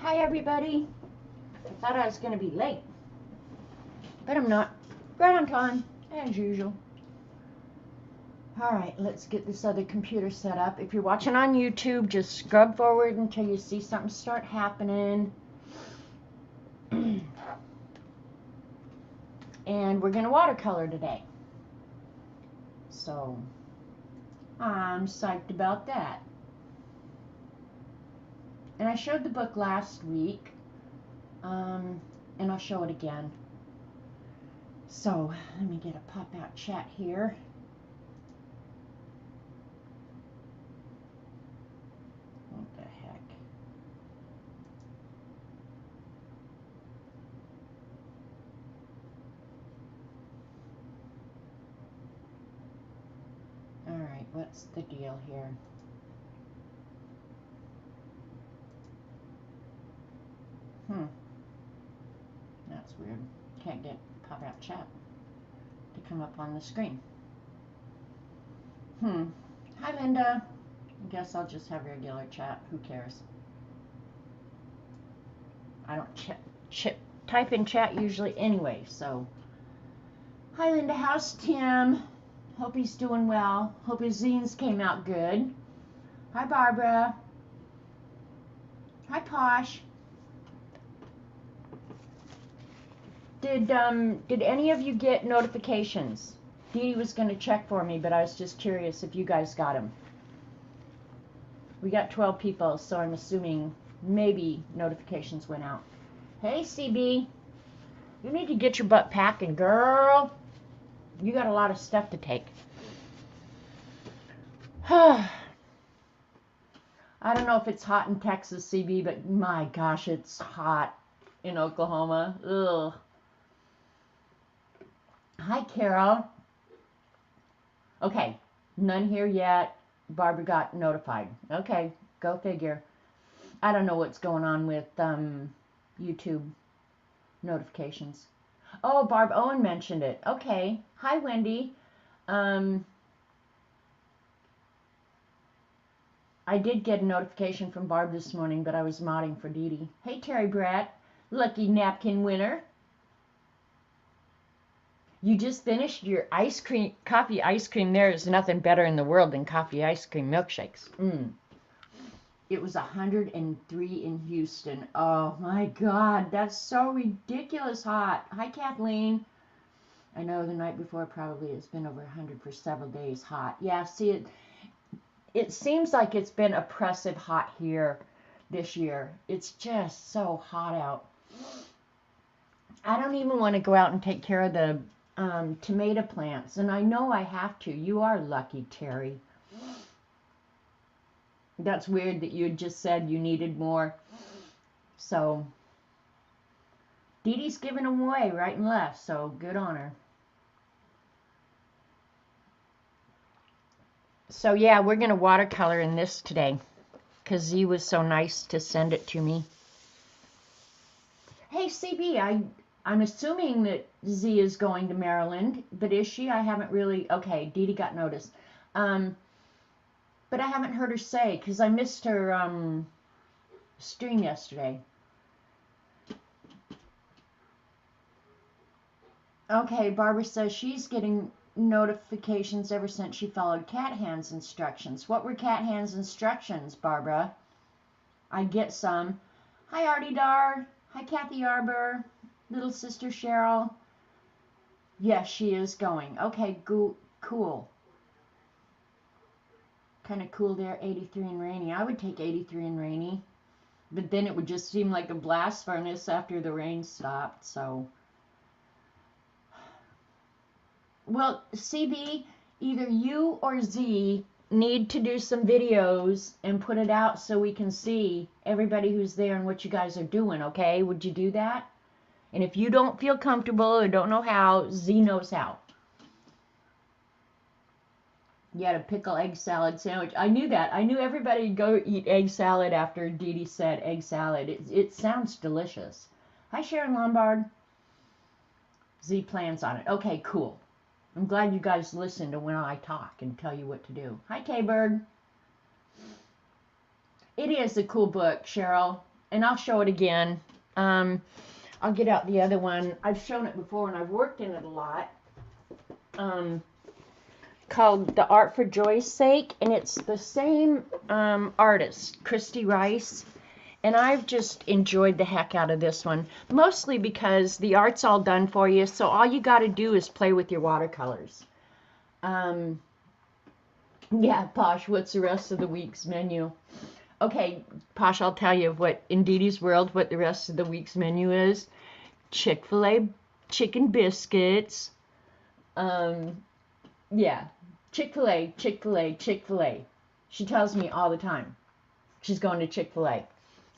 Hi everybody. I thought I was going to be late, but I'm not. Right on time, as usual. Alright, let's get this other computer set up. If you're watching on YouTube, just scrub forward until you see something start happening. And we're going to watercolor today. So, I'm psyched about that. And I showed the book last week, and I'll show it again. So, let me get a pop-out chat here. What the heck? Alright, what's the deal here? That's weird. Can't get pop-out chat to come up on the screen. Hi, Linda. I guess I'll just have regular chat. Who cares? I don't type in chat usually anyway, so. Hi, Linda. How's Tim? Hope he's doing well. Hope his zines came out good. Hi, Barbara. Hi, Posh. Did any of you get notifications? Dee Dee was going to check for me, but I was just curious if you guys got them. We got 12 people, so I'm assuming maybe notifications went out. Hey, CB. You need to get your butt packing, girl. You got a lot of stuff to take. I don't know if it's hot in Texas, CB, but my gosh, it's hot in Oklahoma. Ugh. Hi, Carol. Okay, none here yet. Barbara got notified. Okay, go figure. I don't know what's going on with YouTube notifications. Oh, Barb Owen mentioned it. Okay. Hi, Wendy. I did get a notification from Barb this morning, but I was modding for Dee Dee. Hey, Terry Brett. Lucky napkin winner. You just finished your coffee ice cream. There is nothing better in the world than coffee ice cream milkshakes. It was 103 in Houston. Oh my God, that's so ridiculous hot. Hi, Kathleen. I know the night before probably it's been over 100 for several days hot. Yeah, see, it seems like it's been oppressive hot here this year. It's just so hot out. I don't even want to go out and take care of the tomato plants, and I know I have to. You are lucky, Terry. That's weird that you had just said you needed more. So, Dee Dee's giving them away right and left, so good on her. So yeah, we're going to watercolor in this today, because Z was so nice to send it to me. Hey, CB, I'm assuming that Z is going to Maryland, but is she? I haven't really. Okay, Dee Dee got notice. But I haven't heard her say, because I missed her stream yesterday. Okay, Barbara says she's getting notifications ever since she followed Cat Hand's instructions. What were Cat Hand's instructions, Barbara? I get some. Hi, Artie Dar. Hi, Kathy Arbor. Little sister Cheryl. Yes, she is going. Okay, cool. Kind of cool there, 83 and rainy. I would take 83 and rainy. But then it would just seem like a blast furnace after the rain stopped, so. Well, CB, either you or Z need to do some videos and put it out so we can see everybody who's there and what you guys are doing, okay? Would you do that? And if you don't feel comfortable or don't know how, Z knows how. You had a pickle egg salad sandwich. I knew that. I knew everybody would go eat egg salad after Dee Dee said egg salad. It sounds delicious. Hi, Sharon Lombard. Z plans on it. Okay, cool. I'm glad you guys listen to when I talk and tell you what to do. Hi, K-Bird. It is a cool book, Cheryl. and I'll show it again. I'll get out the other one. I've shown it before and I've worked in it a lot. Called The Art for Joy's Sake, and it's the same artist, Kristy Rice, and I've just enjoyed the heck out of this one, mostly because the art's all done for you, so all you got to do is play with your watercolors. Yeah, Posh, what's the rest of the week's menu? Okay, Posh, I'll tell you what, in Dee Dee's world, what the rest of the week's menu is. Chick-fil-A chicken biscuits. Yeah, Chick-fil-A, Chick-fil-A, Chick-fil-A. She tells me all the time she's going to Chick-fil-A.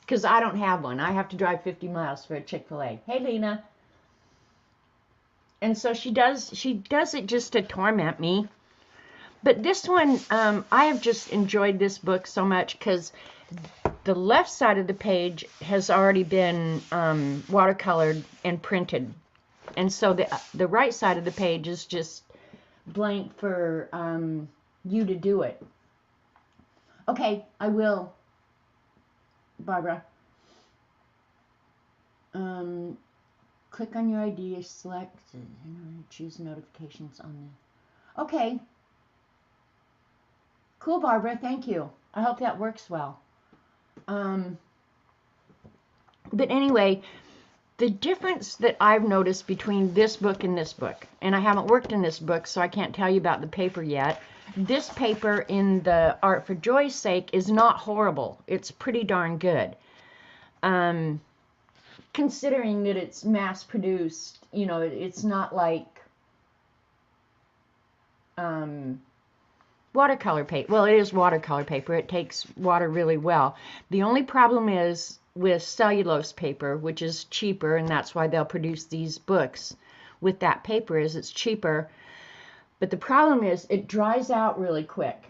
Because I don't have one. I have to drive 50 miles for a Chick-fil-A. Hey, Lena. And so she does it just to torment me. But this one, I have just enjoyed this book so much because the left side of the page has already been watercolored and printed. And so the right side of the page is just blank for you to do it. Okay, I will, Barbara. Click on your ID, select, choose notifications on the... Okay. Cool, Barbara, thank you. I hope that works well. But anyway, the difference that I've noticed between this book and this book, and I haven't worked in this book, so I can't tell you about the paper yet. This paper in the Art for Joy's Sake is not horrible. It's pretty darn good. Considering that it's mass-produced, you know, it's not like watercolor paper. Well, it is watercolor paper. It takes water really well. The only problem is with cellulose paper, which is cheaper, and that's why they'll produce these books with that paper, is it's cheaper. But the problem is it dries out really quick.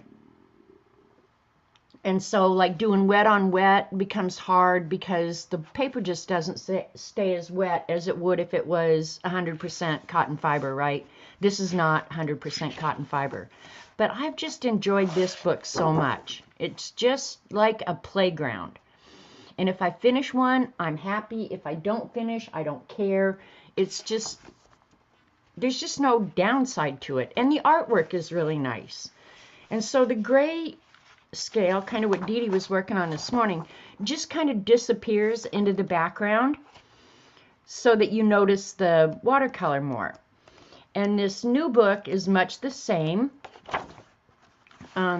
And so like doing wet on wet becomes hard because the paper just doesn't stay as wet as it would if it was 100% cotton fiber, right? This is not 100% cotton fiber. But I've just enjoyed this book so much. It's just like a playground. And if I finish one, I'm happy. If I don't finish, I don't care. It's just, there's just no downside to it. And the artwork is really nice. And so the gray scale, kind of what Dee Dee was working on this morning, just kind of disappears into the background so that you notice the watercolor more. And this new book is much the same.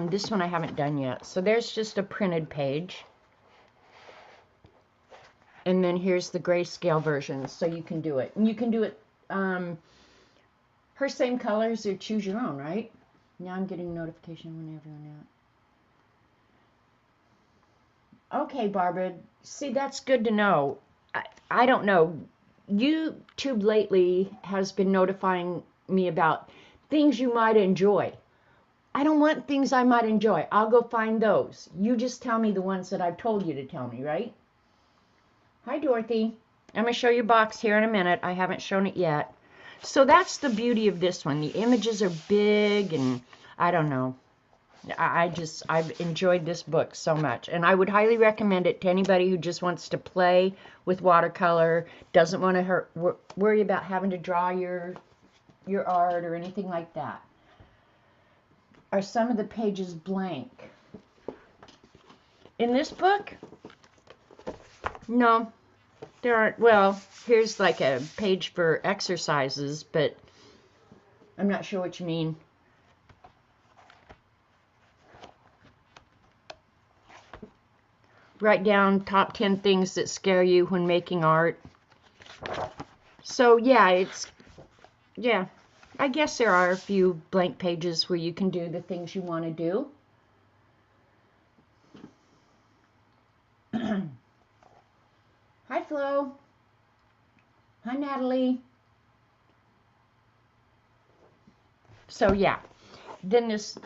This one I haven't done yet. So there's just a printed page. And then here's the grayscale version, so you can do it. And you can do it her same colors or choose your own, right? Now I'm getting notification when everyone out. Okay, Barbara. See, that's good to know. I don't know. YouTube lately has been notifying me about things you might enjoy. I don't want things I might enjoy. I'll go find those. You just tell me the ones that I've told you to tell me, right? Hi, Dorothy. I'm going to show you a box here in a minute. I haven't shown it yet. So that's the beauty of this one. The images are big and I don't know. I've enjoyed this book so much. And I would highly recommend it to anybody who just wants to play with watercolor, doesn't want to worry about having to draw your art or anything like that. Are some of the pages blank? In this book? No, there aren't. Well, here's like a page for exercises, but I'm not sure what you mean. Write down top 10 things that scare you when making art. So yeah, I guess there are a few blank pages where you can do the things you want to do. Hi, Flo. Hi, Natalie. So yeah, then this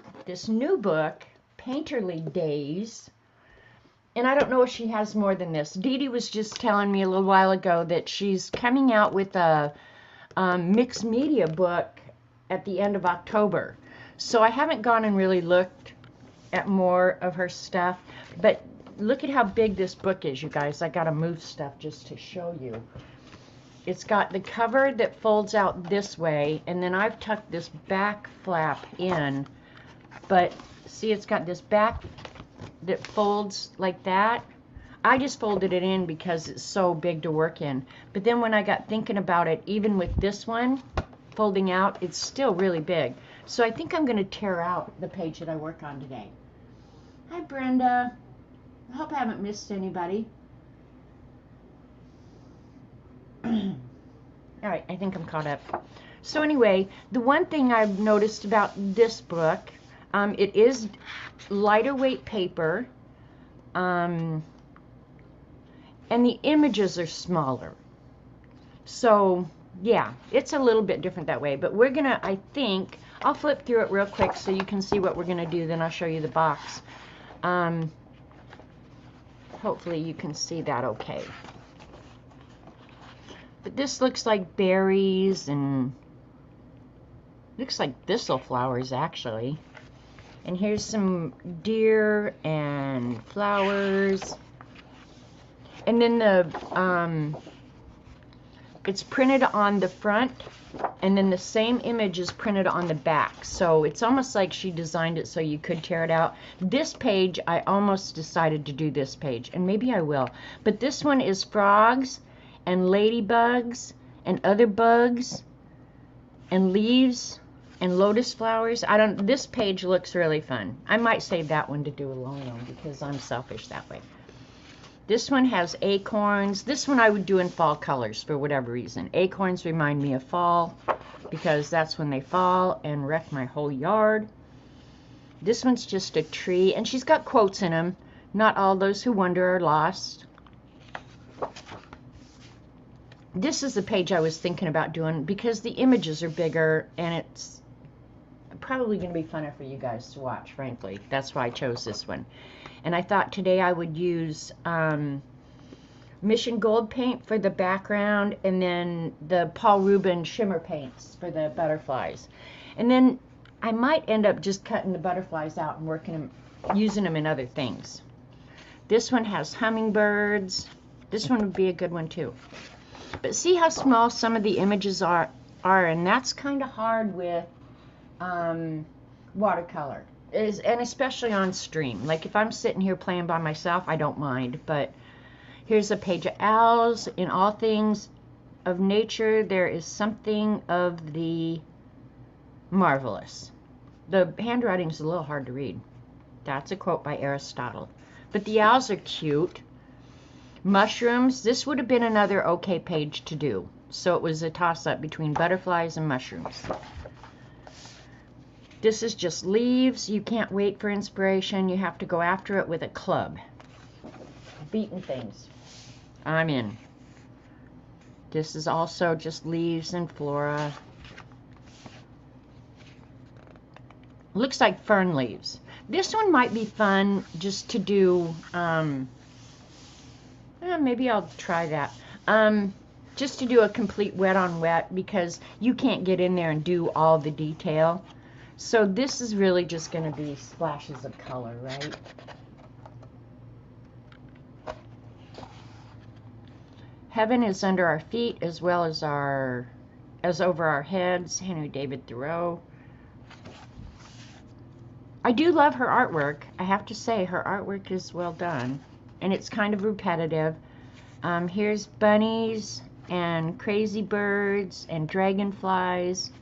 new book, Painterly Days, and I don't know if she has more than this. Dee Dee was just telling me a little while ago that she's coming out with a mixed media book at the end of October. So I haven't gone and really looked at more of her stuff, but look at how big this book is, you guys. I gotta move stuff just to show you. It's got the cover that folds out this way, and then I've tucked this back flap in. But see, it's got this back that folds like that. I just folded it in because it's so big to work in. But then when I got thinking about it, even with this one folding out, it's still really big. So I think I'm going to tear out the page that I work on today. Hi, Brenda. I hope I haven't missed anybody. All right, I think I'm caught up. So anyway, the one thing I've noticed about this book, it is lighter weight paper, and the images are smaller. So yeah, it's a little bit different that way. But we're gonna, I think, I'll flip through it real quick so you can see what we're gonna do. Then I'll show you the box. Hopefully you can see that okay. But this looks like berries and looks like thistle flowers actually. And here's some deer and flowers. And then the it's printed on the front, and then the same image is printed on the back. So it's almost like she designed it so you could tear it out. This page, I almost decided to do this page, and maybe I will. But this one is frogs and ladybugs and other bugs and leaves and lotus flowers. This page looks really fun. I might save that one to do alone though, because I'm selfish that way. This one has acorns. This one I would do in fall colors for whatever reason. Acorns remind me of fall because that's when they fall and wreck my whole yard. This one's just a tree, and she's got quotes in them. Not all those who wander are lost. This is the page I was thinking about doing because the images are bigger and it's probably going to be funner for you guys to watch, frankly. That's why I chose this one. And I thought today I would use Mission Gold paint for the background, and then the Paul Rubin Shimmer paints for the butterflies. And then I might end up just cutting the butterflies out and working them, using them in other things. This one has hummingbirds. This one would be a good one too. But see how small some of the images are, and that's kind of hard with watercolor. And especially on stream. Like if I'm sitting here playing by myself, I don't mind. But here's a page of owls. In all things of nature, there is something of the marvelous. The handwriting's a little hard to read. That's a quote by Aristotle. But the owls are cute. Mushrooms. This would have been another okay page to do. So it was a toss-up between butterflies and mushrooms. This is just leaves. You can't wait for inspiration. You have to go after it with a club. Beaten things. I'm in. This is also just leaves and flora. Looks like fern leaves. This one might be fun just to do. Maybe I'll try that. Just to do a complete wet on wet because you can't get in there and do all the detail. So this is really just going to be splashes of color, right? Heaven is under our feet as well as over our heads. Henry David Thoreau. I do love her artwork. I have to say her artwork is well done, and it's kind of repetitive. Here's bunnies and crazy birds and dragonflies,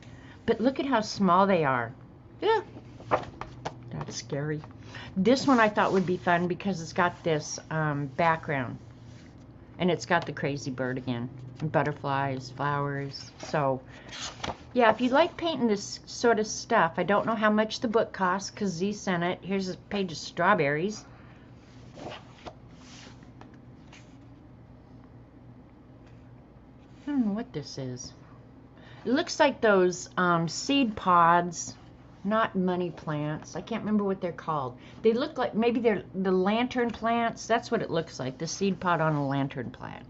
but look at how small they are. Yeah, that's scary. This one I thought would be fun because it's got this background, and it's got the crazy bird again, and butterflies, flowers. So yeah, if you like painting this sort of stuff, I don't know how much the book costs because Z sent it. Here's a page of strawberries. I don't know what this is. It looks like those seed pods. Not money plants. I can't remember what they're called. They look like, maybe they're the lantern plants. That's what it looks like. The seed pod on a lantern plant.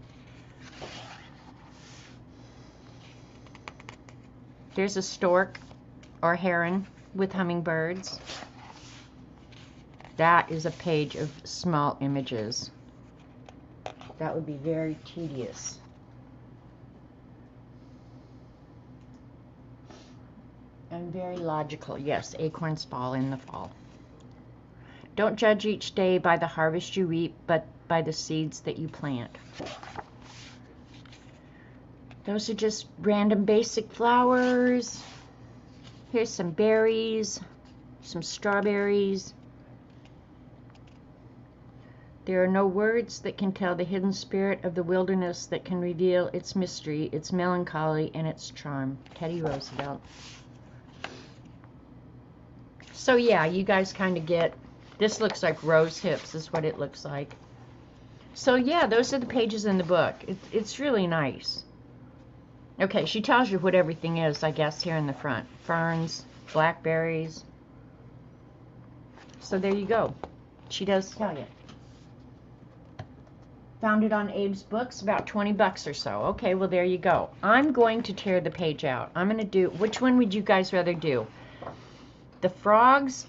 There's a stork or heron with hummingbirds. that is a page of small images. That would be very tedious. And very logical. Yes, acorns fall in the fall. Don't judge each day by the harvest you reap, but by the seeds that you plant. Those are just random basic flowers. Here's some berries, some strawberries. There are no words that can tell the hidden spirit of the wilderness that can reveal its mystery, its melancholy, and its charm. Teddy Roosevelt. So yeah, you guys kind of get, this looks like rose hips is what it looks like. So yeah, those are the pages in the book. It's really nice. Okay, she tells you what everything is, I guess, here in the front. Ferns, blackberries. So there you go. She does tell you. Found it on Abe's Books, about 20 bucks or so. Okay, well, there you go. I'm going to tear the page out. I'm going to do, which one would you guys rather do? The frogs,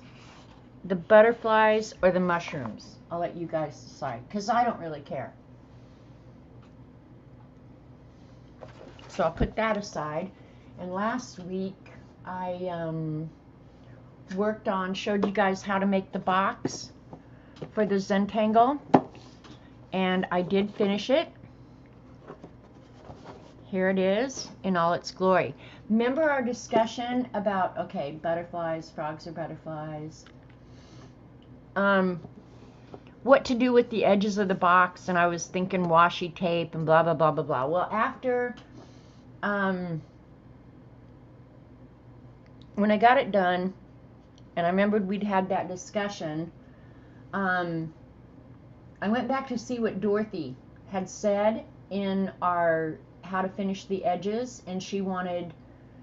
the butterflies, or the mushrooms? I'll let you guys decide, because I don't really care. So I'll put that aside. And last week, I worked on, showed you guys how to make the box for the Zentangle. And I did finish it. Here it is in all its glory. Remember our discussion about, okay, butterflies, frogs are butterflies. What to do with the edges of the box, and I was thinking washi tape and blah, blah, blah, blah, blah. Well, after, when I got it done, and I remembered we'd had that discussion, I went back to see what Dorothy had said in our how to finish the edges, and she wanted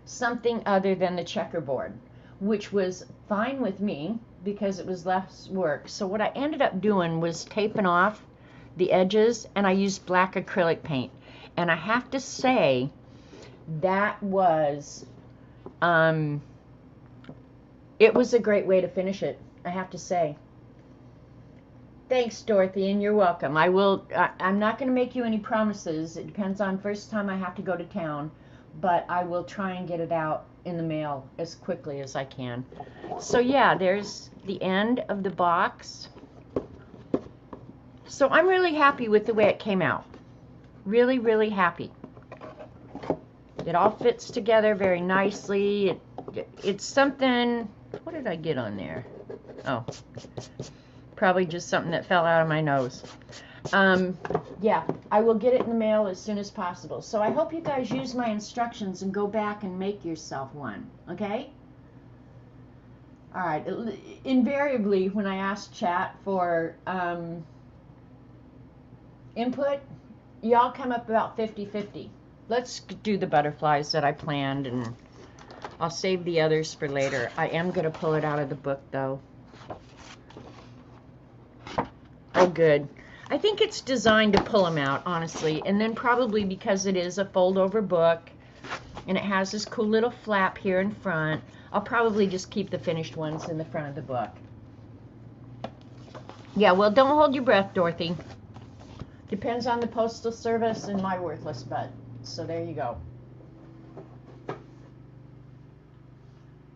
something other than the checkerboard, which was fine with me because it was less work. So what I ended up doing was taping off the edges, and I used black acrylic paint. And I have to say that was it was a great way to finish it, I have to say. Thanks, Dorothy, and you're welcome. I'm not going to make you any promises. It depends on first time I have to go to town, but I will try and get it out in the mail as quickly as I can. So yeah, there's the end of the box. So I'm really happy with the way it came out. Really, really happy. It all fits together very nicely. It's something, what did I get on there? Oh. Probably just something that fell out of my nose. Yeah, I will get it in the mail as soon as possible. So I hope you guys use my instructions and go back and make yourself one, okay? All right, invariably when I ask chat for input, y'all come up about 50-50. Let's do the butterflies that I planned, and I'll save the others for later. I am going to pull it out of the book, though. Oh, good. I think it's designed to pull them out, honestly, and then probably because it is a fold-over book, and it has this cool little flap here in front, I'll probably just keep the finished ones in the front of the book. Yeah, well, don't hold your breath, Dorothy. Depends on the Postal Service and my worthless butt. So there you go.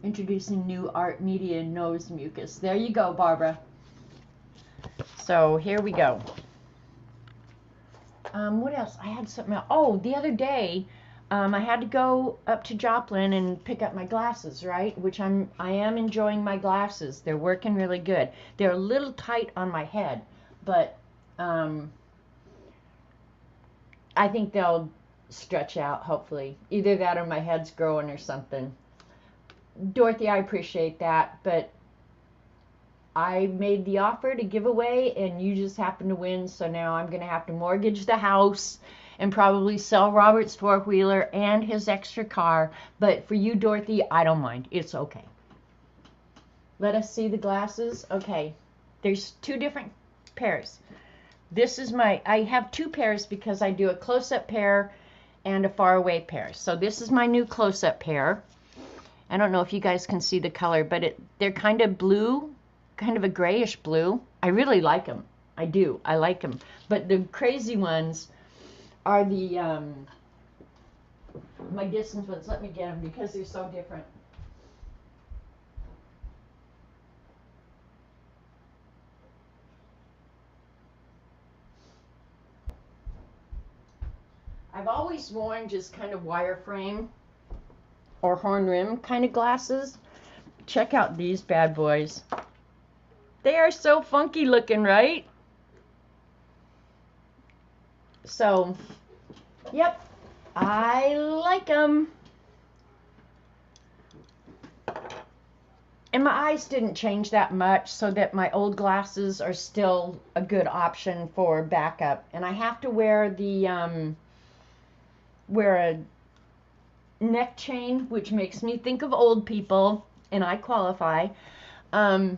Introducing new art media nose mucus. There you go, Barbara. So here we go. What else? I had something else. Oh, the other day, I had to go up to Joplin and pick up my glasses, right? Which I am enjoying my glasses. They're working really good. They're a little tight on my head, but I think they'll stretch out, hopefully. Either that or my head's growing or something. Dorothy, I appreciate that, but I made the offer to give away, and you just happened to win, so now I'm going to have to mortgage the house and probably sell Robert's four-wheeler and his extra car. But for you, Dorothy, I don't mind. It's okay. Let us see the glasses. Okay. There's two different pairs. This is I have two pairs because I do a close-up pair and a far-away pair. So this is my new close-up pair. I don't know if you guys can see the color, but they're kind of blue kind of a grayish blue. I really like them. I do. I like them. But the crazy ones are the my distance ones. Let me get them because they're so different. I've always worn just kind of wireframe or horn rim kind of glasses. Check out these bad boys. They are so funky looking, right? So, yep, I like them. And my eyes didn't change that much, so that my old glasses are still a good option for backup. And I have to wear the wear a neck chain, which makes me think of old people, and I qualify. But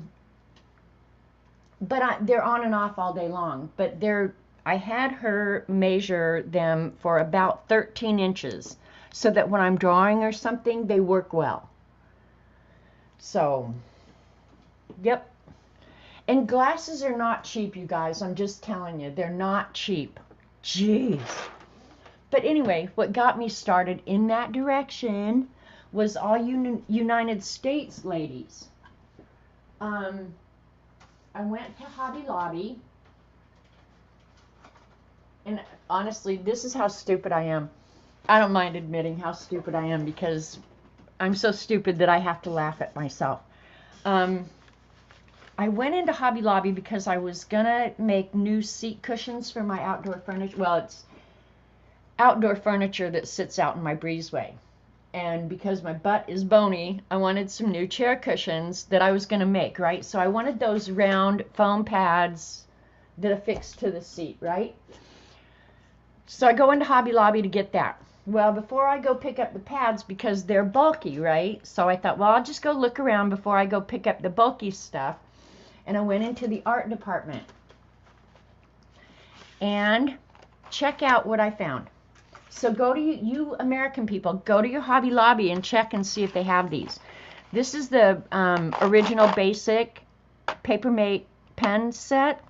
they're on and off all day long. But I had her measure them for about 13 inches, so that when I'm drawing or something, they work well. So, yep. And glasses are not cheap, you guys. I'm just telling you, they're not cheap. Jeez. But anyway, what got me started in that direction was all you United States ladies. I went to Hobby Lobby, and honestly, this is how stupid I am. I don't mind admitting how stupid I am because I'm so stupid that I have to laugh at myself. I went into Hobby Lobby because I was gonna make new seat cushions for my outdoor furniture. Well, it's outdoor furniture that sits out in my breezeway. And because my butt is bony, I wanted some new chair cushions that I was going to make, right? So I wanted those round foam pads that affix to the seat, right? So I go into Hobby Lobby to get that. Well, before I go pick up the pads, because they're bulky, right? So I thought, well, I'll just go look around before I go pick up the bulky stuff. And I went into the art department. And check out what I found. So go to you American people, go to your Hobby Lobby and check and see if they have these. This is the original basic Papermate pen set.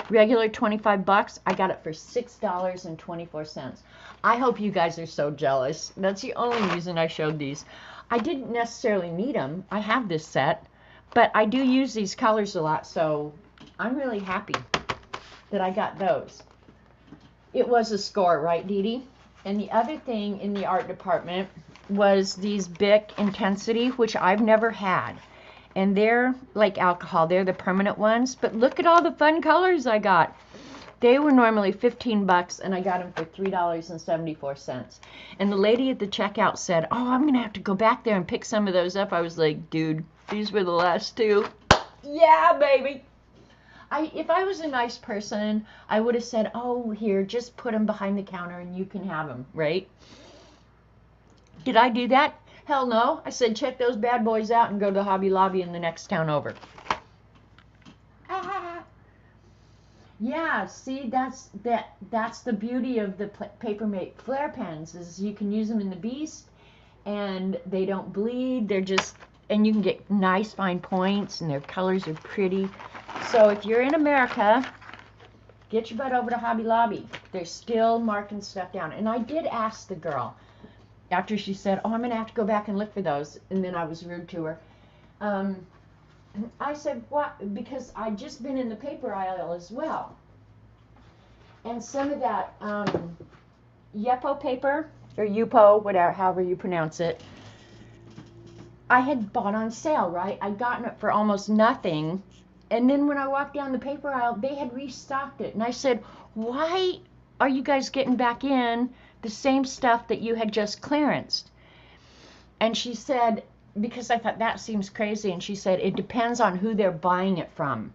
Regular 25 bucks. I got it for $6.24. I hope you guys are so jealous. That's the only reason I showed these. I didn't necessarily need them. I have this set, but I do use these colors a lot, so I'm really happy that I got those. It was a score, right, Dee Dee? And the other thing in the art department was these Bic Intensity, which I've never had. And they're like alcohol. They're the permanent ones. But look at all the fun colors I got. They were normally 15 bucks, and I got them for $3.74. And the lady at the checkout said, oh, I'm going to have to go back there and pick some of those up. I was like, dude, these were the last two. Yeah, baby. If I was a nice person, I would have said, oh, here, just put them behind the counter and you can have them, right? Did I do that? Hell no. I said, check those bad boys out and go to Hobby Lobby in the next town over. Ah. Yeah, see, that's the beauty of the Papermate Flare pens, is you can use them in the Beast, and they don't bleed. They're just, and you can get nice fine points, and their colors are pretty. So if you're in America, get your butt over to Hobby Lobby. They're still marking stuff down. And I did ask the girl, after she said, oh, I'm going to have to go back and look for those, and then I was rude to her. I said, what? Because I'd just been in the paper aisle as well. And some of that Yepo paper, or Yupo, whatever, however you pronounce it, I had bought on sale, right? I'd gotten it for almost nothing. And then when I walked down the paper aisle, they had restocked it. And I said, why are you guys getting back in the same stuff that you had just clearanced? And she said, because I thought that seems crazy. And she said, it depends on who they're buying it from.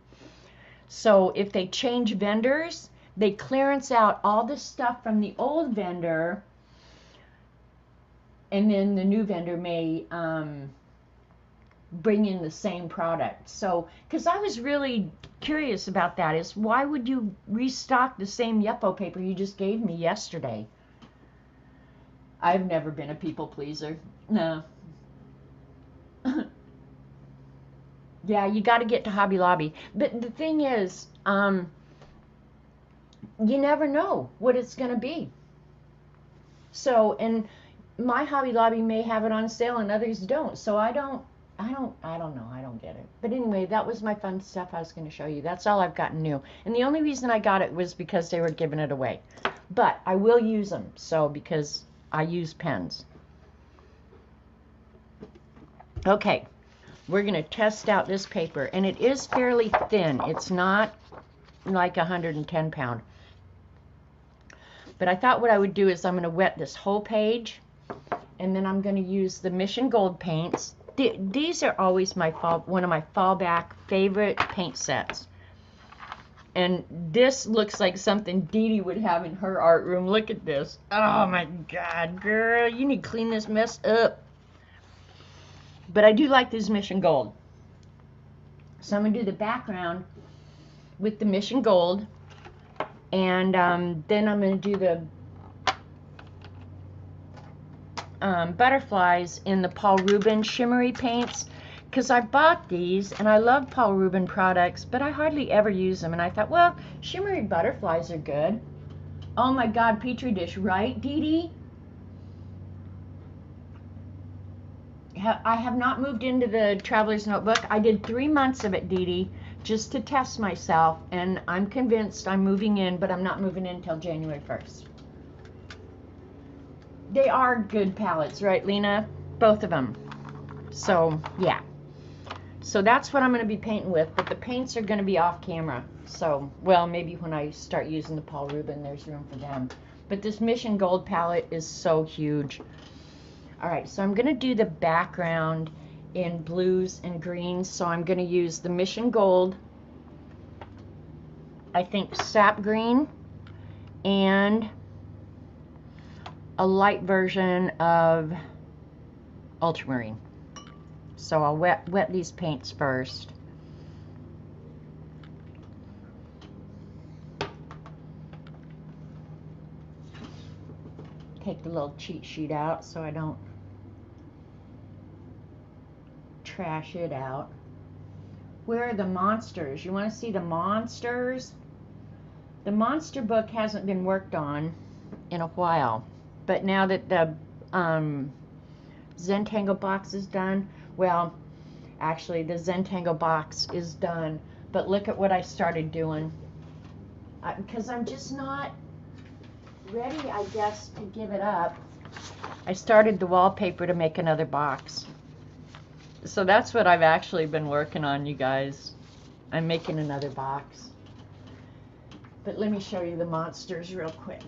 So if they change vendors, they clearance out all the stuff from the old vendor. And then the new vendor may bring in the same product. So, because I was really curious about that, is why would you restock the same Yepo paper you just gave me yesterday? I've never been a people pleaser. No. Yeah, you got to get to Hobby Lobby. But the thing is, you never know what it's going to be. So, and my Hobby Lobby may have it on sale and others don't. So I don't know. I don't get it. But anyway, that was my fun stuff I was going to show you. That's all I've gotten new. And the only reason I got it was because they were giving it away. But I will use them. So, because I use pens. Okay. We're going to test out this paper. And it is fairly thin. It's not like 110 pound. But I thought what I would do is I'm going to wet this whole page, and then I'm going to use the Mission Gold paints. These are always one of my fallback favorite paint sets. And this looks like something Dee Dee would have in her art room. Look at this. Oh my God, girl, you need to clean this mess up. But I do like this Mission Gold. So I'm going to do the background with the Mission Gold. And then I'm going to do the butterflies in the Paul Rubin shimmery paints, because I bought these and I love Paul Rubin products, but I hardly ever use them. And I thought, well, shimmery butterflies are good. Oh my God, Petri dish, right, Dee Dee? I have not moved into the Traveler's Notebook. I did 3 months of it, Dee Dee, just to test myself, and I'm convinced I'm moving in, but I'm not moving in until January 1st. They are good palettes, right, Lena? Both of them. So, yeah. So that's what I'm going to be painting with, but the paints are going to be off camera. So, well, maybe when I start using the Paul Rubin, there's room for them. But this Mission Gold palette is so huge. All right, so I'm going to do the background in blues and greens. So I'm going to use the Mission Gold, I think sap green, and a light version of ultramarine. So I'll wet these paints first. Take the little cheat sheet out so I don't trash it out. Where are the monsters? You want to see the monsters? The monster book hasn't been worked on in a while, but now that the Zentangle box is done, well, actually the Zentangle box is done, but look at what I started doing, because I'm just not ready, I guess, to give it up. I started the wallpaper to make another box. So that's what I've actually been working on, you guys. I'm making another box. But let me show you the monsters real quick.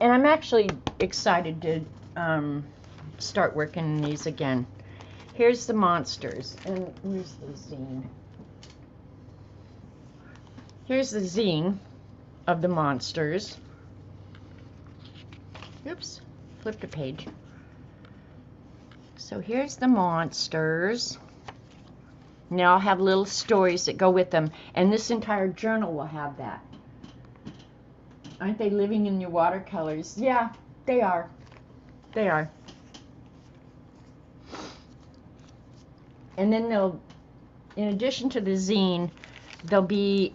And I'm actually excited to start working on these again. Here's the monsters. And where's the zine? Here's the zine of the monsters. Oops, flipped a page. So here's the monsters. Now I'll have little stories that go with them. And this entire journal will have that. Aren't they living in your watercolors? Yeah, they are. They are. And then they'll, in addition to the zine, there'll be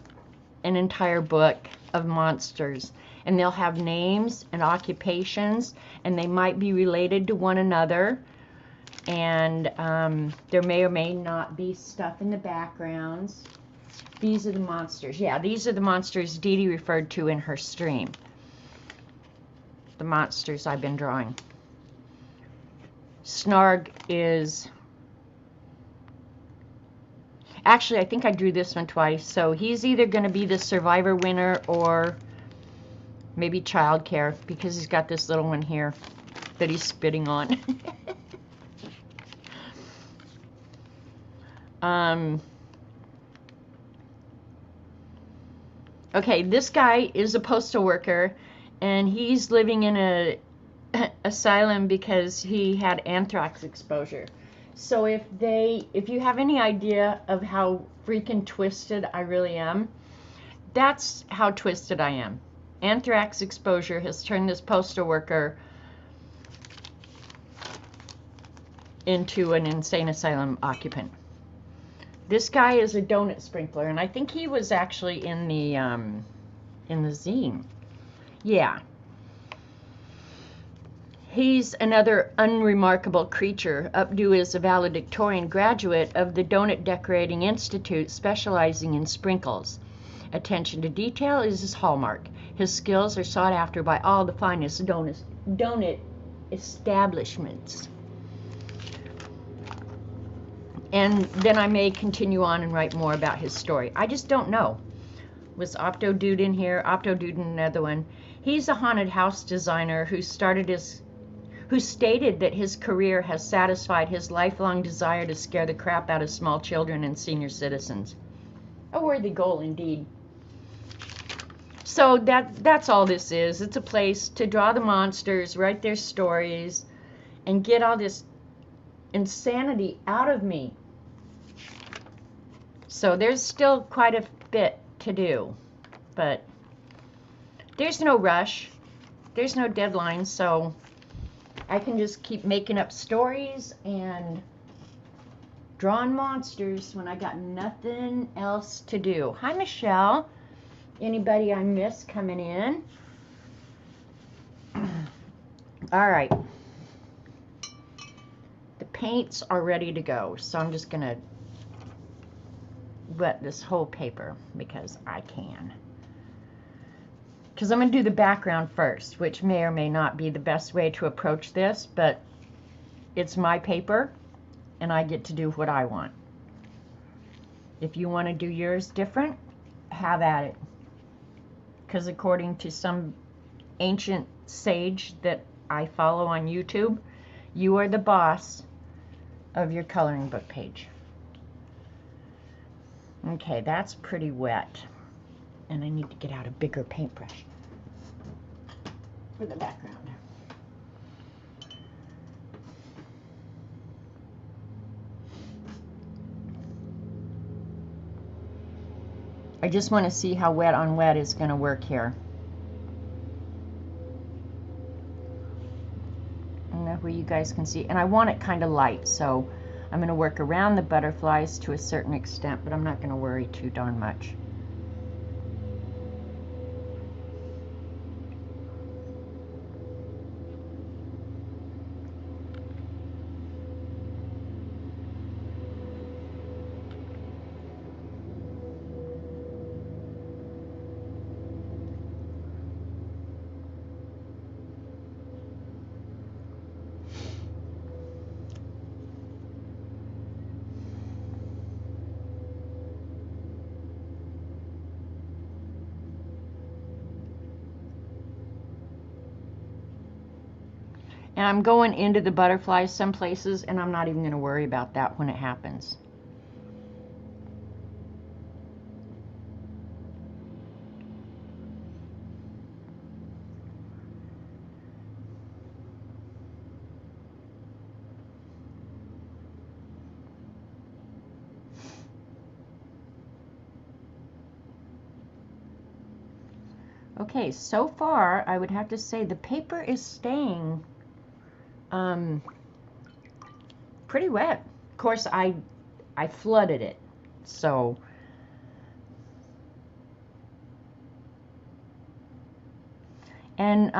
an entire book of monsters. And they'll have names and occupations, and they might be related to one another. And there may or may not be stuff in the backgrounds. These are the monsters. Yeah, these are the monsters Dee Dee referred to in her stream. The monsters I've been drawing. Snarg is... Actually, I think I drew this one twice. So he's either going to be the Survivor winner or maybe childcare, because he's got this little one here that he's spitting on. Okay, this guy is a postal worker, and he's living in a asylum because he had anthrax exposure. So if you have any idea of how freaking twisted I really am, that's how twisted I am. Anthrax exposure has turned this postal worker into an insane asylum occupant. This guy is a donut sprinkler, and I think he was actually in the zine. Yeah. He's another unremarkable creature. Updo is a valedictorian graduate of the Donut Decorating Institute, specializing in sprinkles. Attention to detail is his hallmark. His skills are sought after by all the finest donut establishments. And then I may continue on and write more about his story. I just don't know. Was Opto Dude in here? Opto Dude in another one. He's a haunted house designer who stated that his career has satisfied his lifelong desire to scare the crap out of small children and senior citizens. A worthy goal indeed. So that's all this is. It's a place to draw the monsters, write their stories, and get all this insanity out of me. So there's still quite a bit to do, but there's no rush. There's no deadline, so I can just keep making up stories and drawing monsters when I got nothing else to do. Hi, Michelle. Anybody I miss coming in? All right. The paints are ready to go, so I'm just going to wet this whole paper because I can. Because I'm going to do the background first, which may or may not be the best way to approach this, but it's my paper, and I get to do what I want. If you want to do yours different, have at it. Because according to some ancient sage that I follow on YouTube, you are the boss of your coloring book page. Okay, that's pretty wet. And I need to get out a bigger paintbrush for the background. I just want to see how wet on wet is going to work here. I don't know where you guys can see. And I want it kind of light, so I'm going to work around the butterflies to a certain extent, but I'm not going to worry too darn much. And I'm going into the butterflies some places, and I'm not even going to worry about that when it happens. Okay, so far I would have to say the paper is staying pretty wet. Of course, I flooded it, so and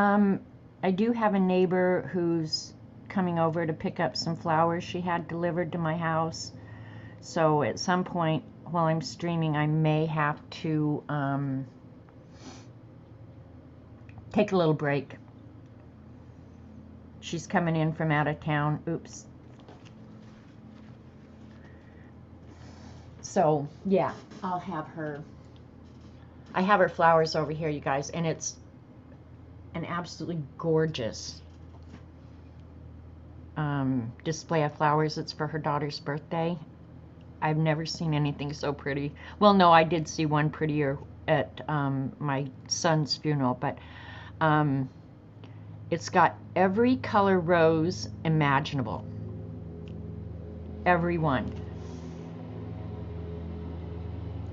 I do have a neighbor who's coming over to pick up some flowers she had delivered to my house. So at some point while I'm streaming, I may have to take a little break. She's coming in from out of town. Oops. So, yeah, I'll have her. I have her flowers over here, you guys, and it's an absolutely gorgeous display of flowers. It's for her daughter's birthday. I've never seen anything so pretty. Well, no, I did see one prettier at my son's funeral, but it's got every color rose imaginable. Every one.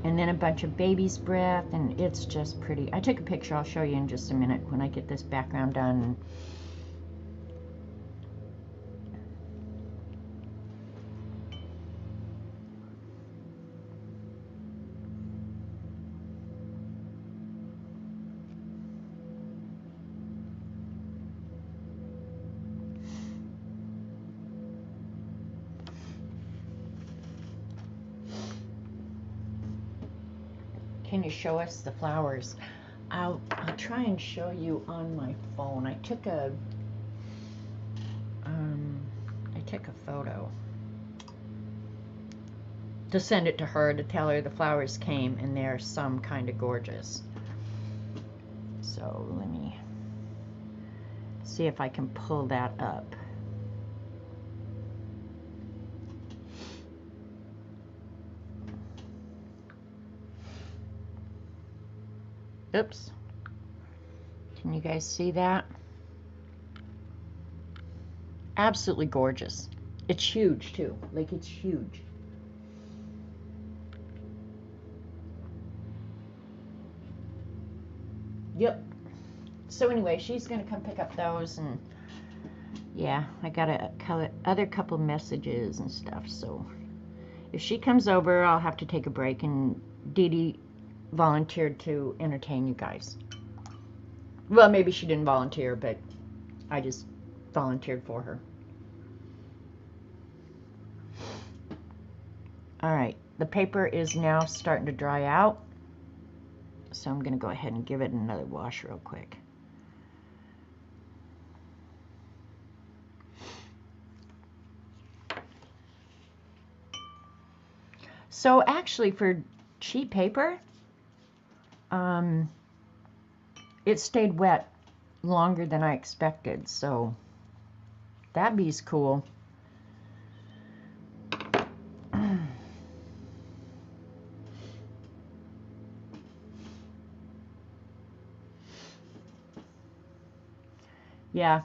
And then a bunch of baby's breath, and it's just pretty. I took a picture. I'll show you in just a minute when I get this background done. can you show us the flowers? I'll try and show you on my phone. I took a photo to send it to her to tell her the flowers came, and they're some kind of gorgeous. So let me see if I can pull that up. Oops. Can you guys see that? Absolutely gorgeous. It's huge too. Like, it's huge. Yep. So anyway, she's gonna come pick up those, and yeah, I got other couple messages and stuff. So if she comes over, I'll have to take a break, and Dee Dee volunteered to entertain you guys. Well, maybe she didn't volunteer, but I just volunteered for her. All right, the paper is now starting to dry out, so I'm going to go ahead and give it another wash real quick. So actually, for cheap paper, it stayed wet longer than I expected, so that be's cool. Yeah,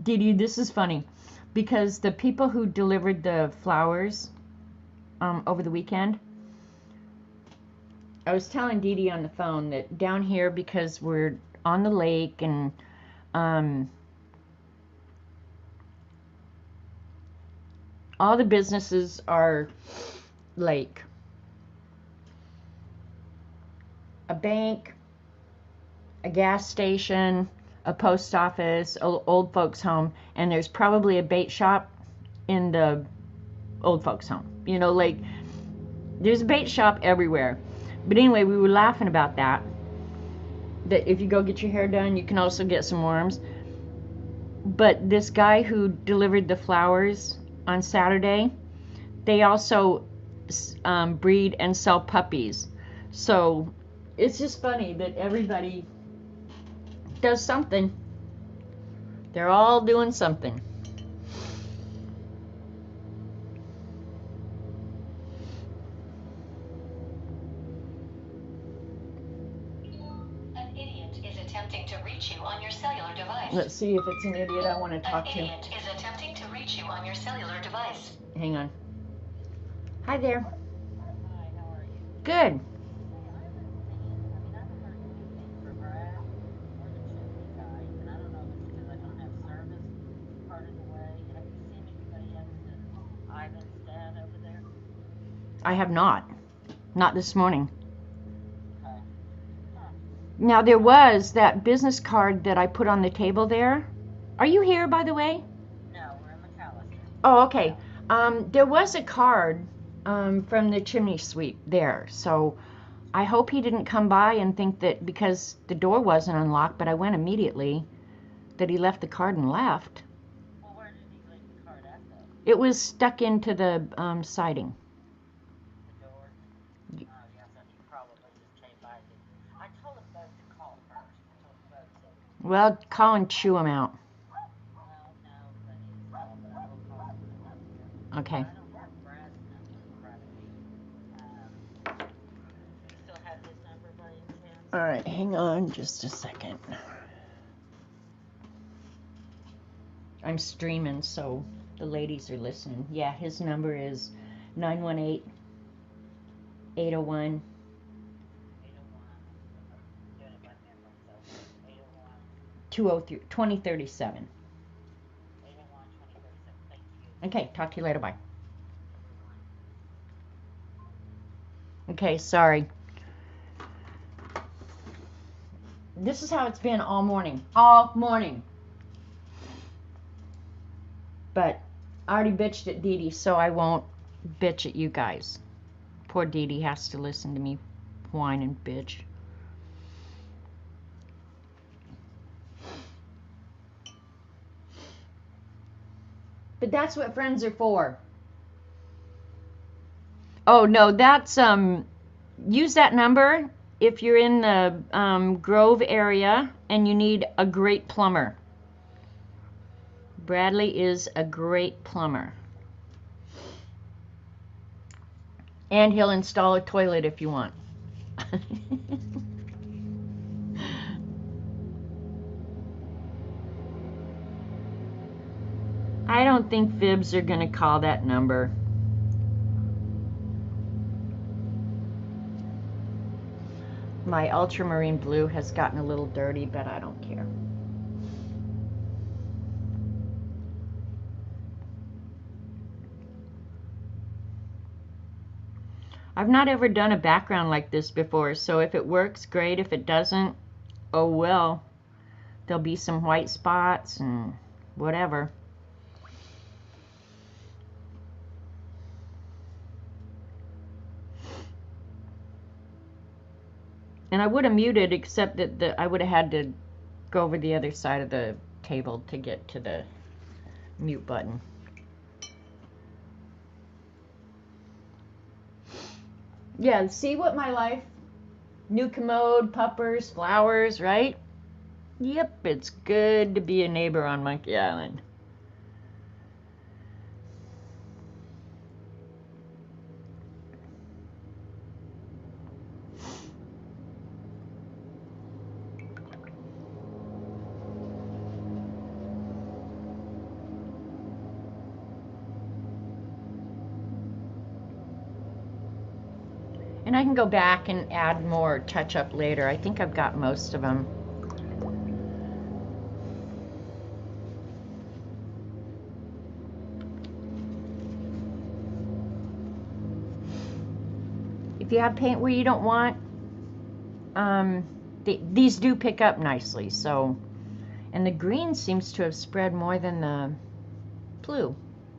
Dee Dee, this is funny, because the people who delivered the flowers over the weekend, I was telling Dee Dee on the phone that down here, because we're on the lake, and all the businesses are like a bank, a gas station, a post office, old folks home, and there's probably a bait shop in the old folks home. You know, like, there's a bait shop everywhere. But anyway, we were laughing about that if you go get your hair done, you can also get some worms. But this guy who delivered the flowers on Saturday, they also breed and sell puppies. So it's just funny that everybody does something. They're all doing something. An idiot is attempting to reach you on your cellular device. Let's see if it's an idiot I want to talk to. An idiot is attempting to reach you on your cellular device. Hang on. Hi there. Hi, how are you? Good. I have not. Not this morning. Okay. Huh. Now, there was that business card that I put on the table there. Are you here, by the way? No, we're in McAllister. Oh, okay. There was a card from the chimney sweep there, so I hope he didn't come by and think that because the door wasn't unlocked, but I went immediately, that he left the card and left. Well, where did he leave the card at, though? It was stuck into the siding. The door? Oh, yes, and he probably just came by. I told him both to call first. I told them both to. Well, call and chew him out. Well, no, but he's called, but I will call him. Okay. I don't have Brad's number in front of me. You still have his number by any chance? All right, hang on just a second. I'm streaming, so the ladies are listening. Yeah, his number is 918-801. 801. Doing it by memory, so 801. 2037. 801 2037. Thank you. Okay, talk to you later. Bye. Okay, sorry. This is how it's been all morning. All morning. But I already bitched at Dee Dee, so I won't bitch at you guys. Poor Dee Dee has to listen to me whining bitch. But that's what friends are for. Oh no, that's use that number if you're in the Grove area and you need a great plumber. Bradley is a great plumber. And he'll install a toilet if you want. I don't think fibs are going to call that number. My ultramarine blue has gotten a little dirty, but I don't care. I've not ever done a background like this before, so if it works, great. If it doesn't, oh well. There'll be some white spots and whatever. And I would have muted, except that I would have had to go over the other side of the table to get to the mute button. Yeah, see what my life? New commode, puppers, flowers, right? Yep, it's good to be a neighbor on Monkey Island. And I can go back and add more touch-up later. I think I've got most of them. If you have paint where you don't want, these do pick up nicely. So, and the green seems to have spread more than the blue.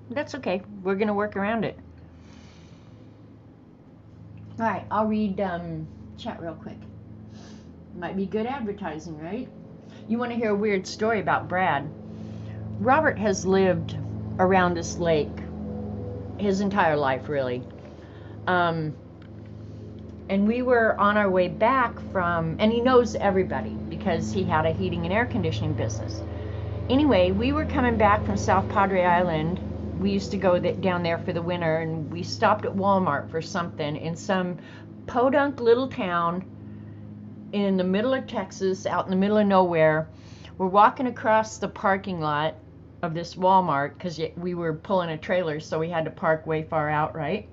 That's okay. We're going to work around it. All right, I'll read chat real quick. Might be good advertising, right? You want to hear a weird story about Brad? Robert has lived around this lake his entire life, really. And we were on our way back from, and he knows everybody because he had a heating and air conditioning business. Anyway, we were coming back from South Padre Island. We used to go down there for the winter, and we stopped at Walmart for something in some podunk little town in the middle of Texas, out in the middle of nowhere. We're walking across the parking lot of this Walmart because we were pulling a trailer, so we had to park way far out, right?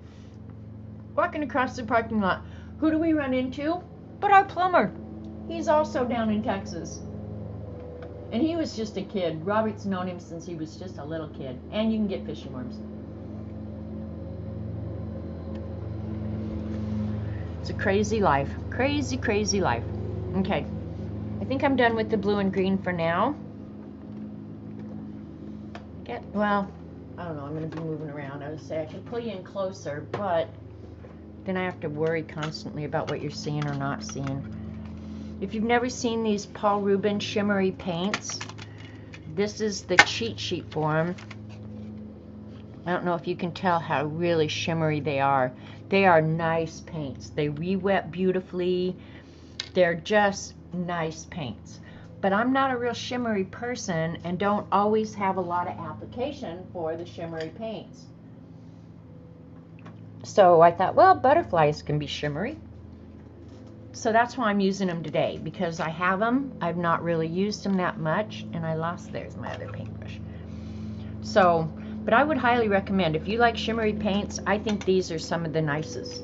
Walking across the parking lot. Who do we run into? But our plumber. He's also down in Texas. And he was just a kid. Robert's known him since he was just a little kid. And you can get fishing worms. It's a crazy life. Crazy, crazy life. Okay. I think I'm done with the blue and green for now. Well, I don't know. I'm going to be moving around. I would say I could pull you in closer, but then I have to worry constantly about what you're seeing or not seeing. If you've never seen these Paul Rubens shimmery paints, this is the cheat sheet for them. I don't know if you can tell how really shimmery they are. They are nice paints. They re-wet beautifully. They're just nice paints. But I'm not a real shimmery person and don't always have a lot of application for the shimmery paints. So I thought, well, butterflies can be shimmery. So that's why I'm using them today, because I have them. I've not really used them that much, and I lost, there's my other paintbrush. So, but I would highly recommend, if you like shimmery paints, I think these are some of the nicest.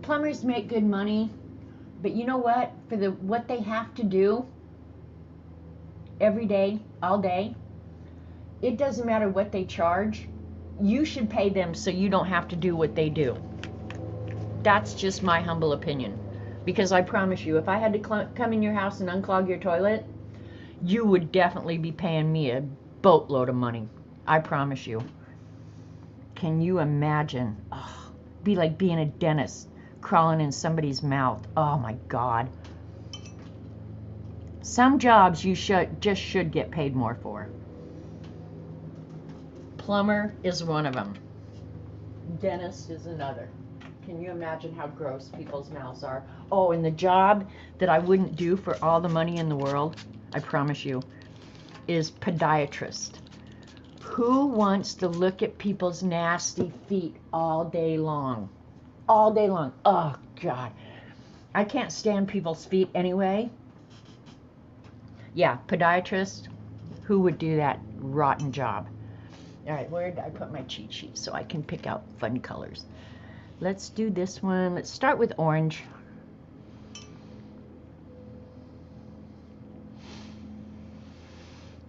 Plumbers make good money, but you know what? For what they have to do every day, all day, it doesn't matter what they charge. You should pay them so you don't have to do what they do. That's just my humble opinion. Because I promise you, if I had to come in your house and unclog your toilet, you would definitely be paying me a boatload of money. I promise you. Can you imagine? Oh, be like being a dentist, crawling in somebody's mouth. Oh my God. Some jobs you should get paid more for. Plumber is one of them. Dentist is another. Can you imagine how gross people's mouths are? Oh, and the job that I wouldn't do for all the money in the world, I promise you, is podiatrist. Who wants to look at people's nasty feet all day long? All day long. Oh, God. I can't stand people's feet anyway. Yeah, podiatrist. Who would do that rotten job? All right, where did I put my cheat sheet so I can pick out fun colors? Let's do this one. Let's start with orange.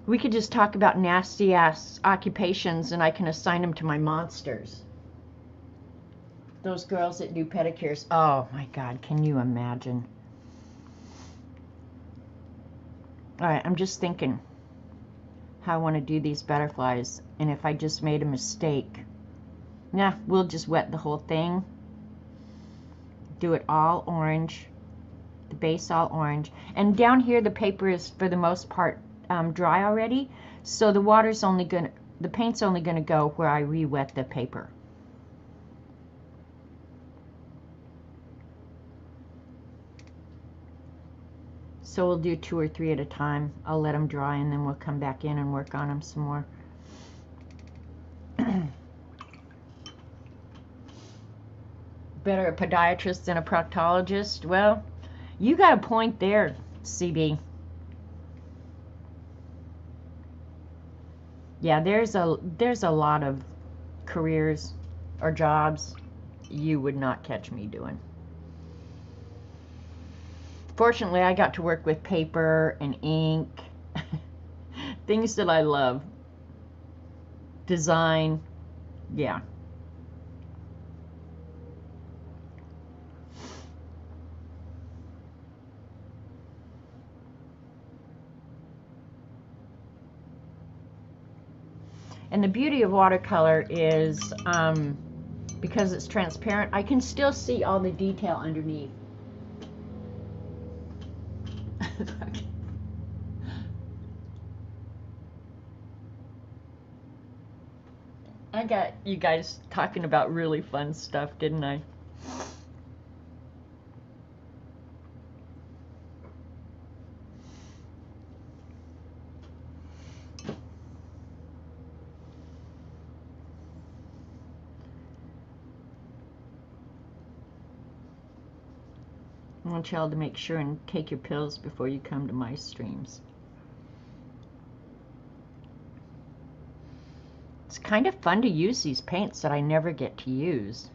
We could just talk about nasty ass occupations and I can assign them to my monsters. Those girls that do pedicures. Oh my God, can you imagine? All right, I'm just thinking how I want to do these butterflies, and if I just made a mistake, nah, we'll just wet the whole thing. Do it all orange, the base all orange, and down here the paper is for the most part dry already, so the paint's only gonna go where I re-wet the paper. So we'll do 2 or 3 at a time. I'll let them dry and then we'll come back in and work on them some more. Better a podiatrist than a proctologist? Well, you got a point there, CB. Yeah, there's a lot of careers or jobs you would not catch me doing. Fortunately, I got to work with paper and ink, things that I love. Design, yeah. And the beauty of watercolor is, because it's transparent, I can still see all the detail underneath. I got you guys talking about really fun stuff, didn't I? I want y'all to make sure and take your pills before you come to my streams. It's kind of fun to use these paints that I never get to use.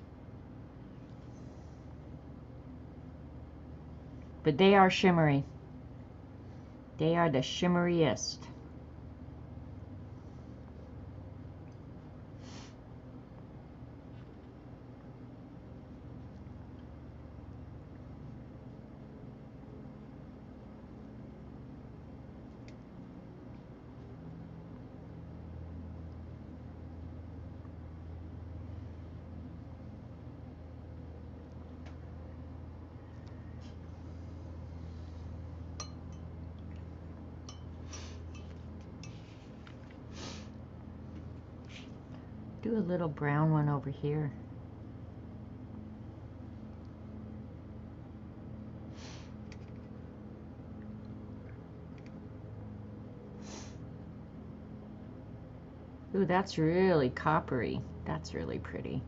But they are shimmery. They are the shimmeriest. Do a little brown one over here. Ooh, that's really coppery. That's really pretty.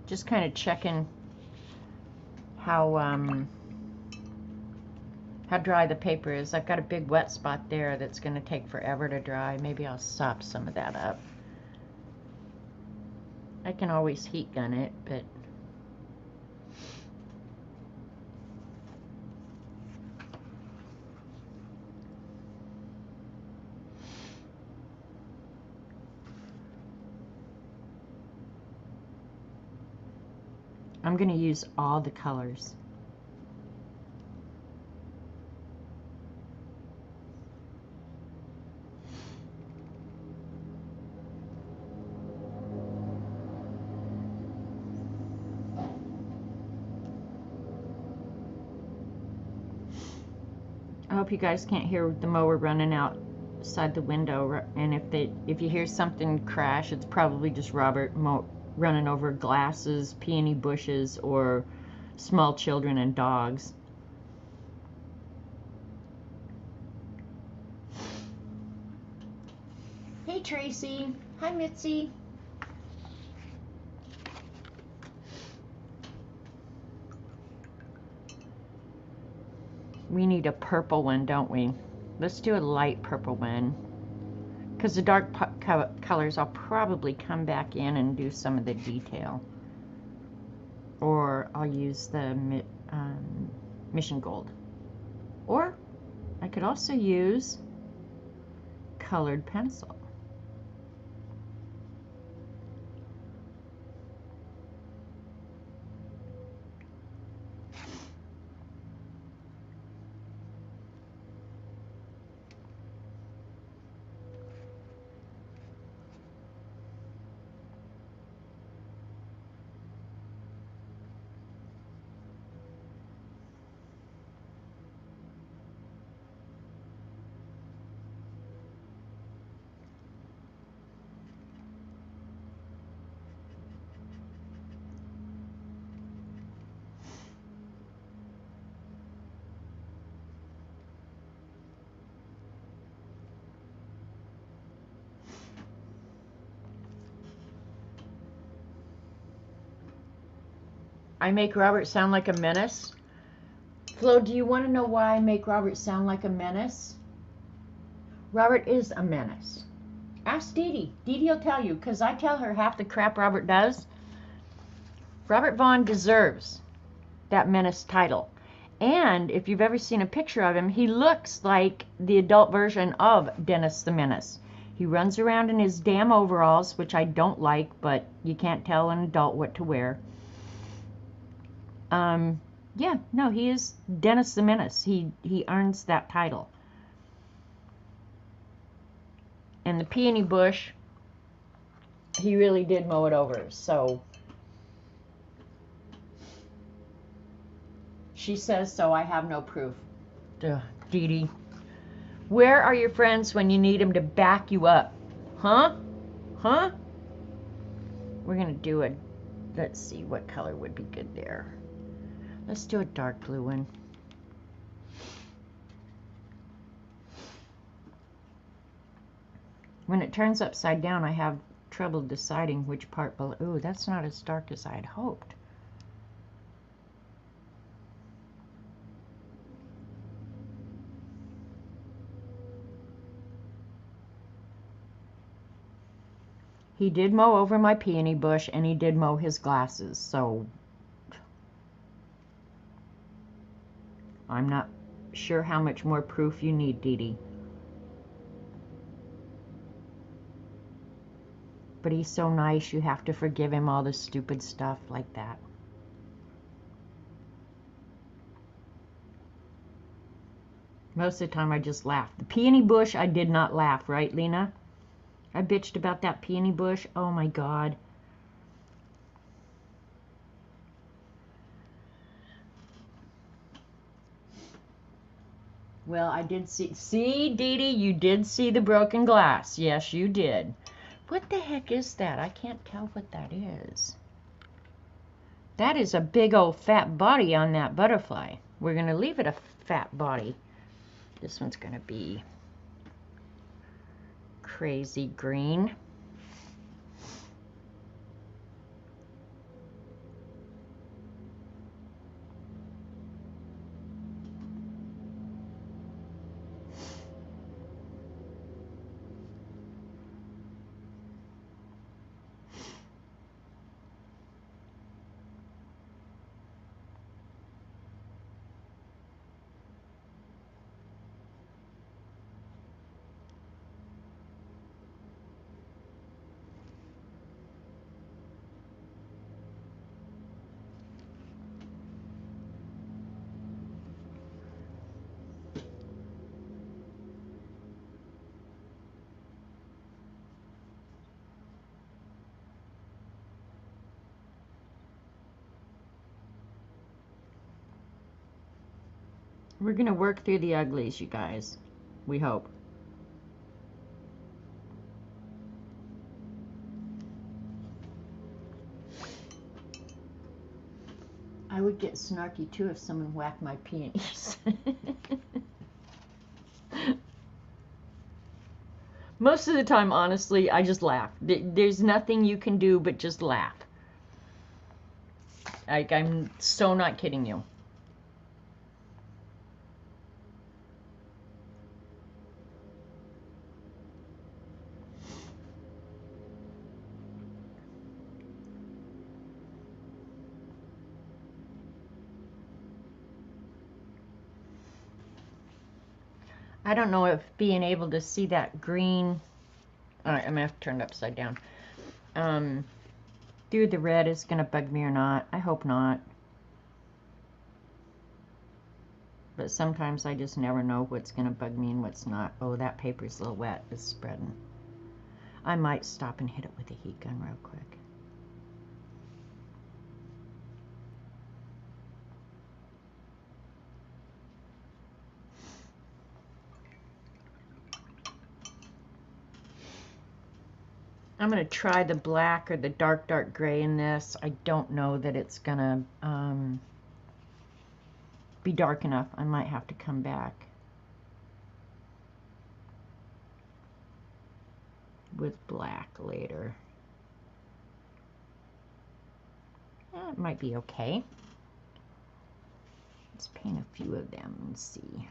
Just kind of checking how dry the paper is. I've got a big wet spot there that's going to take forever to dry. Maybe I'll sop some of that up. I can always heat gun it, but I'm going to use all the colors. I hope you guys can't hear the mower running outside the window, and if you hear something crash, it's probably just Robert running over glasses, peony bushes, or small children and dogs. Hey Tracy. Hi Mitzi. We need a purple one, don't we? Let's do a light purple one. Because the dark colors, I'll probably come back in and do some of the detail. Or I'll use the Mission Gold. Or I could also use colored pencil. I make Robert sound like a menace. Flo, do you want to know why I make Robert sound like a menace? Robert is a menace. Ask Dee Dee. Dee Dee will tell you, because I tell her half the crap Robert does. Robert Vaughn deserves that menace title. And if you've ever seen a picture of him, he looks like the adult version of Dennis the Menace. He runs around in his damn overalls, which I don't like, but you can't tell an adult what to wear. Yeah, no, he is Dennis the Menace. He earns that title. And the peony bush, he really did mow it over. So she says so. I have no proof. Dee Dee. Where are your friends when you need them to back you up? Huh? Huh? We're going to do a, let's see, what color would be good there. Let's do a dark blue one. When it turns upside down, I have trouble deciding which part below. Ooh, that's not as dark as I had hoped. He did mow over my peony bush, and he did mow his glasses, so I'm not sure how much more proof you need, Dee Dee. But he's so nice, you have to forgive him all the stupid stuff like that. Most of the time I just laugh. The peony bush, I did not laugh, right, Lena? I bitched about that peony bush. Oh my God. Well, I did see Dee Dee, you did see the broken glass. Yes, you did. What the heck is that? I can't tell what that is. That is a big old fat body on that butterfly. We're going to leave it a fat body. This one's going to be crazy green. We're going to work through the uglies, you guys. We hope. I would get snarky too if someone whacked my peonies. Most of the time, honestly, I just laugh. There's nothing you can do but just laugh. Like, I'm so not kidding you. I don't know if being able to see that green... Alright, I'm going to have to turn it upside down. Through the red is going to bug me or not. I hope not. But sometimes I just never know what's going to bug me and what's not. Oh, that paper's a little wet. It's spreading. I might stop and hit it with a heat gun real quick. I'm going to try the black or the dark gray in this. I don't know that it's going to be dark enough. I might have to come back with black later. It might be okay. Let's paint a few of them and see.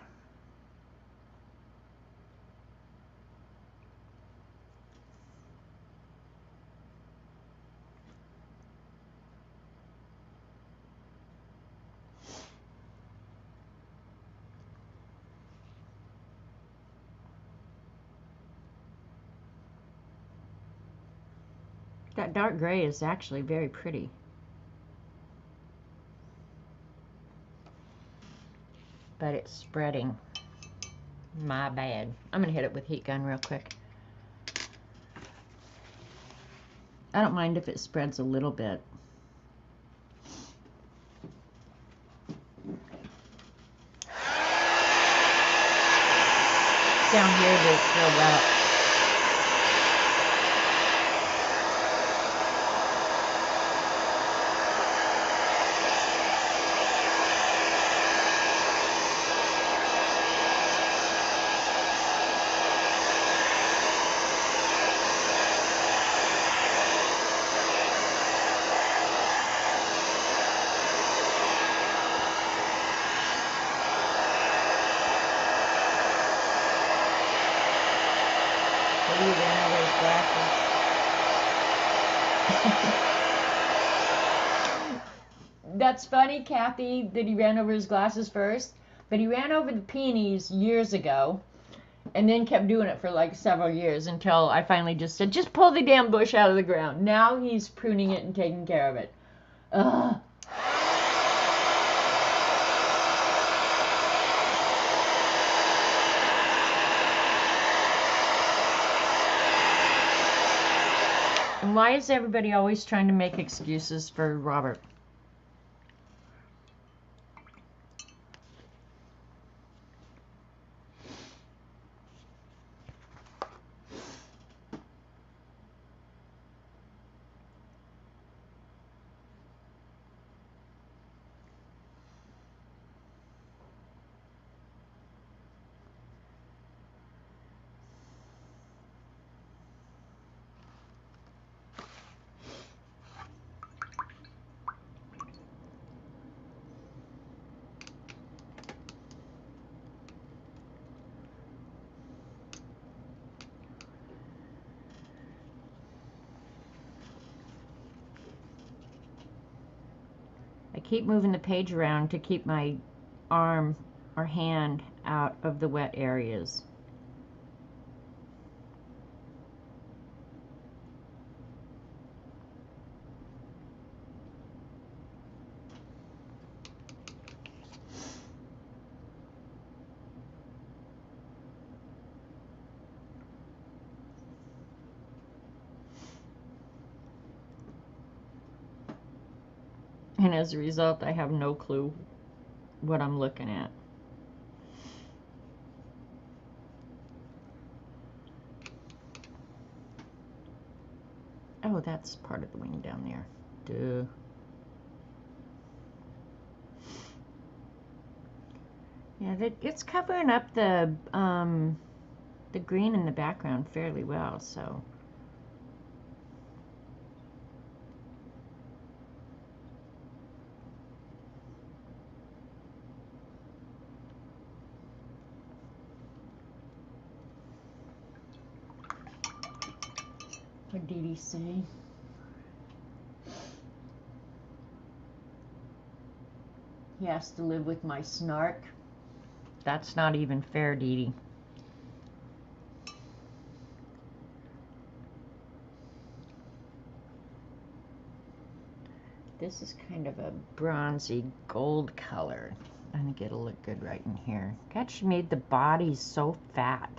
That dark gray is actually very pretty. But it's spreading. My bad. I'm going to hit it with heat gun real quick. I don't mind if it spreads a little bit. Down here it's real wet. That's funny, Kathy, that he ran over his glasses first, but he ran over the peonies years ago and then kept doing it for like several years until I finally just said, just pull the damn bush out of the ground. Now he's pruning it and taking care of it. Ugh. And why is everybody always trying to make excuses for Robert? I keep moving the page around to keep my arm or hand out of the wet areas. And as a result, I have no clue what I'm looking at. Oh, that's part of the wing down there. Duh. Yeah, it's covering up the green in the background fairly well, so. What did Dee Dee say? He has to live with my snark. That's not even fair, Dee Dee. This is kind of a bronzy gold color. I think it'll look good right in here. God, she made the body so fat.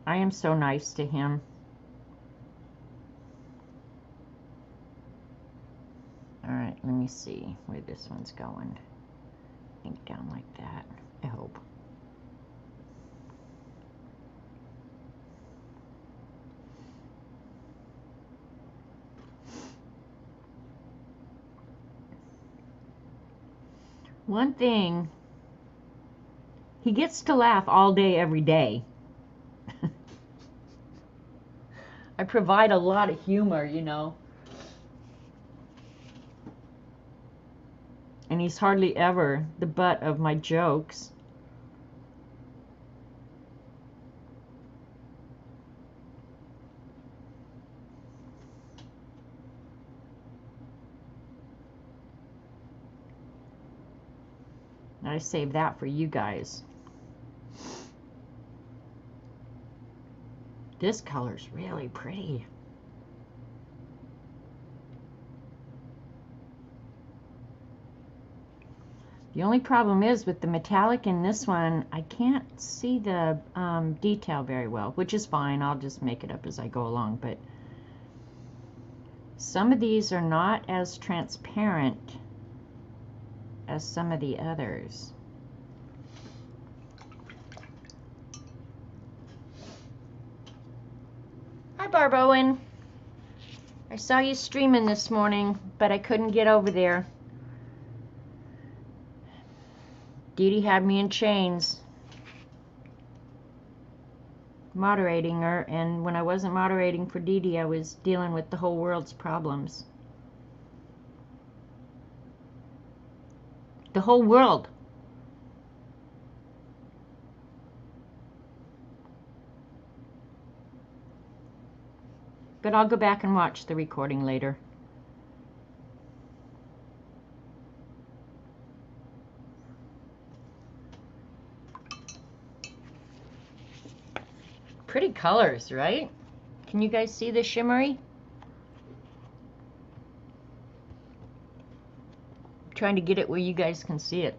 I am so nice to him. Alright, let me see where this one's going. I think down like that, I hope. One thing, he gets to laugh all day, every day. I provide a lot of humor, you know. And he's hardly ever the butt of my jokes. I save that for you guys. This color's really pretty. The only problem is with the metallic in this one, I can't see the detail very well, which is fine. I'll just make it up as I go along. But some of these are not as transparent as some of the others. Hi, Barb Owen. I saw you streaming this morning, but I couldn't get over there. Dee Dee had me in chains, moderating her, and when I wasn't moderating for Dee Dee, I was dealing with the whole world's problems. The whole world. But I'll go back and watch the recording later. Pretty colors, right? Can you guys see the shimmery? I'm trying to get it where you guys can see it.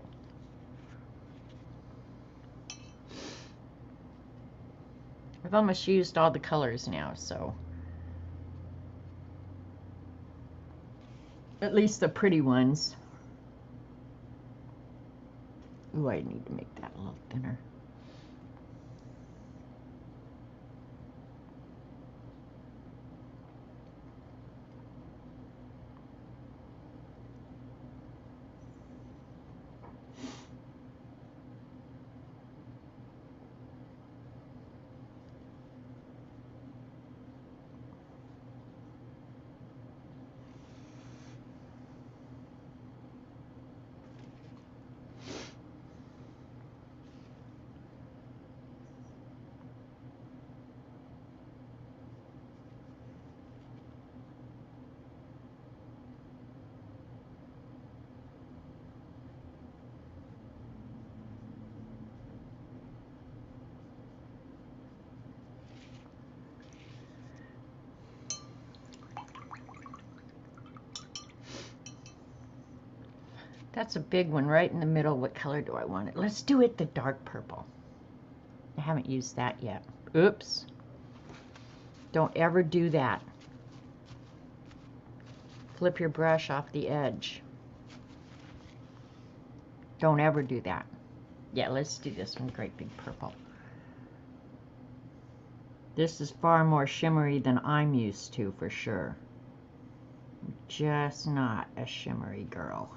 I've almost used all the colors now, so at least the pretty ones. Ooh, I need to make that a little thinner. That's a big one right in the middle. What color do I want it? Let's do it the dark purple. I haven't used that yet. Oops. Don't ever do that. Flip your brush off the edge. Don't ever do that. Yeah, let's do this one, great big purple. This is far more shimmery than I'm used to, for sure. Just not a shimmery girl.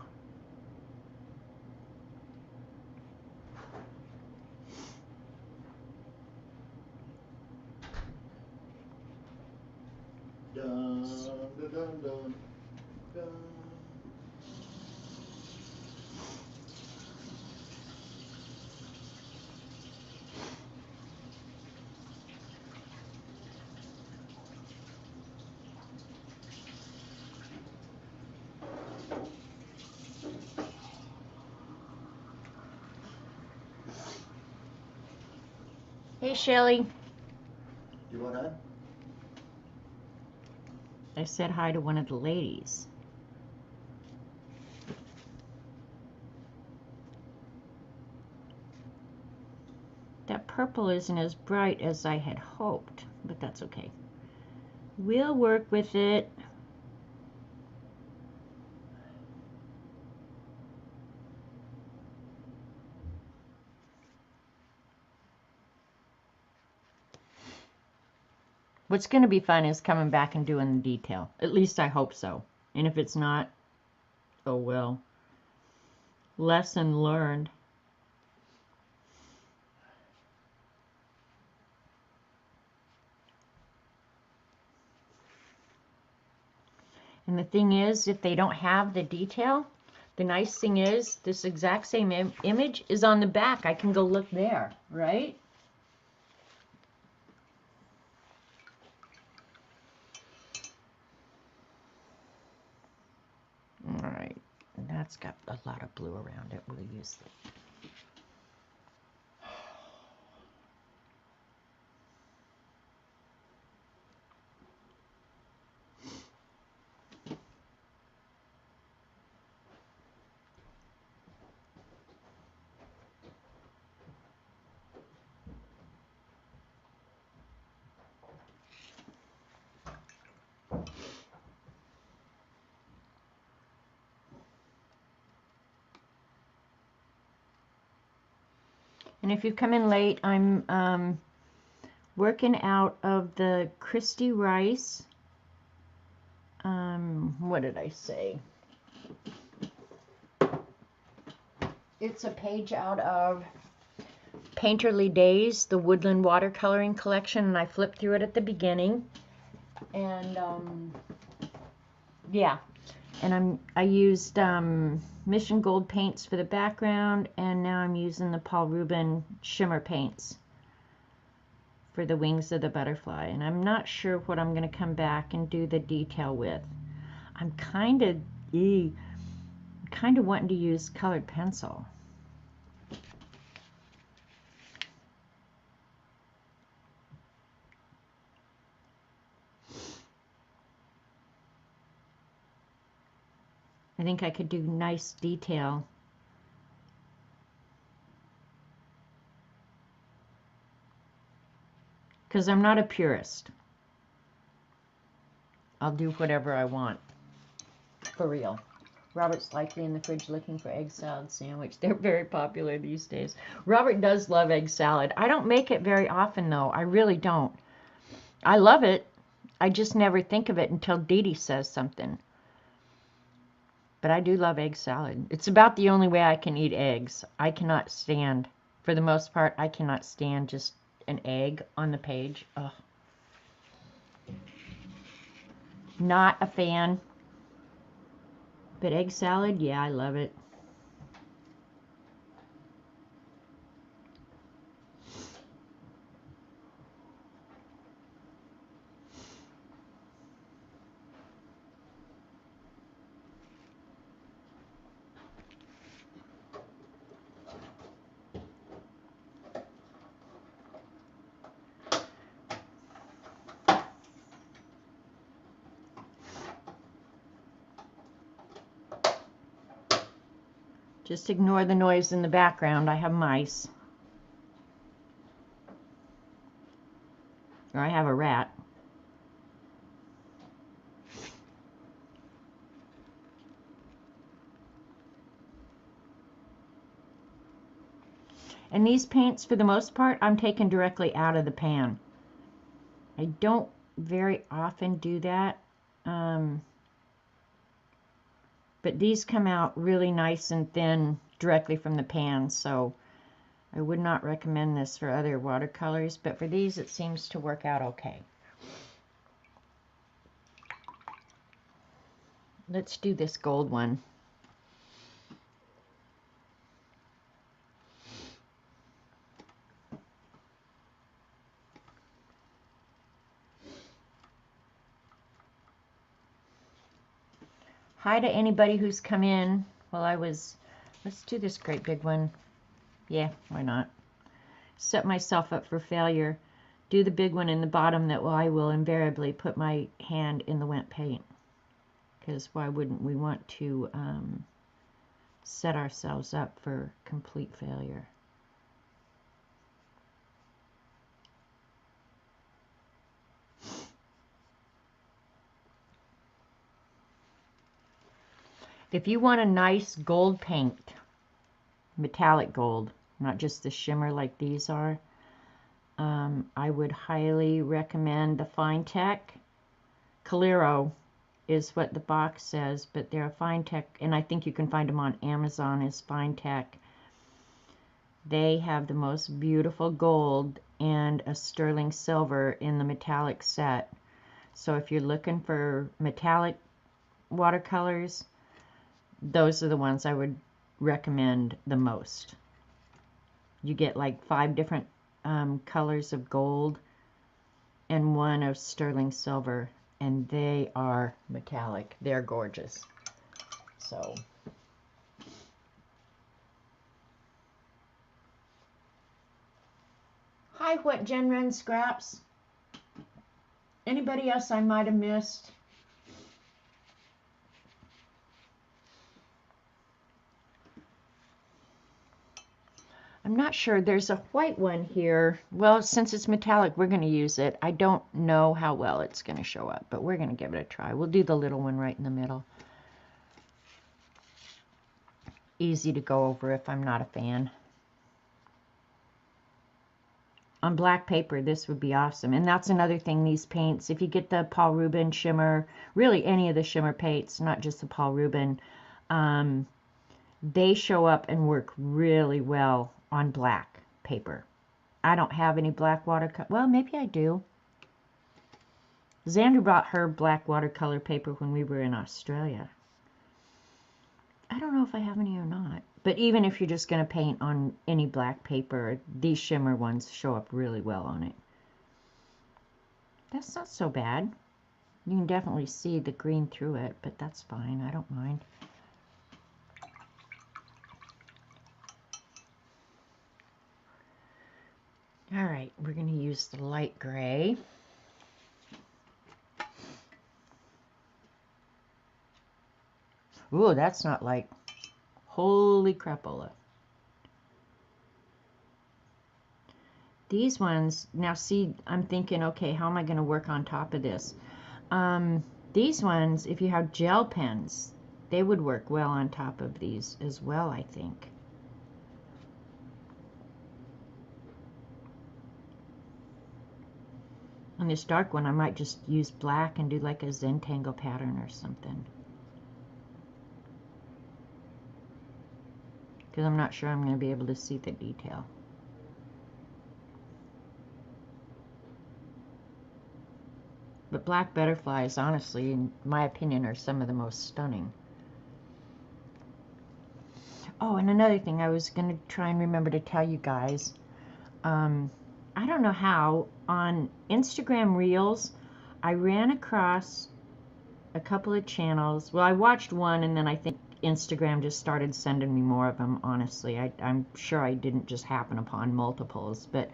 Dun, dun, dun, dun, dun. Hey, Shelly. You want that? I said hi to one of the ladies. That purple isn't as bright as I had hoped, but that's okay. We'll work with it. What's going to be fun is coming back and doing the detail. At least I hope so. And if it's not, oh well. Lesson learned. And the thing is, if they don't have the detail, the nice thing is this exact same image is on the back. I can go look there, right? All right, and that's got a lot of blue around it. We'll use it. And if you come in late, I'm working out of the Kristy Rice. What did I say? It's a page out of Painterly Days, the Woodland watercoloring collection, and I flipped through it at the beginning. And yeah, and I used Mission Gold paints for the background, and now I'm using the Paul Rubin shimmer paints for the wings of the butterfly. And I'm not sure what I'm going to come back and do the detail with. I'm kind of wanting to use colored pencil. I think I could do nice detail. Because I'm not a purist. I'll do whatever I want. For real. Robert's likely in the fridge looking for egg salad sandwich. They're very popular these days. Robert does love egg salad. I don't make it very often, though. I really don't. I love it. I just never think of it until Dee Dee says something. But I do love egg salad. It's about the only way I can eat eggs. I cannot stand, for the most part, I cannot stand just an egg on the page. Ugh. Not a fan. But egg salad, yeah, I love it. Just ignore the noise in the background. I have mice. Or I have a rat. And these paints, for the most part, I'm taking directly out of the pan. I don't very often do that. But these come out really nice and thin directly from the pan, so I would not recommend this for other watercolors, but for these it seems to work out okay. Let's do this gold one. Hi to anybody who's come in while I was, let's do this great big one. Yeah, why not? Set myself up for failure. Do the big one in the bottom that I will invariably put my hand in the wet paint. Because why wouldn't we want to set ourselves up for complete failure? If you want a nice gold paint, metallic gold, not just the shimmer like these are, I would highly recommend the Finetec. Calero is what the box says, but they're a Finetec, and I think you can find them on Amazon as Finetec. They have the most beautiful gold and a sterling silver in the metallic set. So if you're looking for metallic watercolors, those are the ones I would recommend the most. You get like 5 different colors of gold and 1 of sterling silver, and they are metallic. They're gorgeous. So hi, what genre and scraps? Anybody else I might have missed? I'm not sure. There's a white one here. Well, since it's metallic, we're going to use it. I don't know how well it's going to show up, but we're going to give it a try. We'll do the little one right in the middle. Easy to go over if I'm not a fan. On black paper, this would be awesome. And that's another thing, these paints, if you get the Paul Rubin Shimmer, really any of the Shimmer paints, not just the Paul Rubin, they show up and work really well on black paper. I don't have any black watercolor. Well, maybe I do. Xander brought her black watercolor paper when we were in Australia. I don't know if I have any or not. But even if you're just going to paint on any black paper, these shimmer ones show up really well on it. That's not so bad. You can definitely see the green through it, but that's fine. I don't mind. All right, we're going to use the light gray. Ooh, that's not light. Holy crapola. These ones, now see, I'm thinking, okay, how am I going to work on top of this? These ones, if you have gel pens, they would work well on top of these as well, I think. On this dark one, I might just use black and do like a Zentangle pattern or something. Because I'm not sure I'm going to be able to see the detail. But black butterflies, honestly, in my opinion, are some of the most stunning. Oh, and another thing I was going to try and remember to tell you guys. I don't know how, on Instagram Reels, I ran across a couple of channels. Well, I watched one, and then I think Instagram just started sending me more of them, honestly. I'm sure I didn't just happen upon multiples, but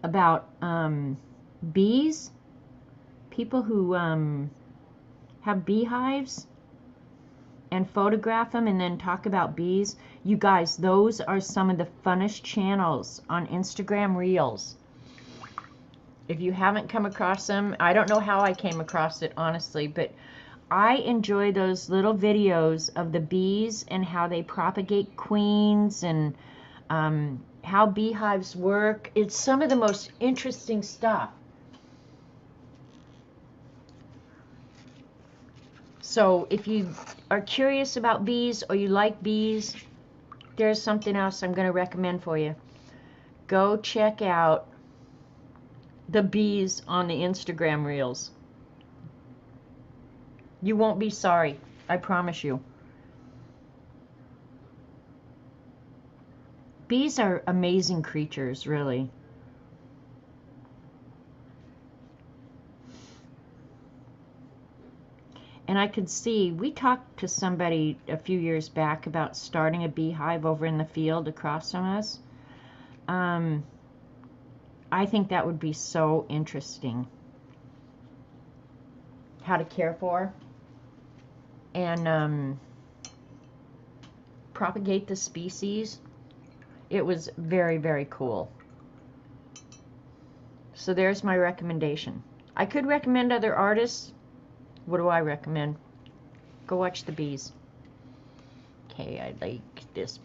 about bees, people who have beehives and photograph them and then talk about bees. You guys, those are some of the funnest channels on Instagram Reels. If you haven't come across them, I don't know how I came across it, honestly, but I enjoy those little videos of the bees and how they propagate queens and how beehives work. It's some of the most interesting stuff. So if you are curious about bees or you like bees, there's something else I'm going to recommend for you. Go check out the bees on the Instagram reels. You won't be sorry, I promise you. Bees are amazing creatures, really. And I could see, we talked to somebody a few years back about starting a beehive over in the field across from us. I think that would be so interesting. How to care for and propagate the species. It was very, very cool. So there's my recommendation. I could recommend other artists. What do I recommend? Go watch the bees. Okay, I like this.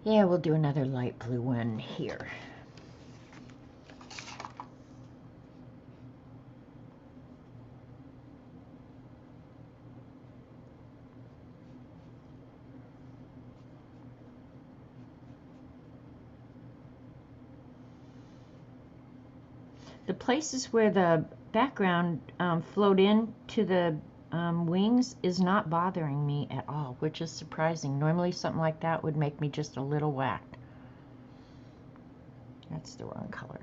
Yeah, we'll do another light blue one here. The places where the background flowed into the wings is not bothering me at all, which is surprising. Normally something like that would make me just a little whacked. That's the wrong color.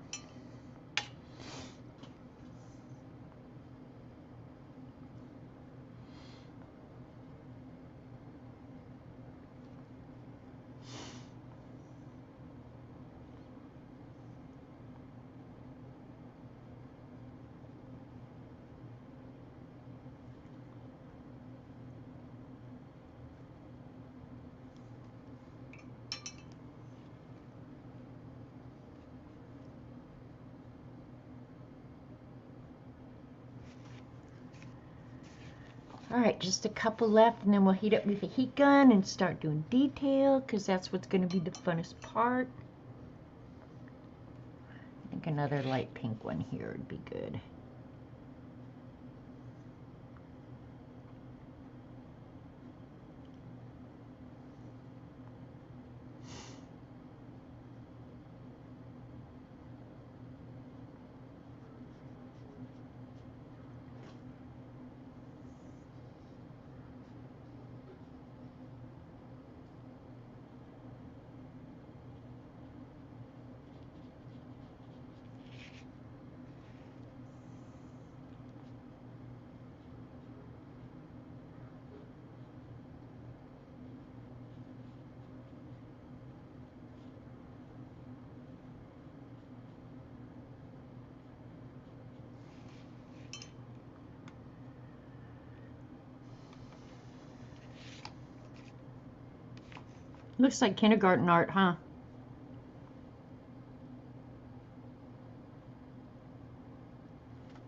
Alright, just a couple left and then we'll heat up with a heat gun and start doing detail because that's what's going to be the funnest part. I think another light pink one here would be good. Looks like kindergarten art, huh?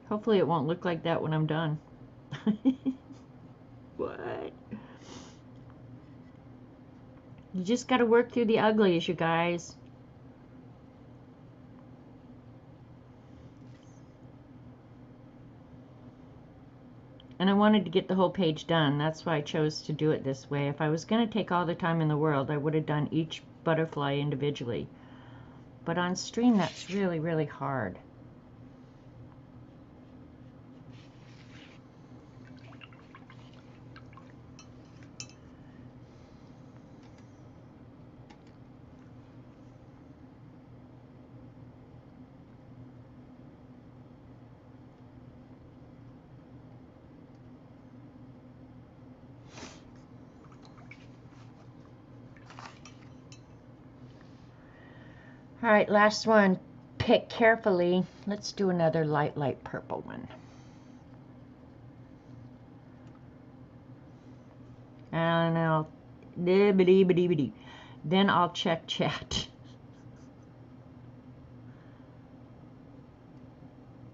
Hopefully it won't look like that when I'm done. What? You just got to work through the uglies, you guys. And I wanted to get the whole page done. That's why I chose to do it this way. If I was going to take all the time in the world, I would have done each butterfly individually. But on stream, that's really, really hard. All right, last one. Pick carefully. Let's do another light purple one. And I'll then I'll check chat.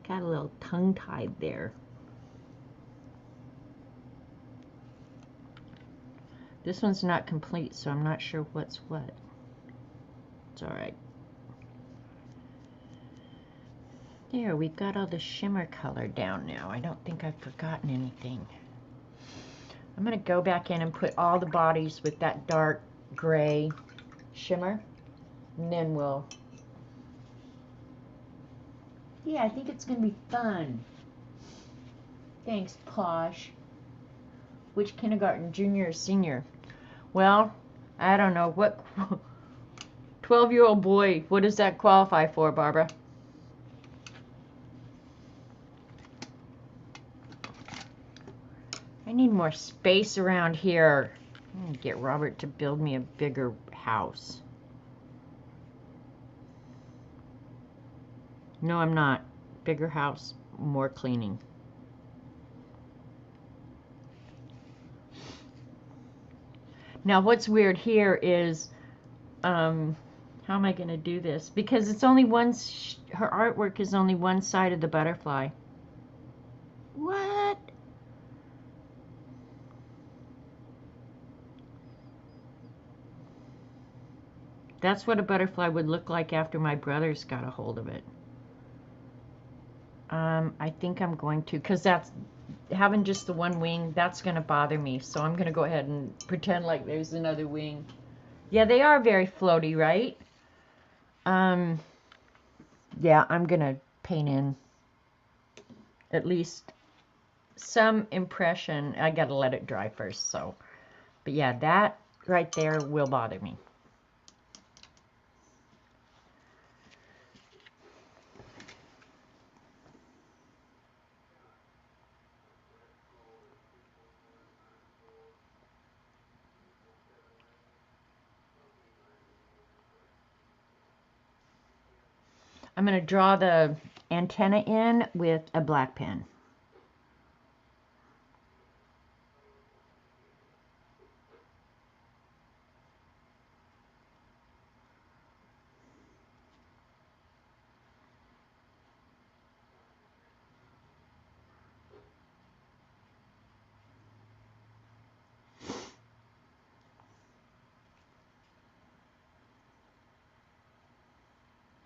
Got a little tongue-tied there. This one's not complete, so I'm not sure what's what. It's alright. There, we've got all the shimmer color down now. I don't think I've forgotten anything. I'm going to go back in and put all the bodies with that dark gray shimmer. And then we'll... Yeah, I think it's going to be fun. Thanks, Posh. Which kindergarten, junior or senior? Well, I don't know. What 12-year-old boy, what does that qualify for, Barbara? I need more space around here. I'm going to get Robert to build me a bigger house. No, I'm not. Bigger house, more cleaning. Now, what's weird here is, how am I going to do this? Because it's only one, her artwork is only one side of the butterfly. What? That's what a butterfly would look like after my brothers got a hold of it. I think I'm going to, because that's, having just the one wing, that's going to bother me. So I'm going to go ahead and pretend like there's another wing. Yeah, they are very floaty, right? Yeah, I'm going to paint in at least some impression. I got to let it dry first, so. But yeah, that right there will bother me. I'm going to draw the antenna in with a black pen.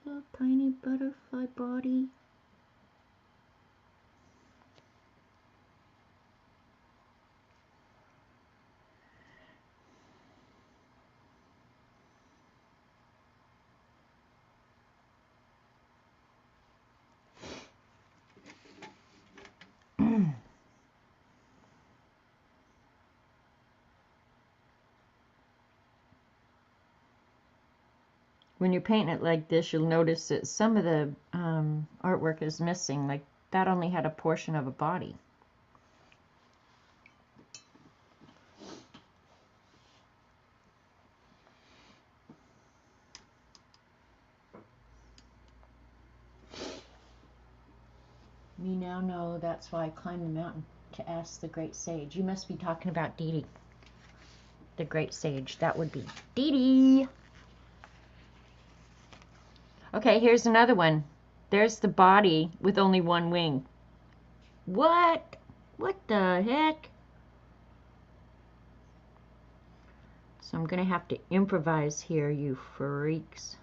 A tiny butterfly body. When you're painting it like this, you'll notice that some of the artwork is missing. Like that only had a portion of a body. We now know that's why I climbed the mountain to ask the great sage. You must be talking about Dee Dee. The great sage. That would be Dee Dee. Okay, here's another one. There's the body with only one wing. What? What the heck? So I'm going to have to improvise here, you freaks.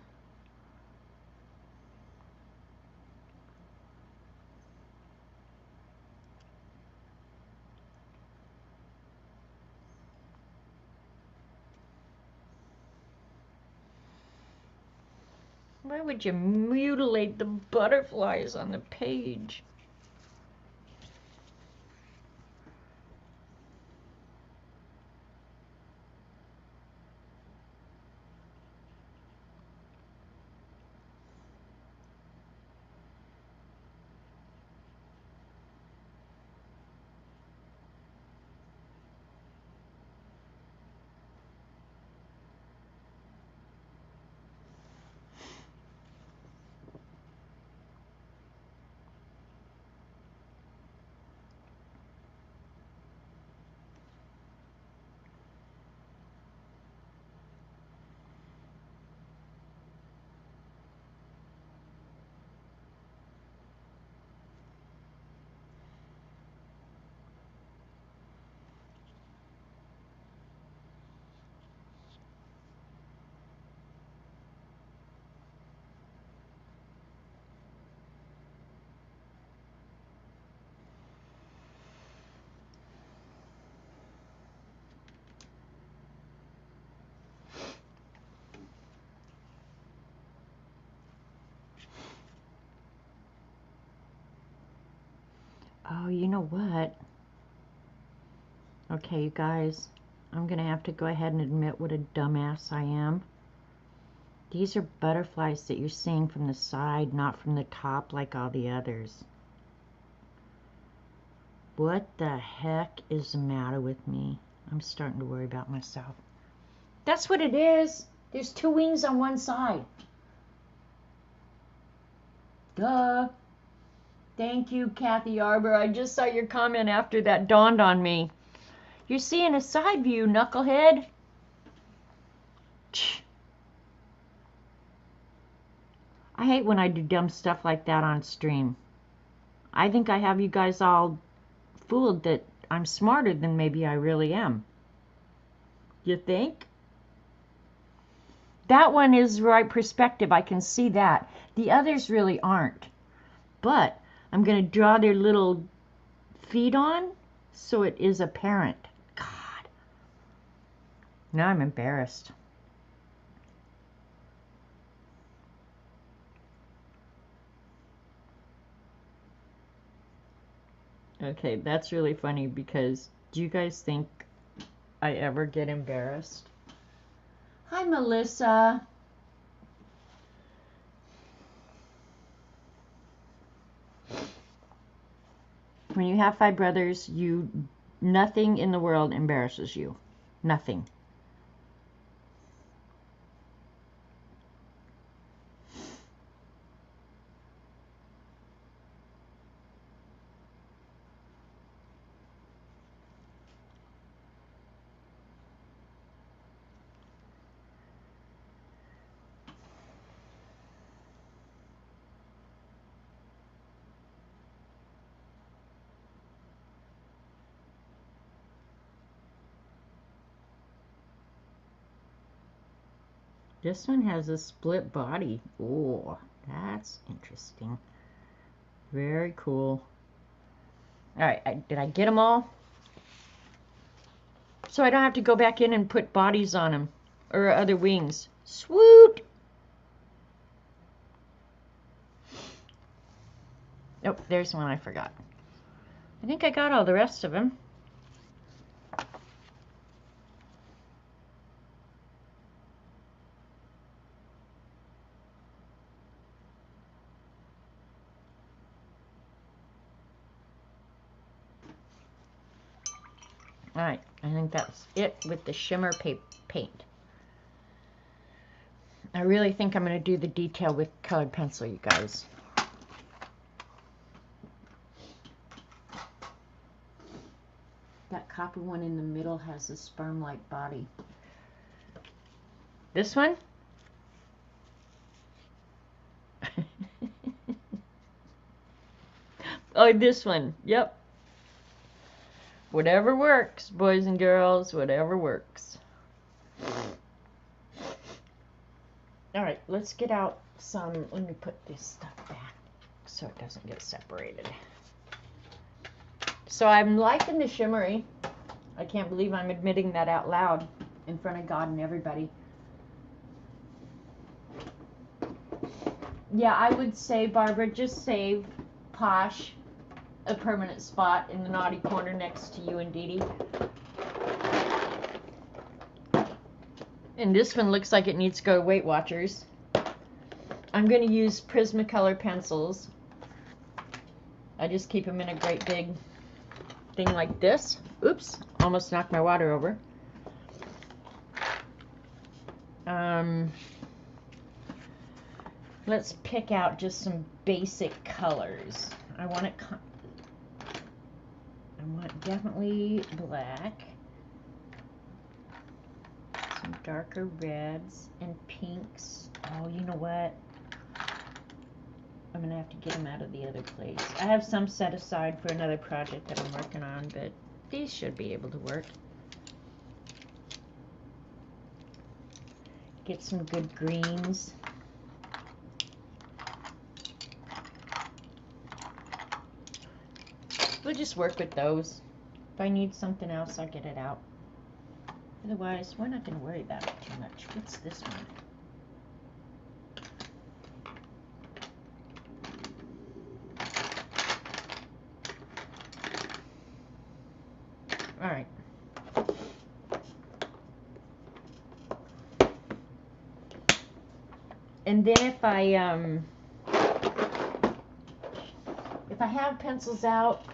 Why would you mutilate the butterflies on the page? Oh, you know what? Okay, you guys, I'm gonna have to go ahead and admit what a dumbass I am. These are butterflies that you're seeing from the side, not from the top like all the others. What the heck is the matter with me? I'm starting to worry about myself. That's what it is. There's two wings on one side. Duh. Thank you, Kathy Arbor. I just saw your comment after that dawned on me. You're seeing a side view, knucklehead. I hate when I do dumb stuff like that on stream. I think I have you guys all fooled that I'm smarter than maybe I really am. You think? That one is right perspective. I can see that. The others really aren't. But I'm going to draw their little feet on so it is apparent. God. Now I'm embarrassed. Okay, that's really funny because do you guys think I ever get embarrassed? Hi, Melissa. When you have 5 brothers, nothing in the world embarrasses you. Nothing. This one has a split body. Oh, that's interesting. Very cool. All right, did I get them all? So I don't have to go back in and put bodies on them or other wings. Swoot! Oh, there's one I forgot. I think I got all the rest of them. Alright, I think that's it with the shimmer paint. I really think I'm going to do the detail with colored pencil, you guys. That copper one in the middle has a sperm-like body. This one? Oh, this one. Yep. Whatever works, boys and girls, whatever works. Alright, let's get out some, let me put this stuff back so it doesn't get separated. So I'm liking the shimmery. I can't believe I'm admitting that out loud in front of God and everybody. Yeah, I would say, Barbara, just save Posh a permanent spot in the naughty corner next to you and Dee Dee. And this one looks like it needs to go to Weight Watchers. I'm going to use Prismacolor pencils. I just keep them in a great big thing like this. Oops, almost knocked my water over. Let's pick out just some basic colors. I want definitely black, some darker reds and pinks. Oh, you know what? I'm gonna have to get them out of the other place. I have some set aside for another project that I'm working on, but these should be able to work. Get some good greens. We'll just work with those. If I need something else, I'll get it out. Otherwise, we're not going to worry about it too much. What's this one? All right. And then if I have pencils out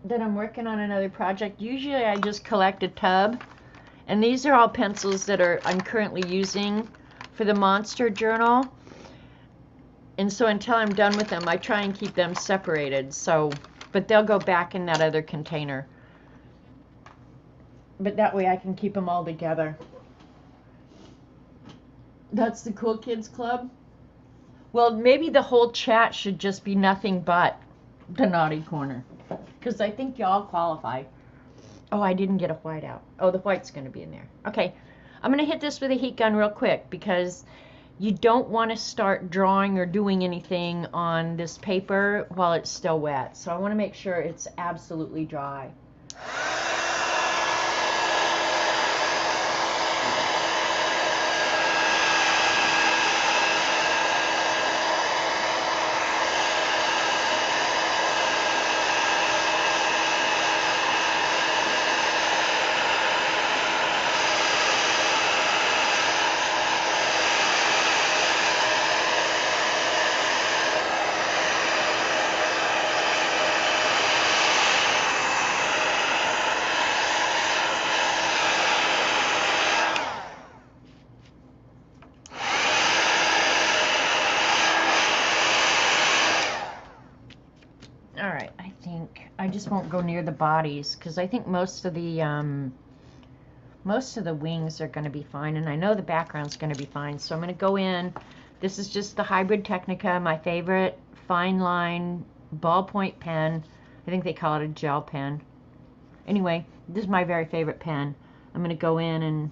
that I'm working on another project, usually I just collect a tub. And these are all pencils that I'm currently using for the Monster Journal. And so until I'm done with them, I try and keep them separated. So, but they'll go back in that other container. But that way I can keep them all together. That's the Cool Kids Club? Well, maybe the whole chat should just be nothing but the Naughty Corner. Because I think y'all qualify. Oh, I didn't get a white out. Oh, the white's going to be in there. Okay, I'm going to hit this with a heat gun real quick because you don't want to start drawing or doing anything on this paper while it's still wet. So I want to make sure it's absolutely dry. I just won't go near the bodies because I think most of the wings are going to be fine, and I know the background's going to be fine. So I'm going to go in. This is just the Hybrid Technica, my favorite fine line ballpoint pen. I think they call it a gel pen. Anyway, this is my very favorite pen. I'm going to go in and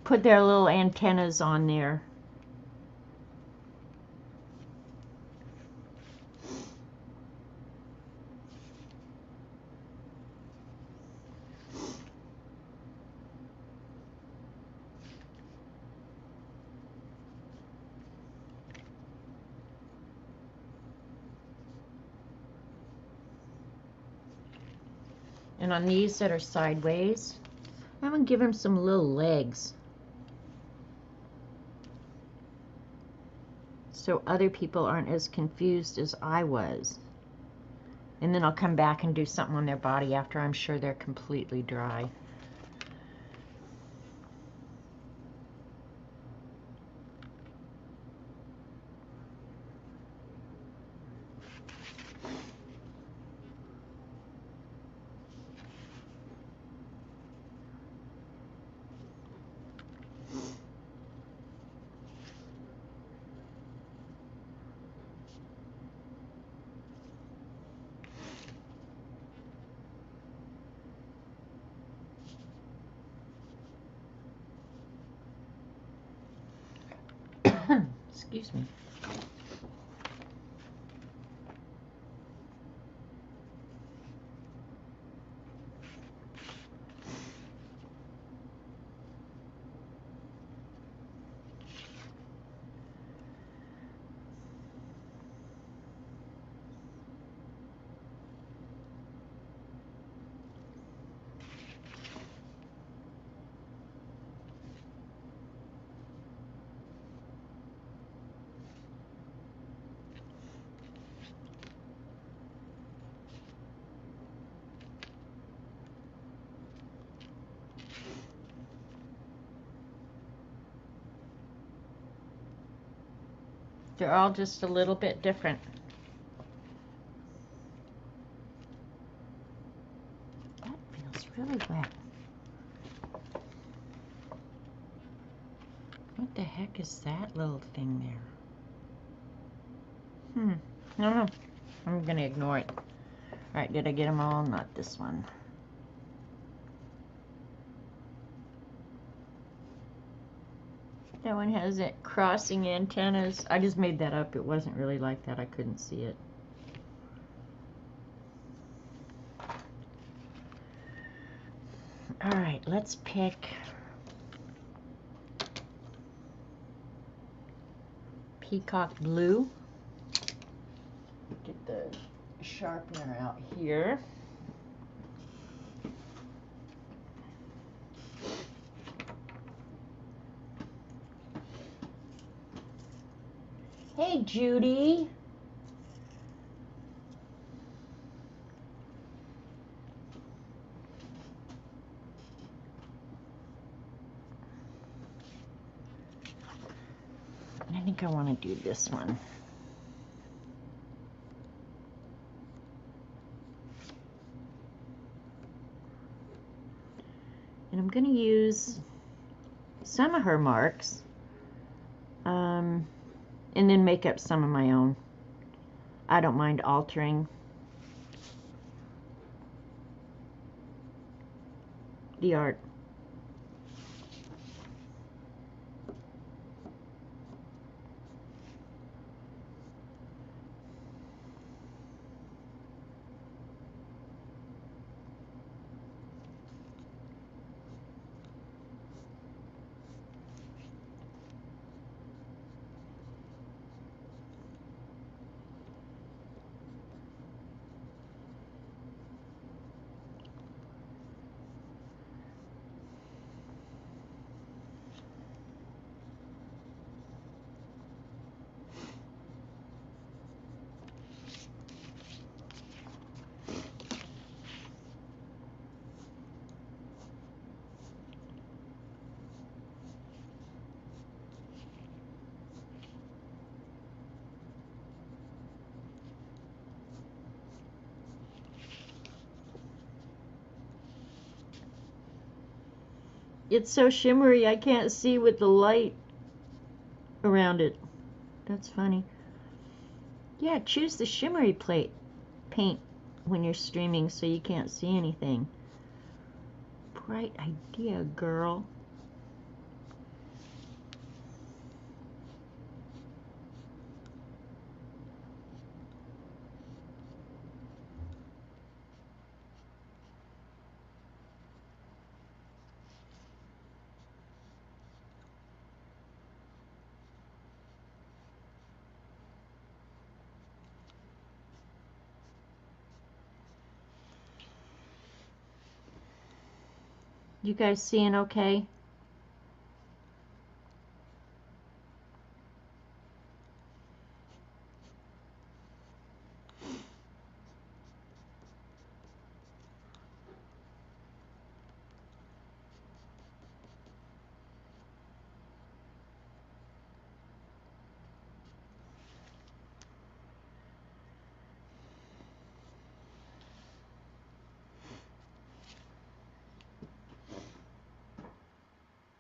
put their little antennas on there. And on these that are sideways, I'm going to give him some little legs, so other people aren't as confused as I was. And then I'll come back and do something on their body after I'm sure they're completely dry. Excuse me. They're all just a little bit different. That feels really wet. What the heck is that little thing there? I don't know. I'm going to ignore it. Alright, did I get them all? Not this one. That one has it crossing antennas. I just made that up. It wasn't really like that. I couldn't see it. Alright, let's pick Peacock Blue. Get the sharpener out here. Hey, Judy. I think I want to do this one. And I'm going to use some of her marks, and then make up some of my own. I don't mind altering the art. It's so shimmery I can't see with the light around it. That's funny. Yeah, choose the shimmery paint when you're streaming so you can't see anything. Bright idea, girl. You guys seeing okay?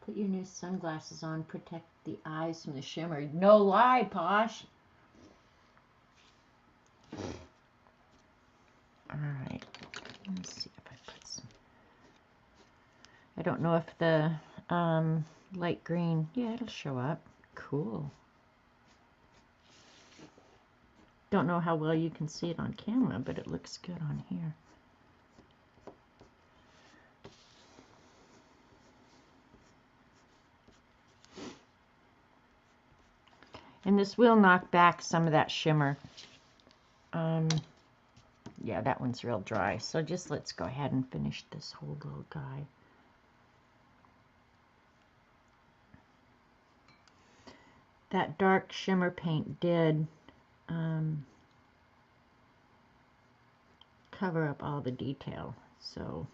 Put your new sunglasses on, protect the eyes from the shimmer. No lie, Posh. Alright, let's see if I put some. I don't know if the light green, yeah, it'll show up. Cool. Don't know how well you can see it on camera, but it looks good on here. And this will knock back some of that shimmer. Yeah, that one's real dry. So just let's go ahead and finish this whole little guy. That dark shimmer paint did cover up all the detail. So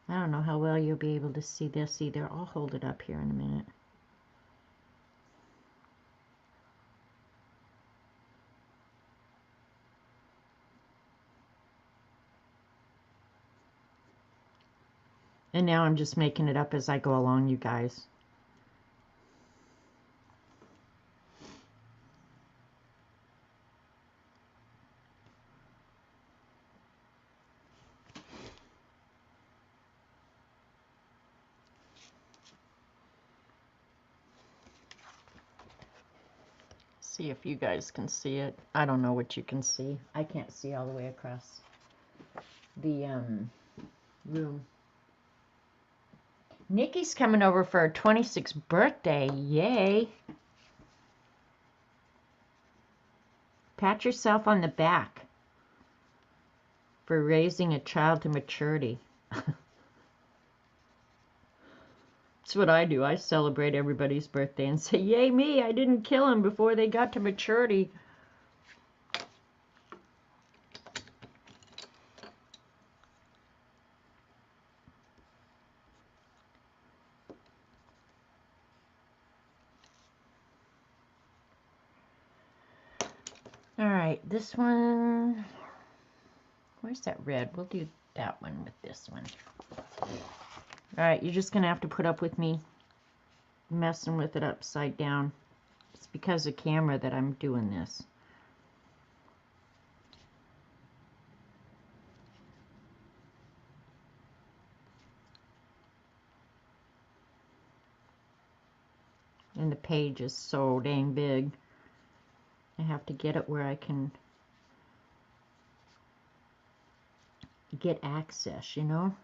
I don't know how well you'll be able to see this either. I'll hold it up here in a minute. And now I'm just making it up as I go along, you guys. See if you guys can see it. I don't know what you can see. I can't see all the way across the room. Nikki's coming over for her 26th birthday. Yay. Pat yourself on the back for raising a child to maturity. That's what I do. I celebrate everybody's birthday and say, yay me, I didn't kill them before they got to maturity. All right, this one, where's that red? We'll do that one with this one. All right, you're just going to have to put up with me messing with it upside down. It's because of camera that I'm doing this. And the page is so dang big. I have to get it where I can get access, you know?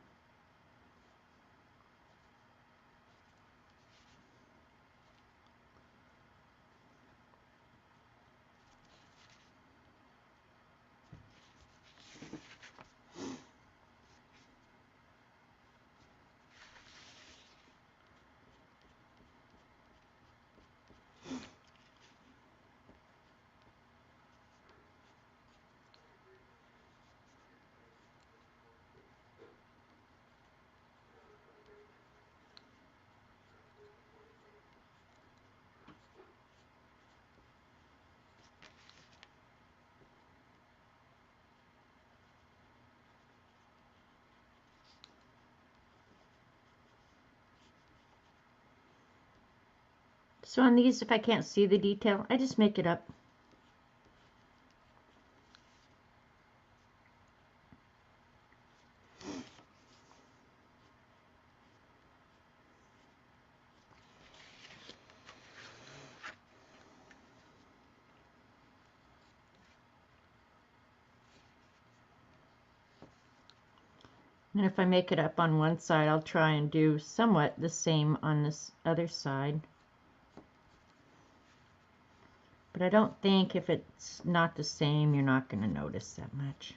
So on these, if I can't see the detail, I just make it up. And if I make it up on one side, I'll try and do somewhat the same on this other side. But I don't think if it's not the same, you're not going to notice that much.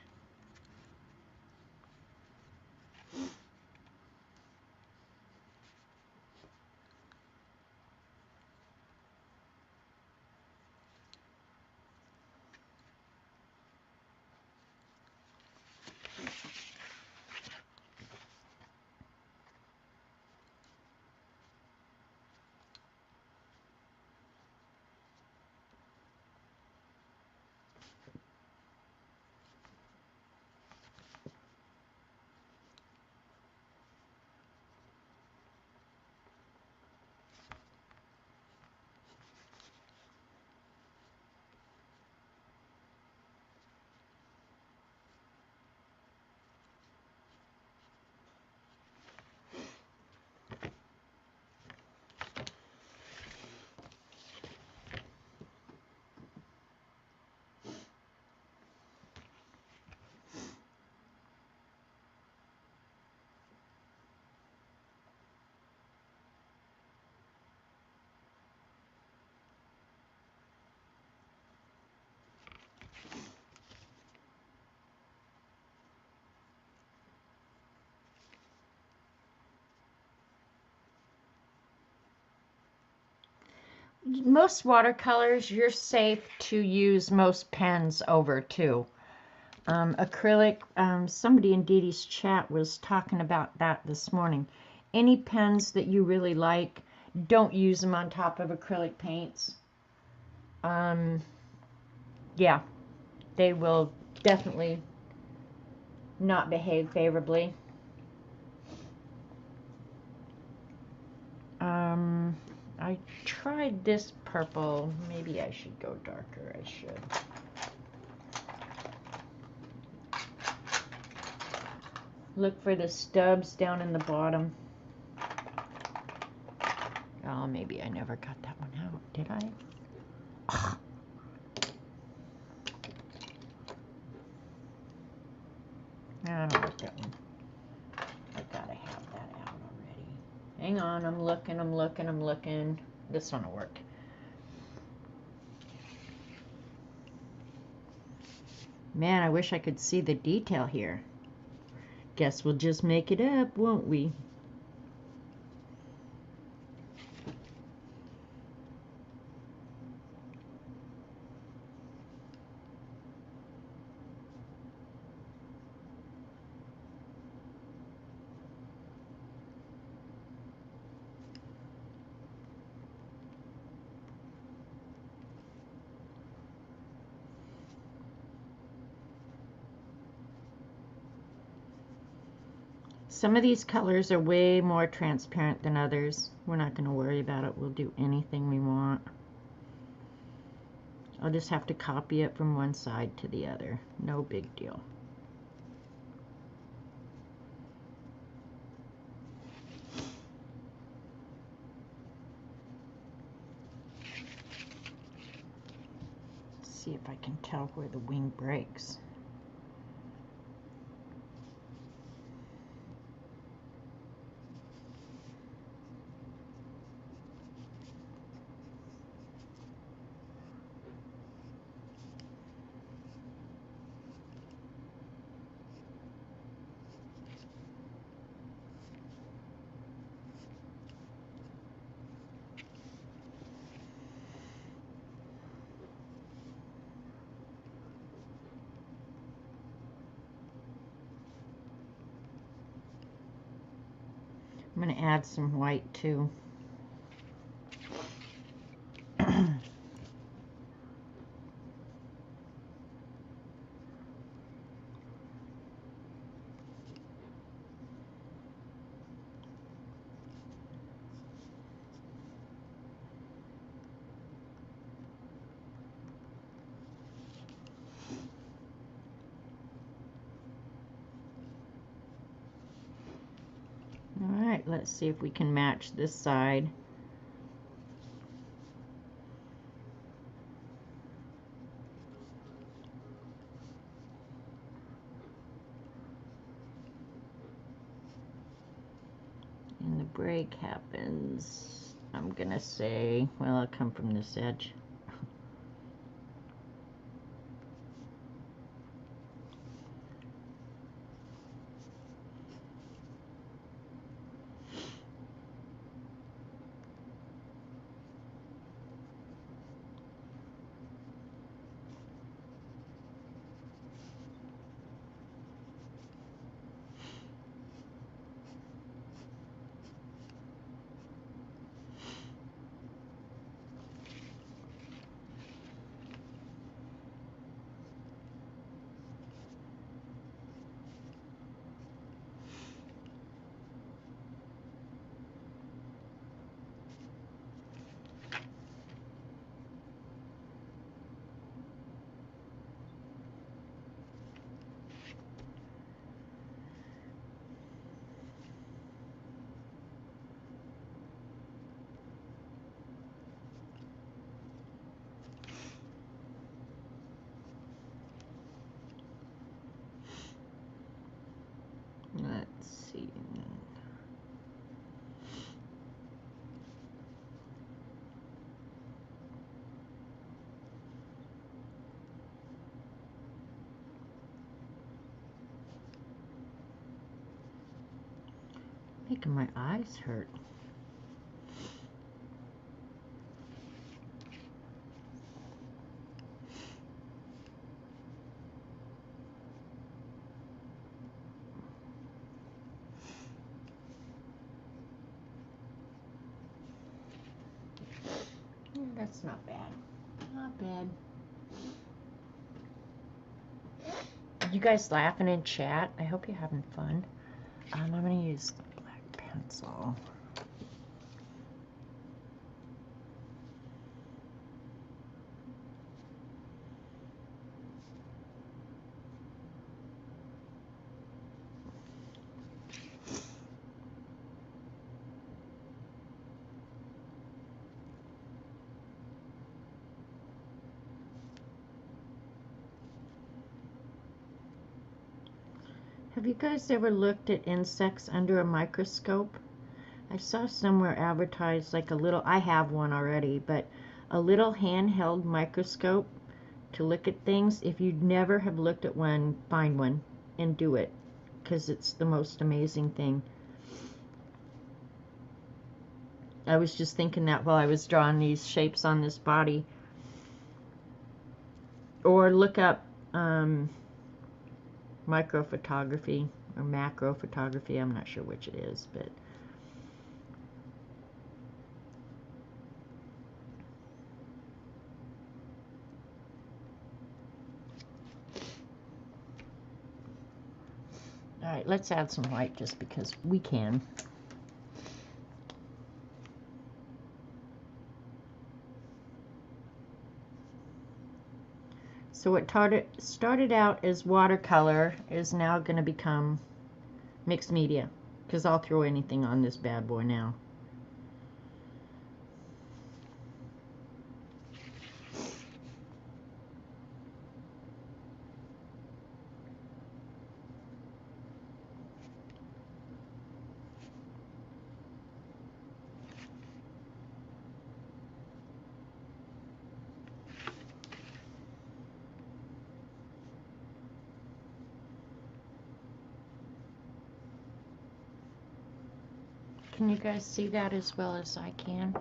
Most watercolors, you're safe to use most pens over too. Acrylic, somebody in Dee Dee's chat was talking about that this morning. Any pens that you really like, don't use them on top of acrylic paints. Yeah, they will definitely not behave favorably. I tried this purple. Maybe I should go darker. I should. Look for the stubs down in the bottom. Oh, maybe I never got that one out. Did I? Oh. I don't like that one. I gotta have that out already. Hang on, I'm looking. This one will work. Man, I wish I could see the detail here. Guess we'll just make it up, won't we? Some of these colors are way more transparent than others. We're not going to worry about it. We'll do anything we want. I'll just have to copy it from one side to the other. No big deal. Let's see if I can tell where the wing breaks. I'm going to add some white too. Alright, let's see if we can match this side. And the break happens, I'm gonna say, well, it'll come from this edge. Let's see. Making my eyes hurt. That's not bad. Not bad. You guys laughing in chat? I hope you're having fun. I'm going to use the black pencil. Have you guys ever looked at insects under a microscope? I saw somewhere advertised like a little, I have one already, but a little handheld microscope to look at things. If you never have looked at one, find one and do it, because it's the most amazing thing. I was just thinking that while I was drawing these shapes on this body. Or look up microphotography or macro photography. I'm not sure which it is, but Alright, let's add some white just because we can. So what started out as watercolor is now going to become mixed media, because I'll throw anything on this bad boy now. Can you guys see that as well as I can?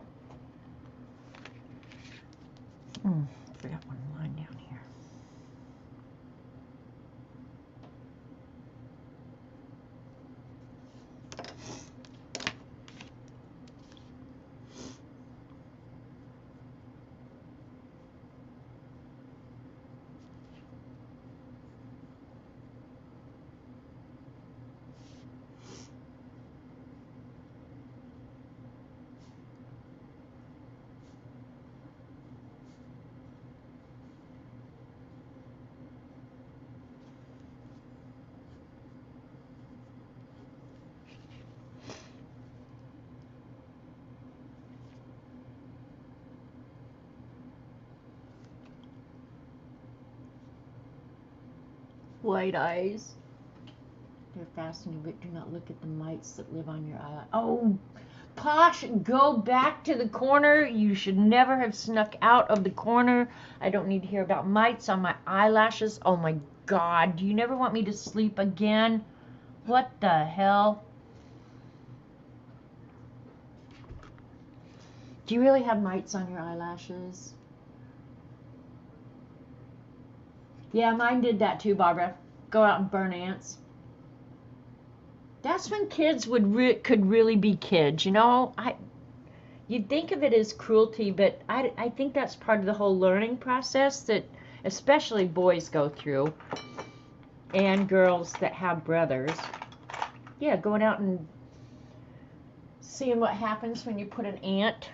I forgot one line down here. White eyes. They're fascinating, but do not look at the mites that live on your eye. Oh, Posh, go back to the corner. You should never have snuck out of the corner. I don't need to hear about mites on my eyelashes. Oh my God, do you never want me to sleep again? What the hell? Do you really have mites on your eyelashes? Yeah, mine did that too, Barbara. Go out and burn ants. That's when kids could really be kids, you know. You'd think of it as cruelty, but I think that's part of the whole learning process that especially boys go through, and girls that have brothers. Yeah, going out and seeing what happens when you put an ant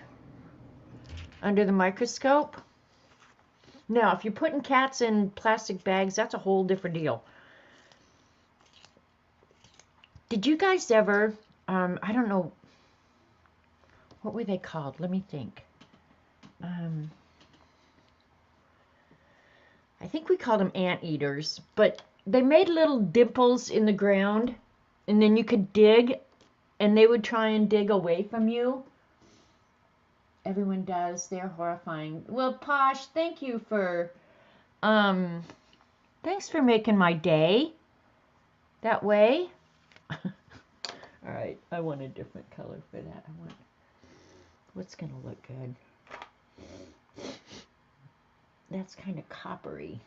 under the microscope. Now, if you're putting cats in plastic bags, that's a whole different deal. Did you guys ever, I don't know, what were they called? Let me think. I think we called them anteaters, but they made little dimples in the ground, and then you could dig, and they would try and dig away from you. Everyone does. They're horrifying. Well, Posh, thank you for, thanks for making my day that way. All right, I want a different color for that. I want, what's going to look good? That's kind of coppery.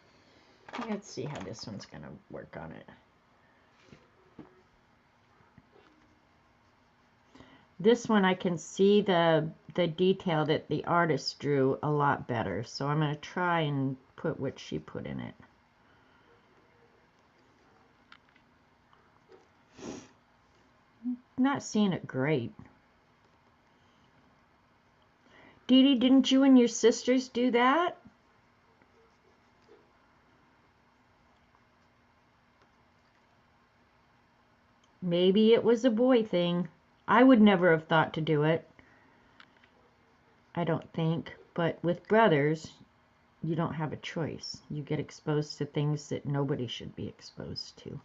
Let's see how this one's going to work on it. This one I can see the detail that the artist drew a lot better. So I'm going to try and put what she put in it. Not seeing it great. Dee Dee, didn't you and your sisters do that? Maybe it was a boy thing. I would never have thought to do it. I don't think. But with brothers, you don't have a choice. You get exposed to things that nobody should be exposed to.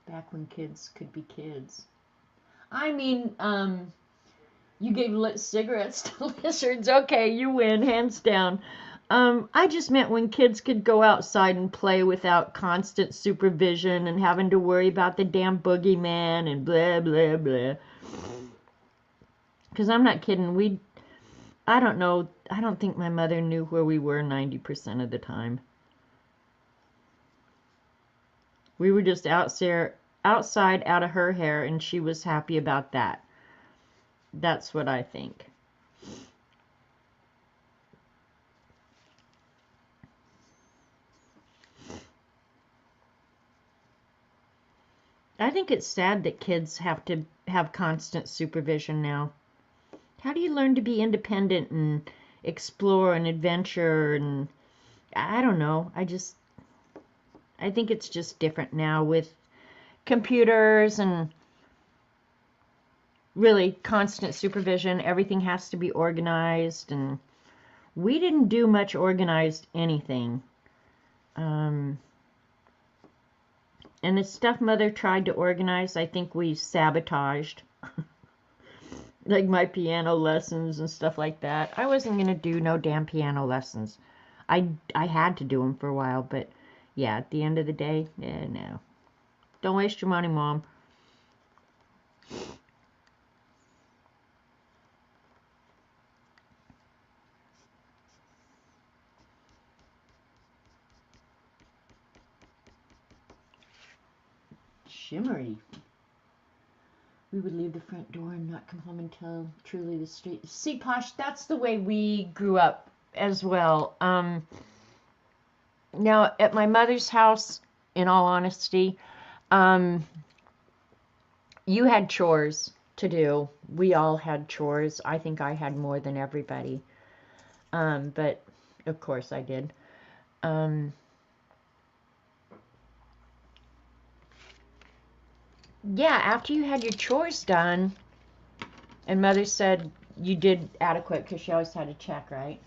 Back when kids could be kids. I mean, you gave cigarettes to lizards. Okay, you win, hands down. I just meant when kids could go outside and play without constant supervision and having to worry about the damn boogeyman and blah, blah, blah. Because I'm not kidding. I don't know. I don't think my mother knew where we were 90% of the time. We were just outside out of her hair, and she was happy about that. That's what I think. I think it's sad that kids have to have constant supervision now. How do you learn to be independent and explore and adventure? And I don't know. I think it's just different now with computers and really constant supervision. Everything has to be organized, and we didn't do much organized anything. And the stuff Mother tried to organize, I think we sabotaged. Like my piano lessons and stuff like that. I wasn't going to do no damn piano lessons. I had to do them for a while, but yeah, at the end of the day, no. Don't waste your money, Mom. Shimmery. We would leave the front door and not come home until truly the street. See, Posh, that's the way we grew up as well. Now, at my mother's house, in all honesty, you had chores to do. We all had chores. I think I had more than everybody. But, of course, I did. Yeah, after you had your chores done, and Mother said you did adequate, because she always had to check, right?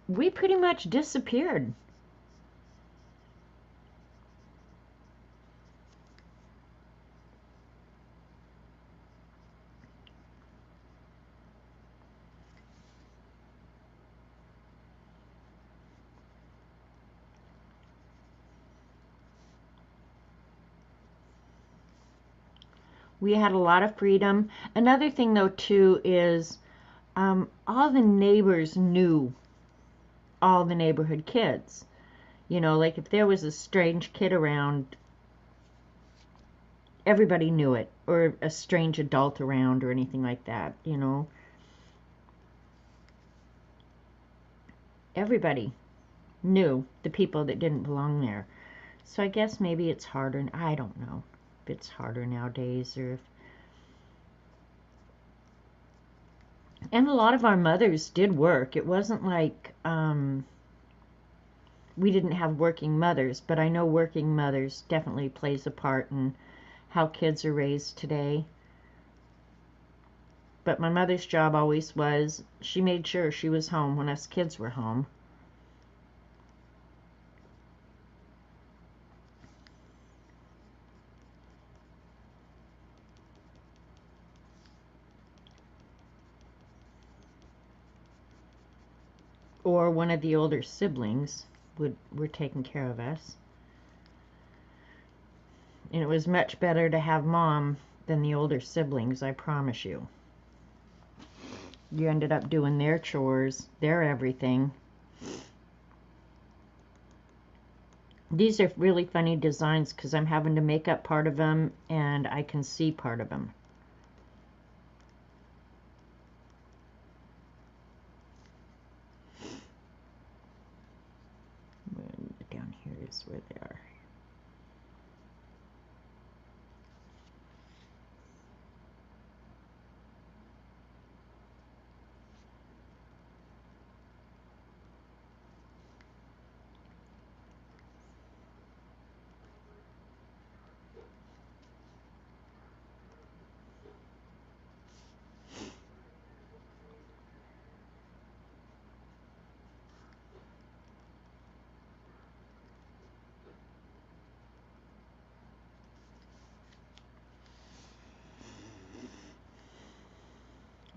We pretty much disappeared. We had a lot of freedom. Another thing, though, too, is all the neighbors knew all the neighborhood kids. You know, like if there was a strange kid around, everybody knew it, or a strange adult around or anything like that, you know. Everybody knew the people that didn't belong there. So I guess maybe it's harder. I don't know if it's harder nowadays, or if... And a lot of our mothers did work. It wasn't like we didn't have working mothers, but I know working mothers definitely plays a part in how kids are raised today. But my mother's job always was, she made sure she was home when us kids were home. Or one of the older siblings were taking care of us. And it was much better to have Mom than the older siblings, I promise you. You ended up doing their chores, their everything. These are really funny designs because I'm having to make up part of them and I can see part of them. Down here is where they are.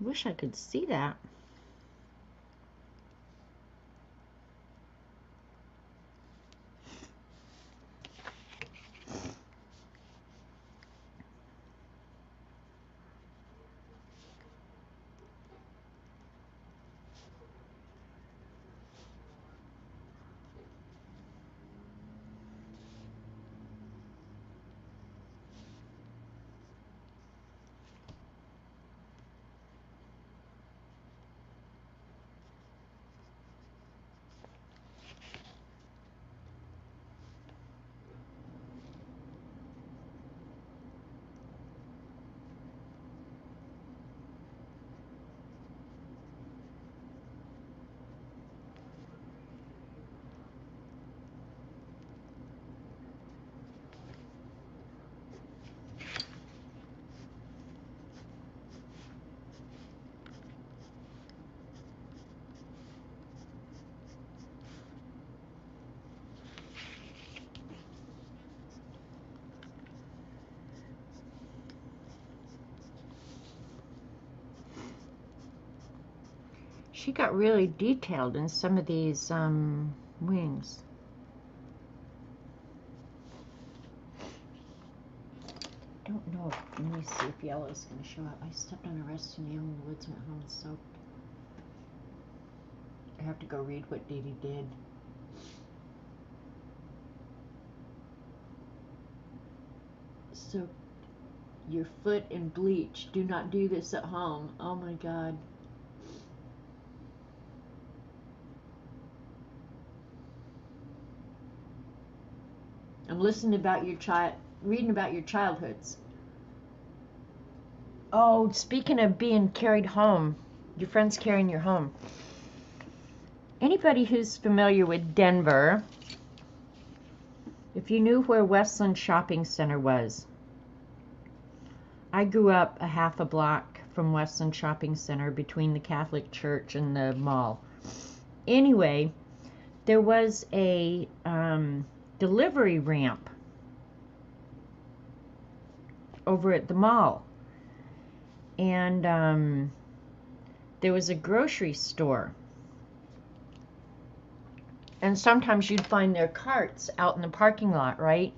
Wish I could see that. She got really detailed in some of these wings. I don't know if, let me see if yellow is going to show up. I stepped on a rusty nail in the woods, went home and soaked. I have to go read what Dee Dee did. Soak your foot in bleach. Do not do this at home. Oh my God. I'm listening about your reading about your childhoods. Oh, speaking of being carried home, your friends carrying you home. Anybody who's familiar with Denver, if you knew where Westland Shopping Center was, I grew up a half a block from Westland Shopping Center between the Catholic Church and the mall. Anyway, there was a delivery ramp over at the mall. And there was a grocery store. And sometimes you'd find their carts out in the parking lot, right?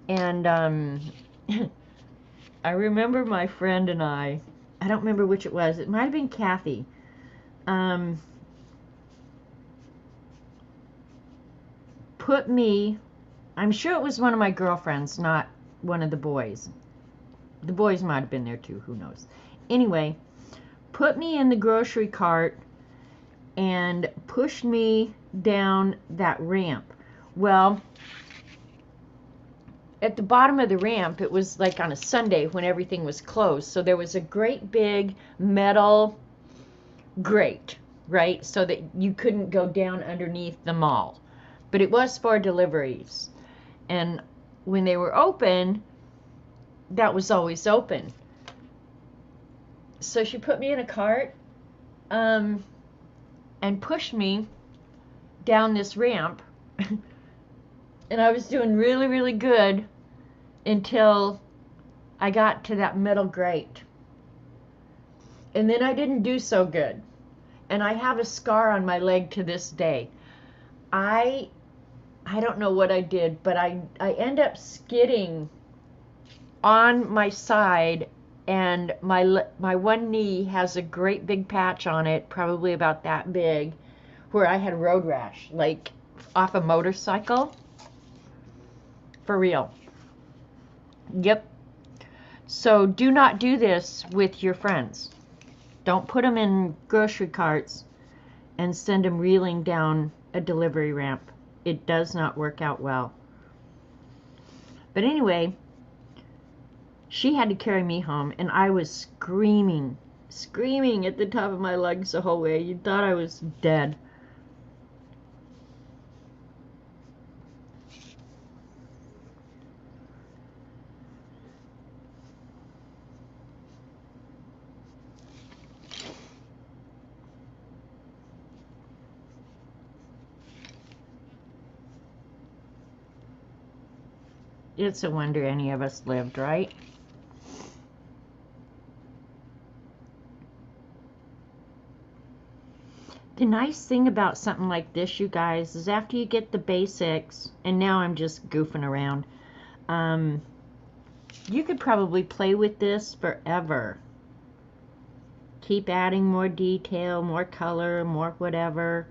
And I remember my friend and I don't remember which it was. It might have been Kathy. Put me, I'm sure it was one of my girlfriends, not one of the boys. The boys might have been there too, who knows. Anyway, put me in the grocery cart and pushed me down that ramp. Well, at the bottom of the ramp, it was like on a Sunday when everything was closed. So there was a great big metal grate, right? So that you couldn't go down underneath the mall. But it was for deliveries. And when they were open, that was always open. So she put me in a cart and pushed me down this ramp. And I was doing really, really good until I got to that metal grate. And then I didn't do so good. And I have a scar on my leg to this day. I don't know what I did, but I end up skidding on my side, and my one knee has a great big patch on it, probably about that big, where I had road rash, like off a motorcycle. For real. Yep. So do not do this with your friends. Don't put them in grocery carts and send them reeling down a delivery ramp. It does not work out well. But anyway, she had to carry me home, and I was screaming at the top of my lungs the whole way. You thought I was dead. It's a wonder any of us lived, right? The nice thing about something like this, you guys, is after you get the basics, and now I'm just goofing around, you could probably play with this forever. Keep adding more detail, more color, more whatever.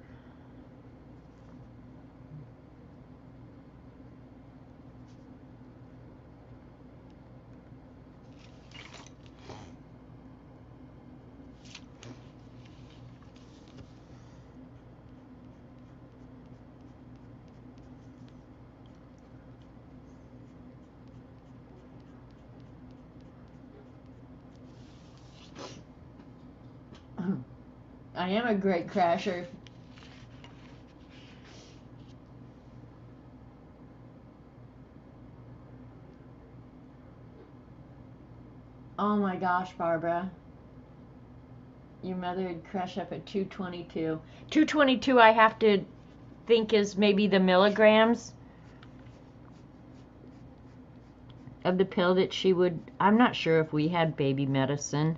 I am a great crasher. Oh my gosh, Barbara. Your mother would crash up at 222. 222 I have to think is maybe the milligrams of the pill that she would... I'm not sure if we had baby medicine.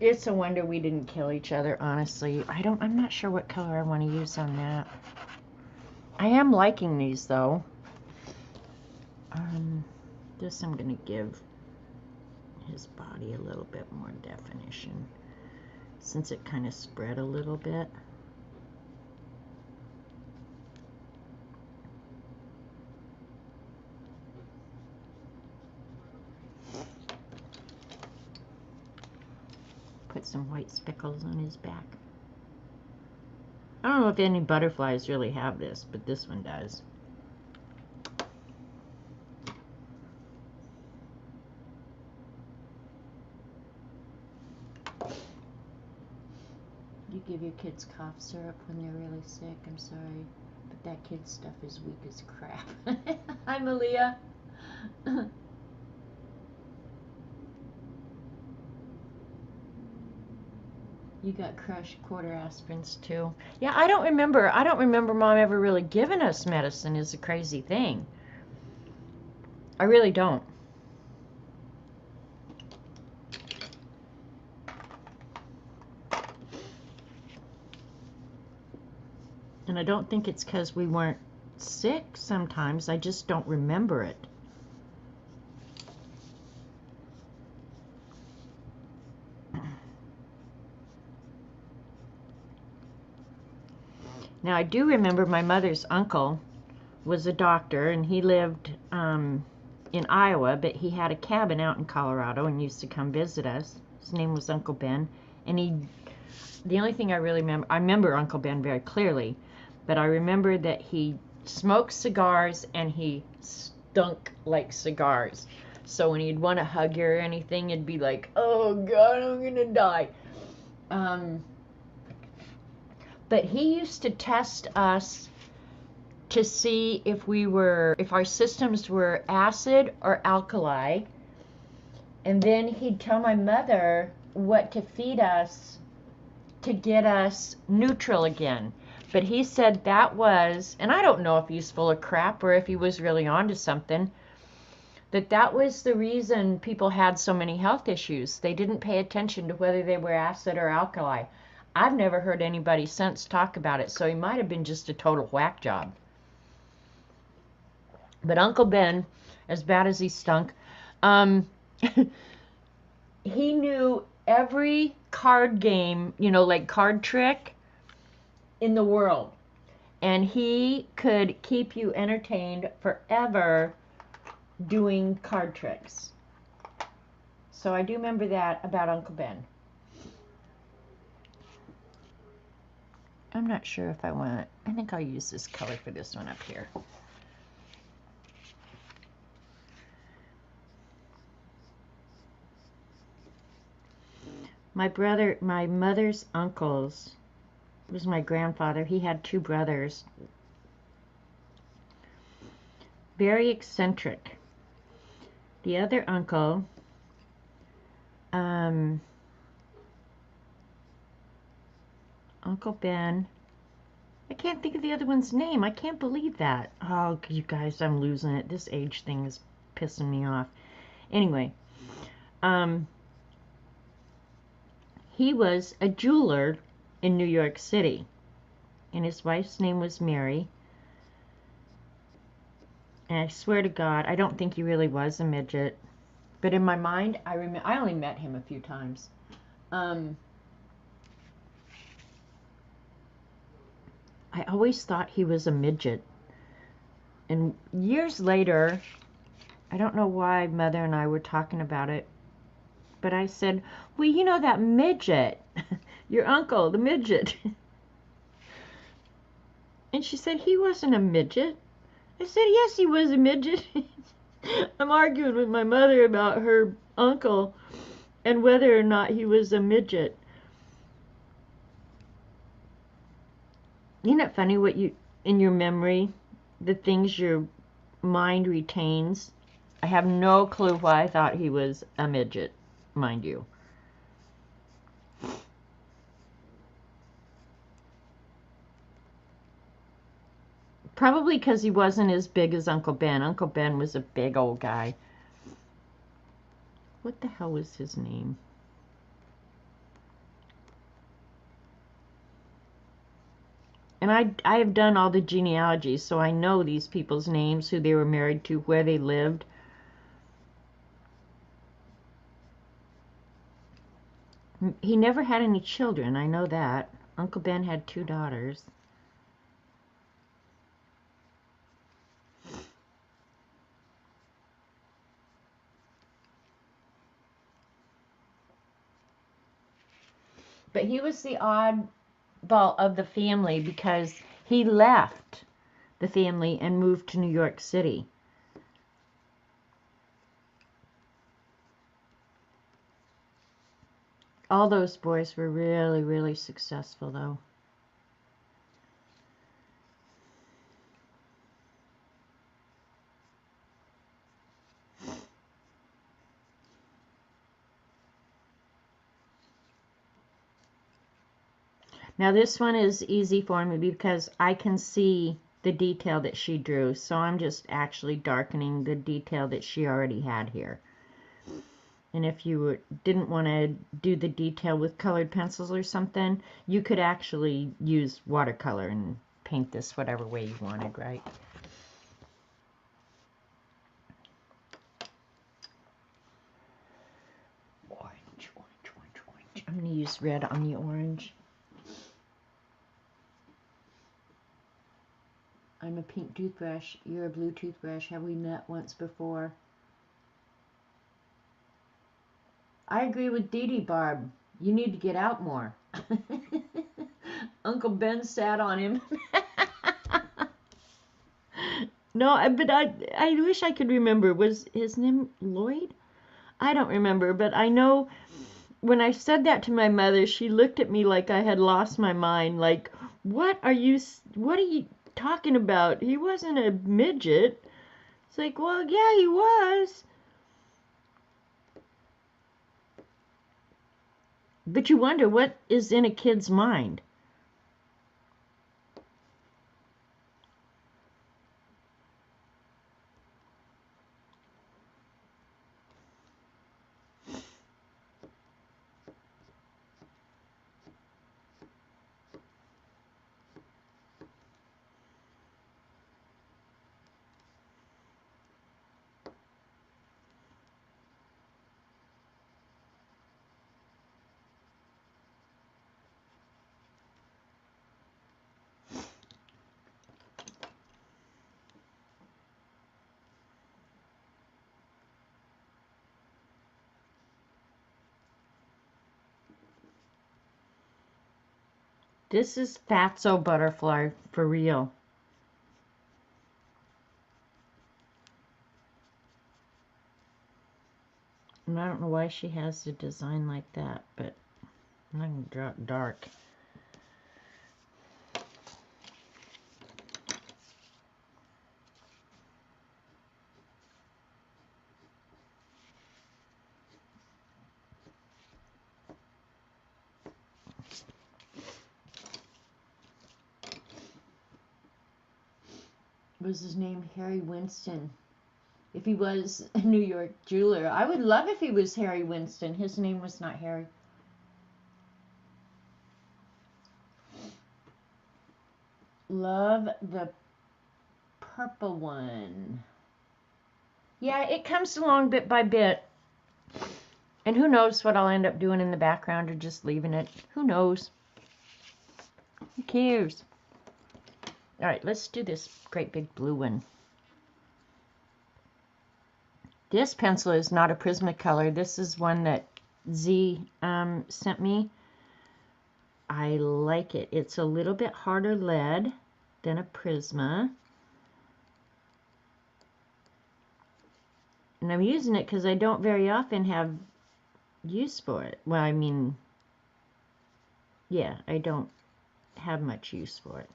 It's a wonder we didn't kill each other, honestly. I'm not sure what color I want to use on that. I am liking these, though. This I'm going to give his body a little bit more definition, since it kind of spread a little bit. Put some white speckles on his back. I don't know if any butterflies really have this, but this one does. You give your kids cough syrup when they're really sick. I'm sorry, but that kid's stuff is weak as crap. Hi, Malia. You got crushed quarter aspirins too. Yeah, I don't remember. I don't remember Mom ever really giving us medicine. Is a crazy thing. I really don't. And I don't think it's because we weren't sick sometimes. I just don't remember it. Now, I do remember my mother's uncle was a doctor, and he lived in Iowa, but he had a cabin out in Colorado and used to come visit us. His name was Uncle Ben, and the only thing I really remember, I remember Uncle Ben very clearly, but I remember that he smoked cigars and he stunk like cigars. So when he'd want to hug you or anything, it'd be like, oh God, I'm gonna die. But he used to test us to see if our systems were acid or alkali. And then he'd tell my mother what to feed us to get us neutral again. But he said that was, and I don't know if he's full of crap or if he was really onto something, that was the reason people had so many health issues. They didn't pay attention to whether they were acid or alkali. I've never heard anybody since talk about it, so he might have been just a total whack job. But Uncle Ben, as bad as he stunk, he knew every card game, like card trick in the world. And he could keep you entertained forever doing card tricks. So I do remember that about Uncle Ben. I'm not sure if I think I'll use this color for this one up here. My mother's uncles was my grandfather. He had 2 brothers. Very eccentric. The other uncle, Uncle Ben, I can't think of the other one's name. I can't believe that. Oh, you guys, I'm losing it. This age thing is pissing me off. Anyway, he was a jeweler in New York City, and his wife's name was Mary. And I swear to God, I don't think he really was a midget, but in my mind, I only met him a few times. I always thought he was a midget. And years later, I don't know why Mother and I were talking about it, but I said, well, you know that midget, your uncle, the midget. And she said, he wasn't a midget. I said, yes, he was a midget. I'm arguing with my mother about her uncle and whether or not he was a midget. Isn't it funny what in your memory, the things your mind retains? I have no clue why I thought he was a midget, mind you. Probably because he wasn't as big as Uncle Ben. Uncle Ben was a big old guy. What the hell was his name? And I have done all the genealogies, so I know these people's names, who they were married to, where they lived. He never had any children, I know that. Uncle Ben had 2 daughters. But he was the oddball of the family because he left the family and moved to New York City. All those boys were really, really successful, though. Now this one is easy for me because I can see the detail that she drew, so I'm just actually darkening the detail that she already had here. And if you didn't want to do the detail with colored pencils or something, you could actually use watercolor and paint this whatever way you wanted, right? Orange, orange, orange, orange. I'm going to use red on the orange. I'm a pink toothbrush. You're a blue toothbrush. Have we met once before? I agree with Dee Dee, Barb. You need to get out more. Uncle Ben sat on him. No, but I wish I could remember. Was his name Lloyd? I don't remember, but I know when I said that to my mother, she looked at me like I had lost my mind. Like, what are you talking about? He wasn't a midget. It's like, well, yeah, he was. But you wonder what is in a kid's mind. This is Fatso Butterfly for real. And I don't know why she has the design like that, but I'm going to draw it dark. Was his name Harry Winston? If he was a New York jeweler, I would love if he was Harry Winston. His name was not Harry. Love the purple one. Yeah, it comes along bit by bit. And who knows what I'll end up doing in the background or just leaving it. Who knows? Who cares? All right, let's do this great big blue one. This pencil is not a Prismacolor. This is one that Z sent me. I like it. It's a little bit harder lead than a Prisma. And I'm using it because I don't very often have use for it. Well, I mean, yeah, I don't have much use for it.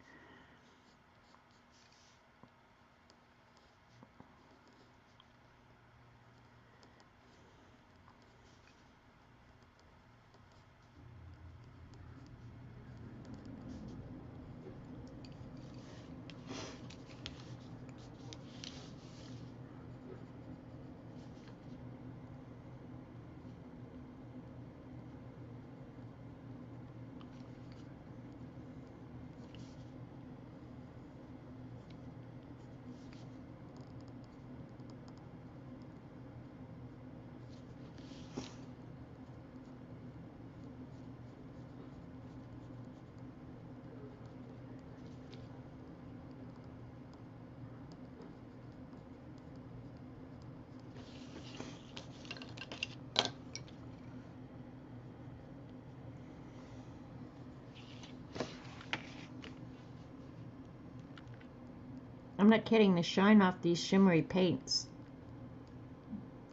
I'm not kidding, the shine off these shimmery paints.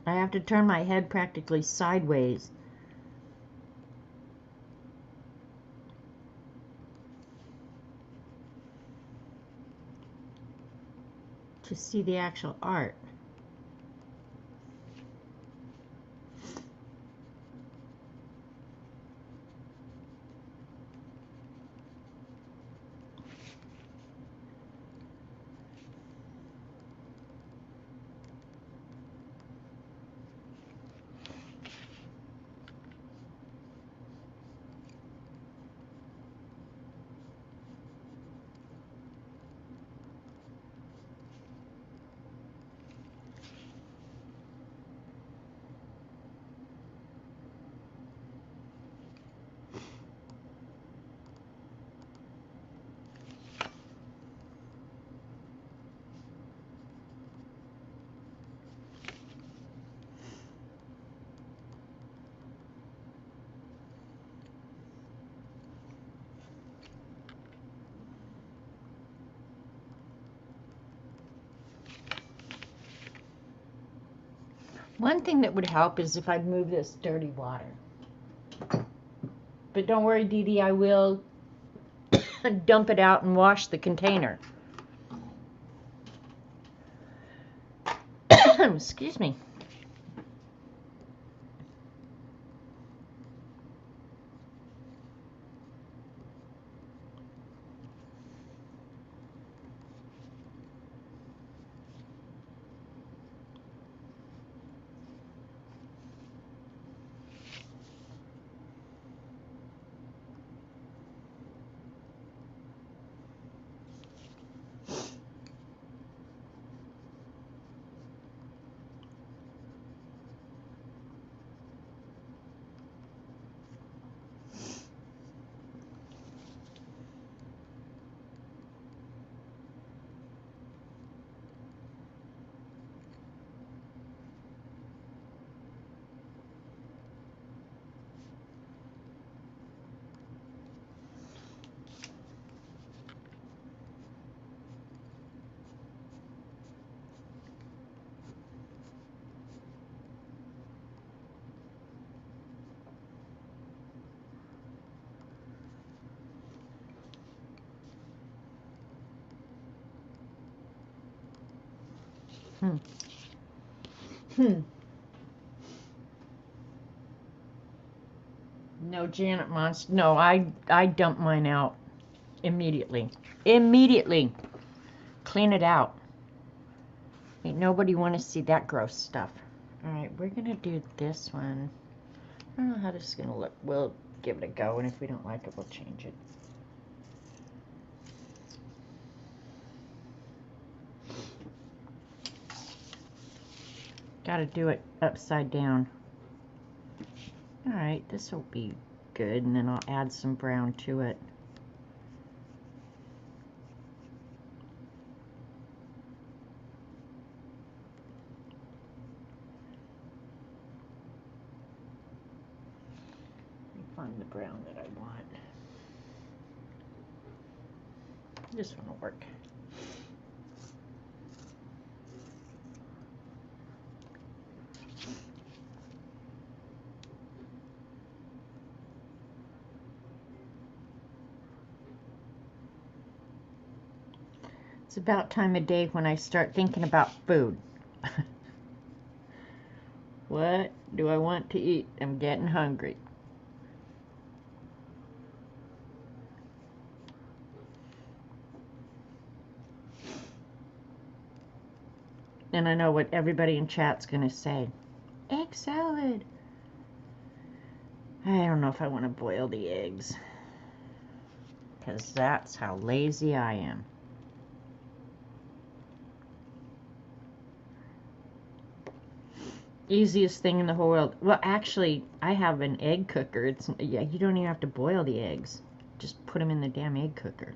I have to turn my head practically sideways to see the actual art. One thing that would help is if I'd move this dirty water. But don't worry, Dee Dee, I will dump it out and wash the container. Excuse me. No, Janet Monster. No, I dump mine out immediately. Immediately. Clean it out. Ain't nobody want to see that gross stuff. Alright, we're going to do this one. I don't know how this is going to look. We'll give it a go, and if we don't like it, we'll change it. Got to do it upside down. Alright, this will be good, and then I'll add some brown to it. Let me find the brown that I want. This one will work. It's about time of day when I start thinking about food. What do I want to eat? I'm getting hungry. And I know what everybody in chat's going to say. Egg salad. I don't know if I want to boil the eggs, because that's how lazy I am. Easiest thing in the whole world. Well, actually, I have an egg cooker. Yeah, you don't even have to boil the eggs. Just put them in the damn egg cooker.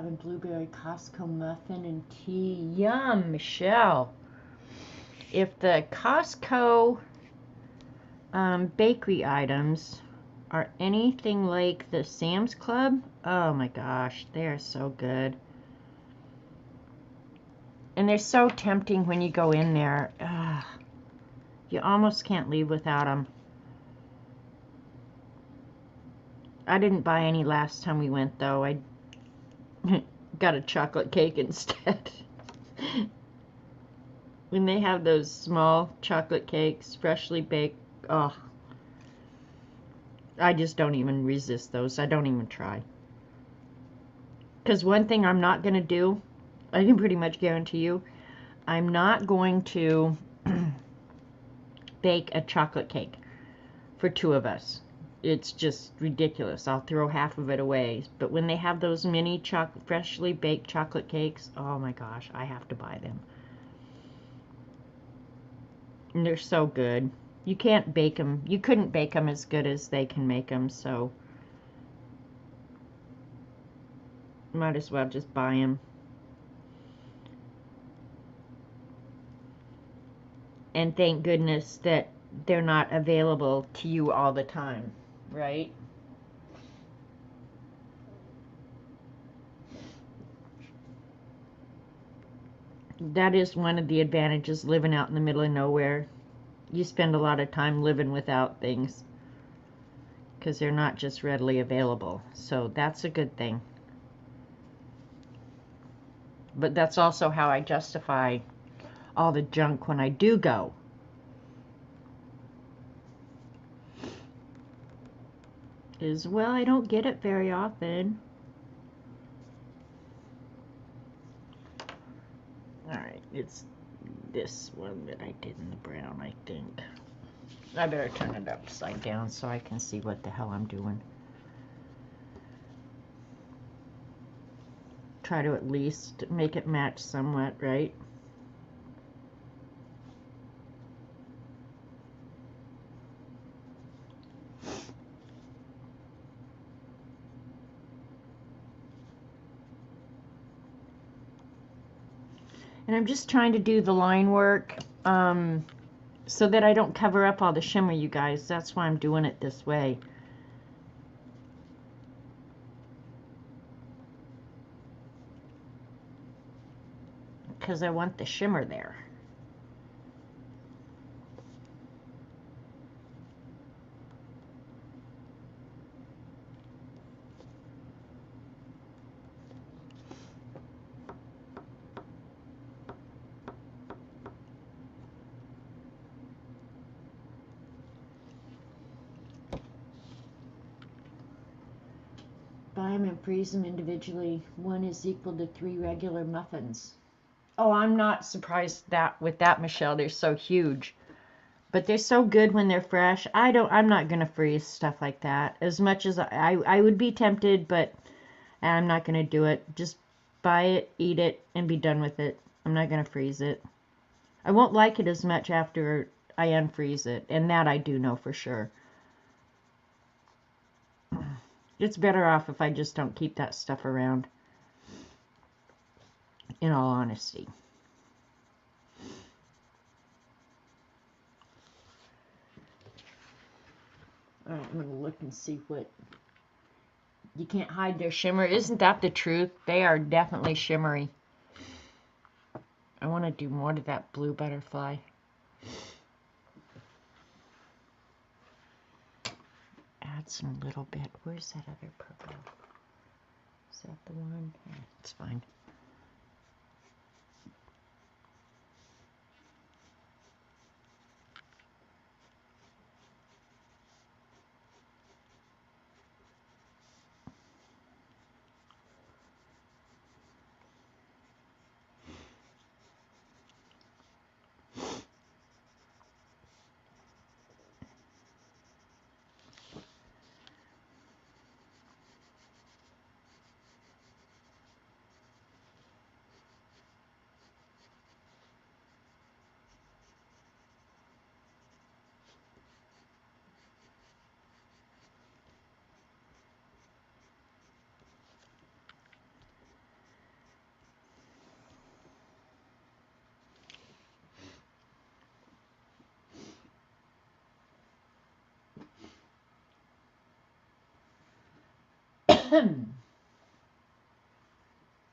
strawberry and blueberry Costco muffin and tea. Yum, Michelle. If the Costco bakery items are anything like the Sam's Club, oh my gosh, they are so good. And they're so tempting when you go in there. Ugh, you almost can't leave without them. I didn't buy any last time we went, though. I got a chocolate cake instead. When they have those small chocolate cakes, freshly baked, oh, I just don't even resist those. I don't even try. Because one thing I'm not going to do, I can pretty much guarantee you, I'm not going to bake a chocolate cake for two of us. It's just ridiculous. I'll throw half of it away. But when they have those mini freshly baked chocolate cakes, oh my gosh, I have to buy them. And they're so good. You can't bake them. You couldn't bake them as good as they can make them, so might as well just buy them. And thank goodness that they're not available to you all the time, right? That is one of the advantages living out in the middle of nowhere. You spend a lot of time living without things because they're not just readily available. So that's a good thing. But that's also how I justify all the junk when I do go. Is, well, I don't get it very often. Alright, it's this one that I did in the brown, I think. I better turn it upside down so I can see what the hell I'm doing. Try to at least make it match somewhat, right? And I'm just trying to do the line work so that I don't cover up all the shimmer, you guys. That's why I'm doing it this way. Because I want the shimmer there. Buy them and freeze them individually. One is equal to 3 regular muffins. Oh, I'm not surprised that with that, Michelle. They're so huge. But they're so good when they're fresh. I'm not going to freeze stuff like that. As much as I would be tempted, but I'm not going to do it. Just buy it, eat it, and be done with it. I'm not going to freeze it. I won't like it as much after I unfreeze it. And that I do know for sure. It's better off if I just don't keep that stuff around. In all honesty. Alright, I'm going to look and see what... You can't hide their shimmer. Isn't that the truth? They are definitely shimmery. I want to do more to that blue butterfly. Add some little bit. Where's that other purple? Is that the one? Yeah, it's fine.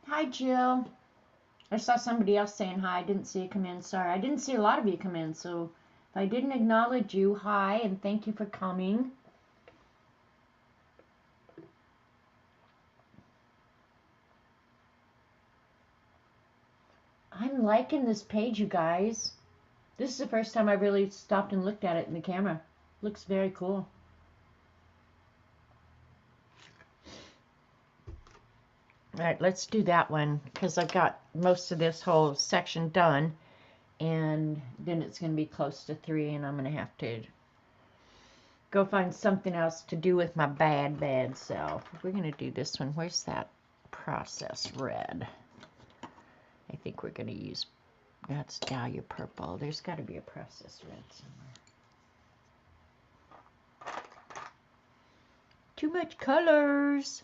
Hi, Jill. I saw somebody else saying hi. I didn't see you come in. Sorry. I didn't see a lot of you come in, so if I didn't acknowledge you, hi, and thank you for coming. I'm liking this page, you guys. This is the first time I really stopped and looked at it in the camera. Looks very cool. All right, let's do that one because I've got most of this whole section done, and then it's going to be close to 3, and I'm going to have to go find something else to do with my bad self. We're going to do this one. Where's that process red? I think we're going to use, that's Dahlia purple. There's got to be a process red somewhere. Too much colors.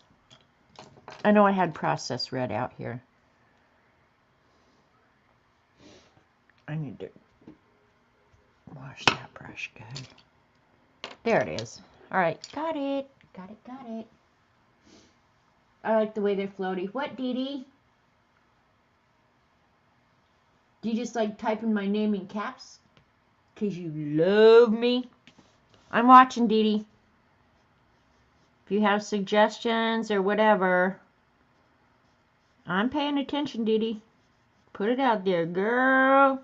I know I had process red out here. I need to wash that brush good. There it is. All right, got it. Got it. I like the way they're floaty. What, Dee Dee? Do you just like typing my name in caps? Because you love me? I'm watching, Dee Dee. If you have suggestions or whatever, I'm paying attention, Dee Dee. Put it out there, girl.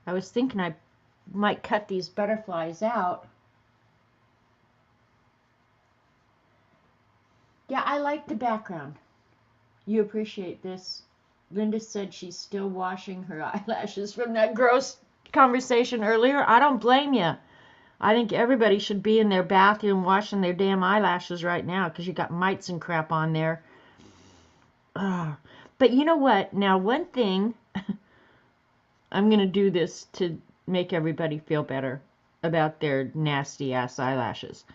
I was thinking I might cut these butterflies out. Yeah, I like the background. You appreciate this. Linda said she's still washing her eyelashes from that gross conversation earlier. I don't blame you. I think everybody should be in their bathroom washing their damn eyelashes right now because you got mites and crap on there. Ugh. But you know what? Now, one thing, I'm going to do this to make everybody feel better about their nasty ass eyelashes.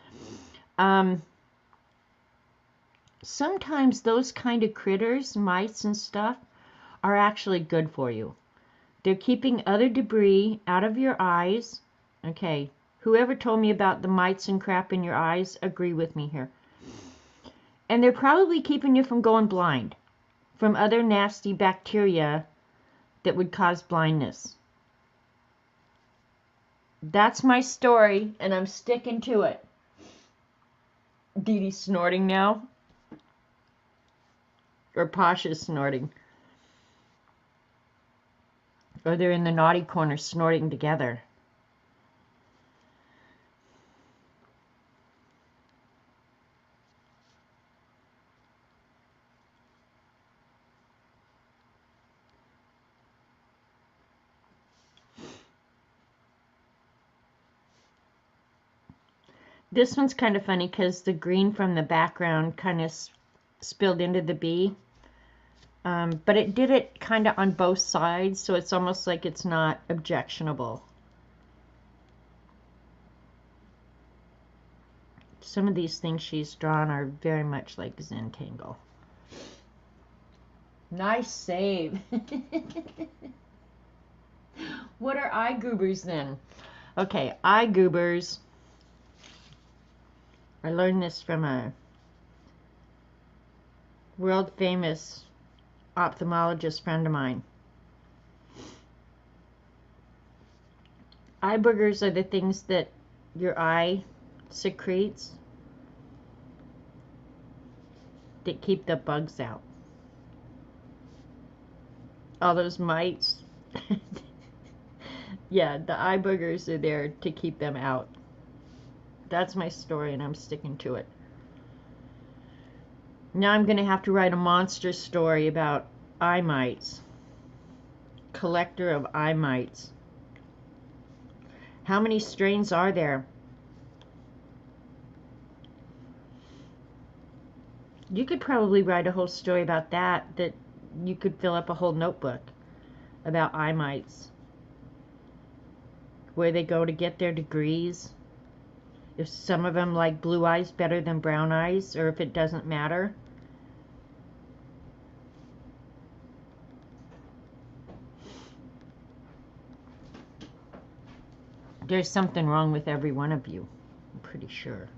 Sometimes those kind of critters, mice and stuff, are actually good for you. They're keeping other debris out of your eyes. Okay, whoever told me about the mites and crap in your eyes, agree with me here. And they're probably keeping you from going blind, from other nasty bacteria that would cause blindness. That's my story, and I'm sticking to it. Dee Dee's snorting now. Or Posh is snorting. Or they're in the naughty corner snorting together. This one's kind of funny because the green from the background kind of spilled into the bee. But it did it kind of on both sides, so it's almost like it's not objectionable. Some of these things she's drawn are very much like Zentangle. Nice save. What are eye goobers then? Okay, eye goobers. I learned this from a world famous ophthalmologist friend of mine. Eye boogers are the things that your eye secretes that keep the bugs out. All those mites. Yeah, the eye boogers are there to keep them out. That's my story, and I'm sticking to it. Now I'm going to have to write a monster story about eye mites. Collector of eye mites. How many strains are there? You could probably write a whole story about that you could fill up a whole notebook about eye mites. Where they go to get their degrees. If some of them like blue eyes better than brown eyes, or if it doesn't matter. there's something wrong with every one of you. I'm pretty sure.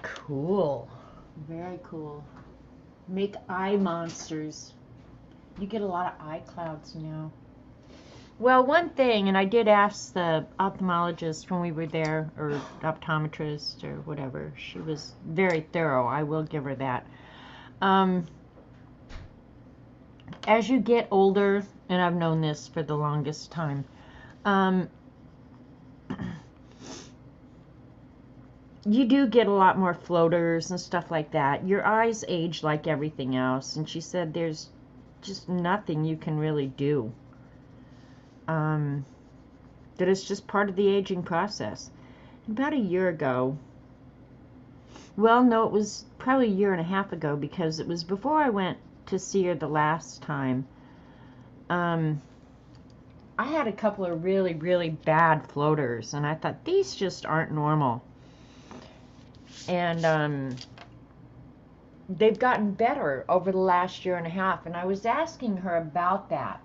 Cool. Very cool. Make eye monsters. You get a lot of eye clouds now. Well, one thing, and I did ask the ophthalmologist when we were there, or optometrist, or whatever. She was very thorough. I will give her that. As you get older, and I've known this for the longest time, you do get a lot more floaters and stuff like that. Your eyes age like everything else, and she said there's just nothing you can really do. That it's just part of the aging process. About a year ago, well, no, it was probably a year and a half ago, because it was before I went to see her the last time. I had a couple of really, really bad floaters, and I thought, these just aren't normal. And they've gotten better over the last year and a half, and I was asking her about that.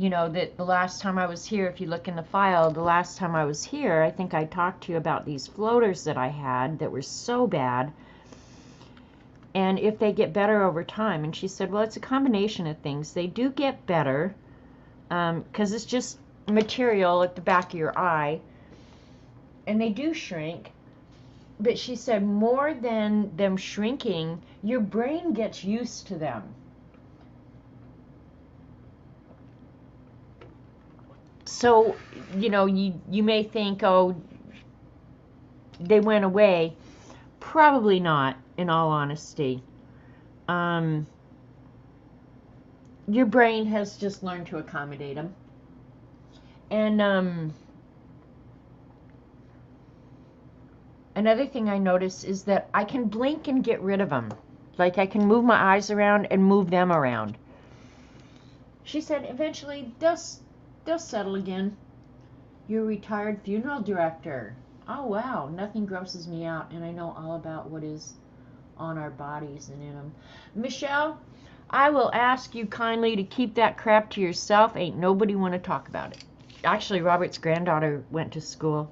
You know, that the last time I was here, if you look in the file, the last time I was here, I think I talked to you about these floaters that I had that were so bad, and if they get better over time. And she said, well, it's a combination of things. They do get better, because it's just material at the back of your eye, and they do shrink. But she said, more than them shrinking, your brain gets used to them. So, you know, you may think, oh, they went away. Probably not, in all honesty. Your brain has just learned to accommodate them. And another thing I notice is that I can blink and get rid of them. Like, I can move my eyes around and move them around. She said eventually they'll settle again. You're a retired funeral director. Oh, wow. Nothing grosses me out, and I know all about what is on our bodies and in them. Michelle, I will ask you kindly to keep that crap to yourself. Ain't nobody want to talk about it. Actually, Robert's granddaughter went to school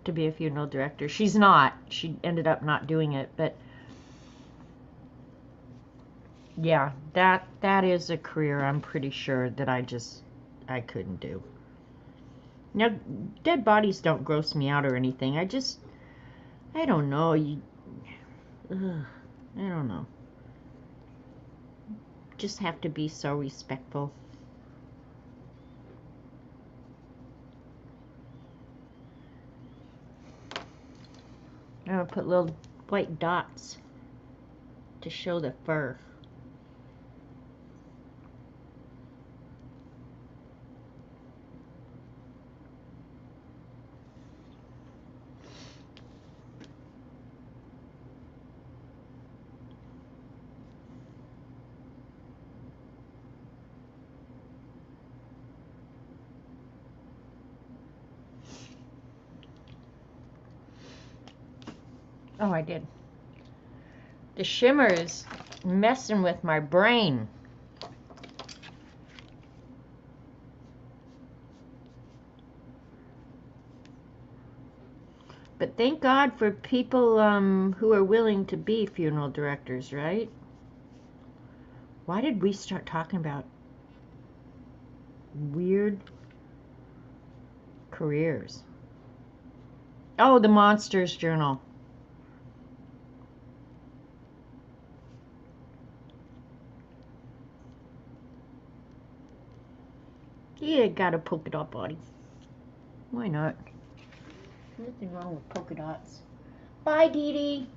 to be a funeral director. She's not. She ended up not doing it, but yeah, that is a career I'm pretty sure that I couldn't do. Now, dead bodies don't gross me out or anything. I don't know. I don't know. Just have to be so respectful. I'm going to put little white dots to show the fur. Oh, I did. The shimmer is messing with my brain. But thank God for people who are willing to be funeral directors, right? Why did we start talking about weird careers? Oh, the Monsters Journal. Yeah, got a polka dot body. Why not? Nothing wrong with polka dots. Bye, Dee Dee.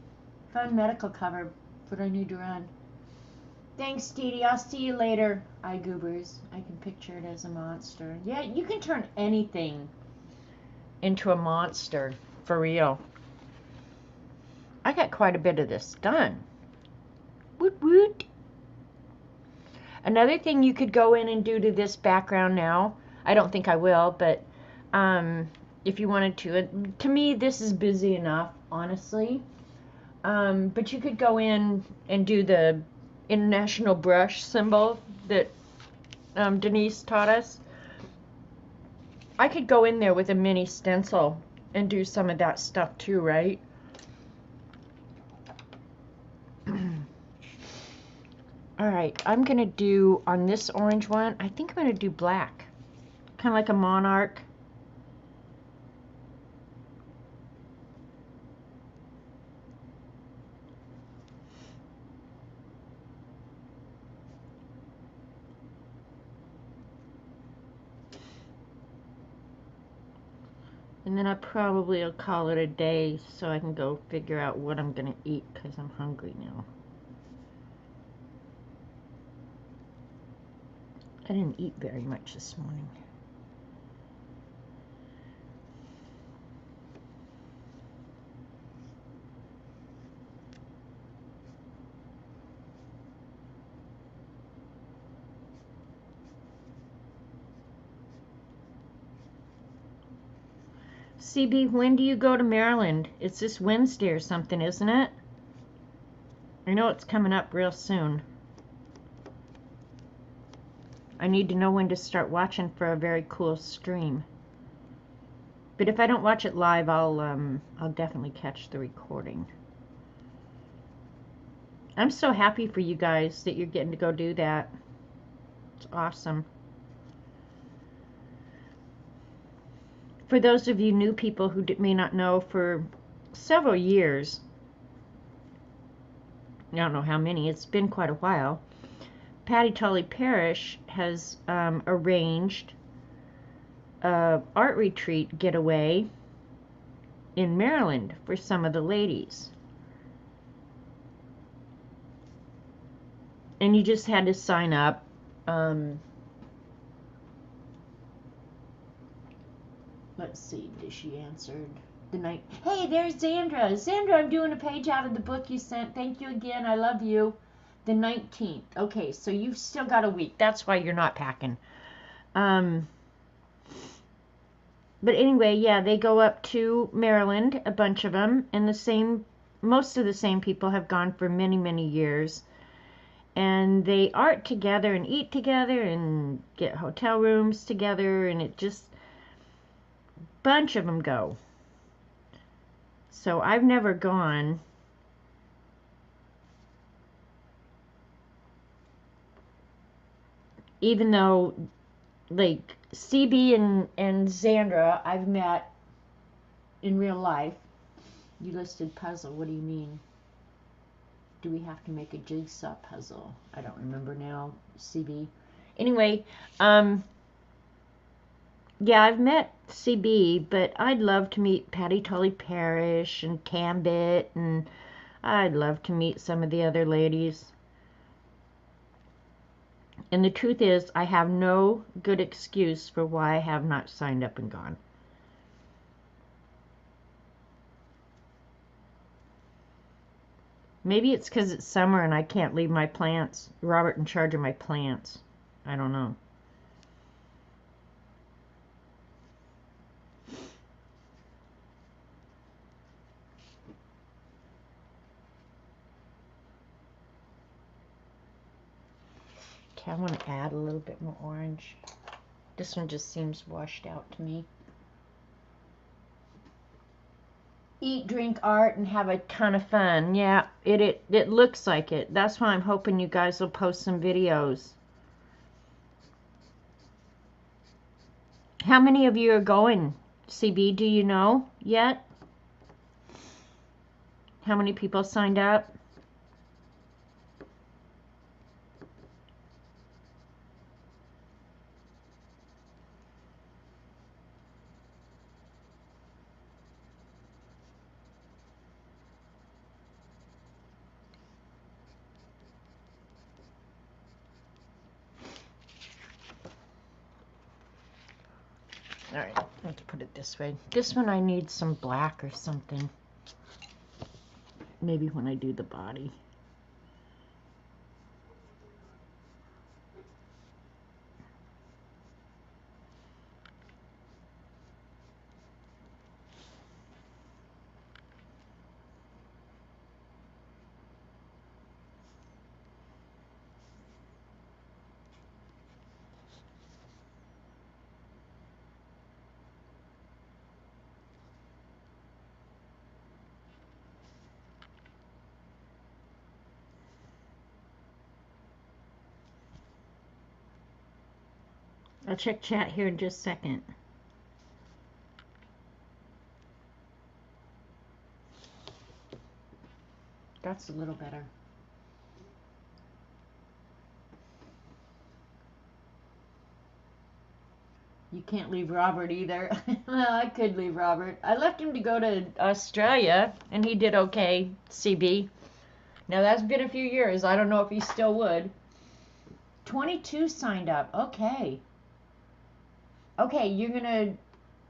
Found medical cover, but I need to run. Thanks, Dee Dee. I'll see you later. Eye goobers. I can picture it as a monster. Yeah, you can turn anything into a monster, for real. I got quite a bit of this done. Woot woot. Another thing you could go in and do to this background now, I don't think I will, but if you wanted to me this is busy enough, honestly. But you could go in and do the international brush symbol that Denise taught us. I could go in there with a mini stencil and do some of that stuff too, right? Alright, I'm going to do, on this orange one, I think I'm going to do black. Kind of like a monarch. And then I probably will call it a day so I can go figure out what I'm going to eat because I'm hungry now. I didn't eat very much this morning. CB, when do you go to Maryland? It's this Wednesday or something, isn't it? I know it's coming up real soon. I need to know when to start watching for a very cool stream. But if I don't watch it live, I'll definitely catch the recording. I'm so happy for you guys that you're getting to go do that. It's awesome. For those of you new people who may not know, for several years, I don't know how many, it's been quite a while, Patty Tully Parrish has arranged a art retreat getaway in Maryland for some of the ladies. And you just had to sign up. Let's see, she answered the night. Hey, there's Zandra. Zandra, I'm doing a page out of the book you sent. Thank you again. I love you. The 19th. Okay, so you've still got a week. That's why you're not packing. But anyway, yeah, they go up to Maryland, a bunch of them, and most of the same people have gone for many, many years. And they art together and eat together and get hotel rooms together, and it just, bunch of them go. So I've never gone. Even though, like, CB and Zandra, I've met in real life. You listed puzzle. What do you mean? Do we have to make a jigsaw puzzle? I don't remember now, CB. Anyway, yeah, I've met CB, but I'd love to meet Patty Tully Parrish and Cambit, and I'd love to meet some of the other ladies. And the truth is, I have no good excuse for why I have not signed up and gone. Maybe it's because it's summer and I can't leave my plants. Robert in charge of my plants. I don't know. Okay, I want to add a little bit more orange. This one just seems washed out to me. Eat, drink, art, and have a ton of fun. Yeah, it looks like it. That's why I'm hoping you guys will post some videos. How many of you are going? CB, do you know yet? How many people signed up? Alright, let's put it this way. This one I need some black or something. Maybe when I do the body. I'll check chat here in just a second. That's a little better. You can't leave Robert either. Well, I could leave Robert. I left him to go to Australia, and he did okay, CB. Now, that's been a few years. I don't know if he still would. 22 signed up. Okay. Okay, you're going to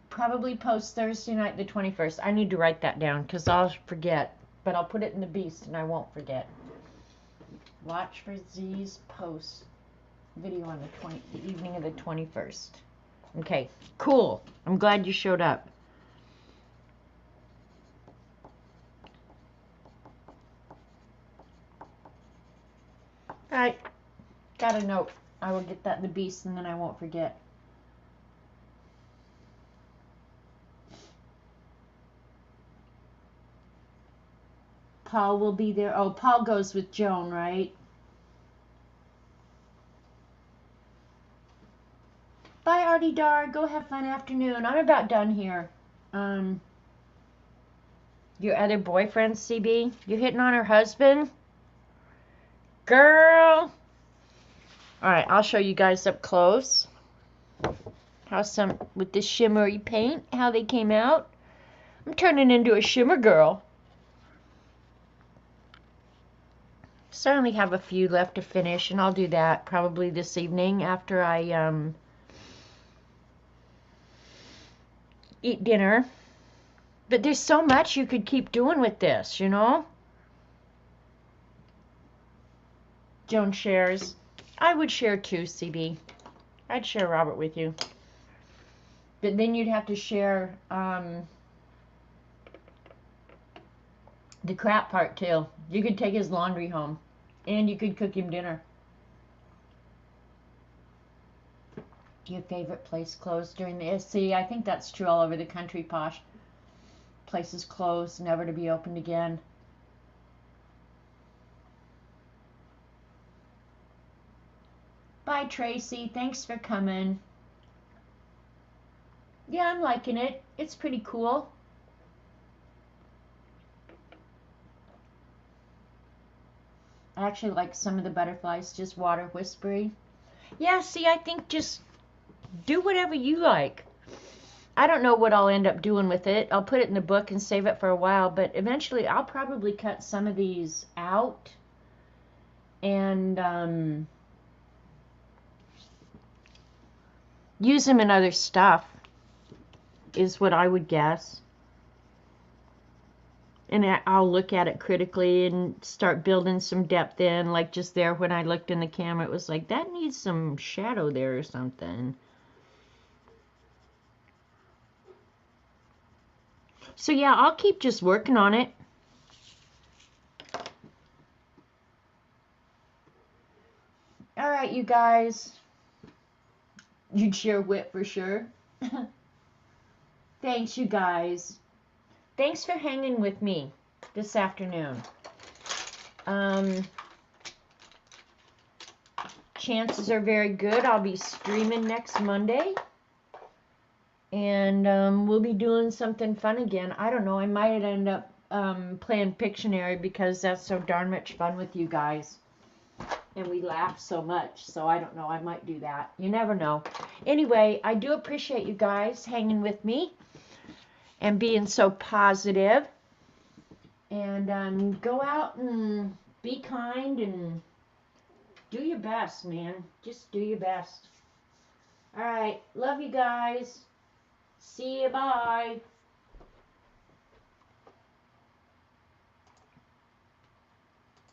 probably post Thursday night the 21st. I need to write that down because I'll forget. But I'll put it in the Beast and I won't forget. Watch for Z's post video on the evening of the 21st. Okay, cool. I'm glad you showed up. Alright, got a note. I will get that in the Beast and then I won't forget. Paul will be there. Oh, Paul goes with Joan, right? Bye, Artie Dar. Go have fun afternoon. I'm about done here. Your other boyfriend, CB? You hitting on her husband? Girl! Alright, I'll show you guys up close. How some, with this shimmery paint, how they came out. I'm turning into a shimmer girl. So I only have a few left to finish, and I'll do that probably this evening after I eat dinner. But there's so much you could keep doing with this, you know? Joan shares. I would share too, CB. I'd share Robert with you. But then you'd have to share the crap part too. You could take his laundry home. And you could cook him dinner. Your favorite place closed during the SC? I think that's true all over the country, Posh. Places closed, never to be opened again. Bye, Tracy. Thanks for coming. Yeah, I'm liking it. It's pretty cool. I actually like some of the butterflies, just water whispery. Yeah, see, I think just do whatever you like. I don't know what I'll end up doing with it. I'll put it in the book and save it for a while, but eventually I'll probably cut some of these out and use them in other stuff, is what I would guess. And I'll look at it critically and start building some depth in. Like just there when I looked in the camera, it was like, that needs some shadow there or something. So yeah, I'll keep just working on it. All right, you guys. You'd share wit for sure. Thanks, you guys. Thanks for hanging with me this afternoon. Chances are very good I'll be streaming next Monday. And we'll be doing something fun again. I don't know. I might end up playing Pictionary because that's so darn much fun with you guys. And we laugh so much. So I don't know. I might do that. You never know. Anyway, I do appreciate you guys hanging with me and being so positive. And go out and be kind and do your best, man. Just do your best. All right. Love you guys. See you, bye.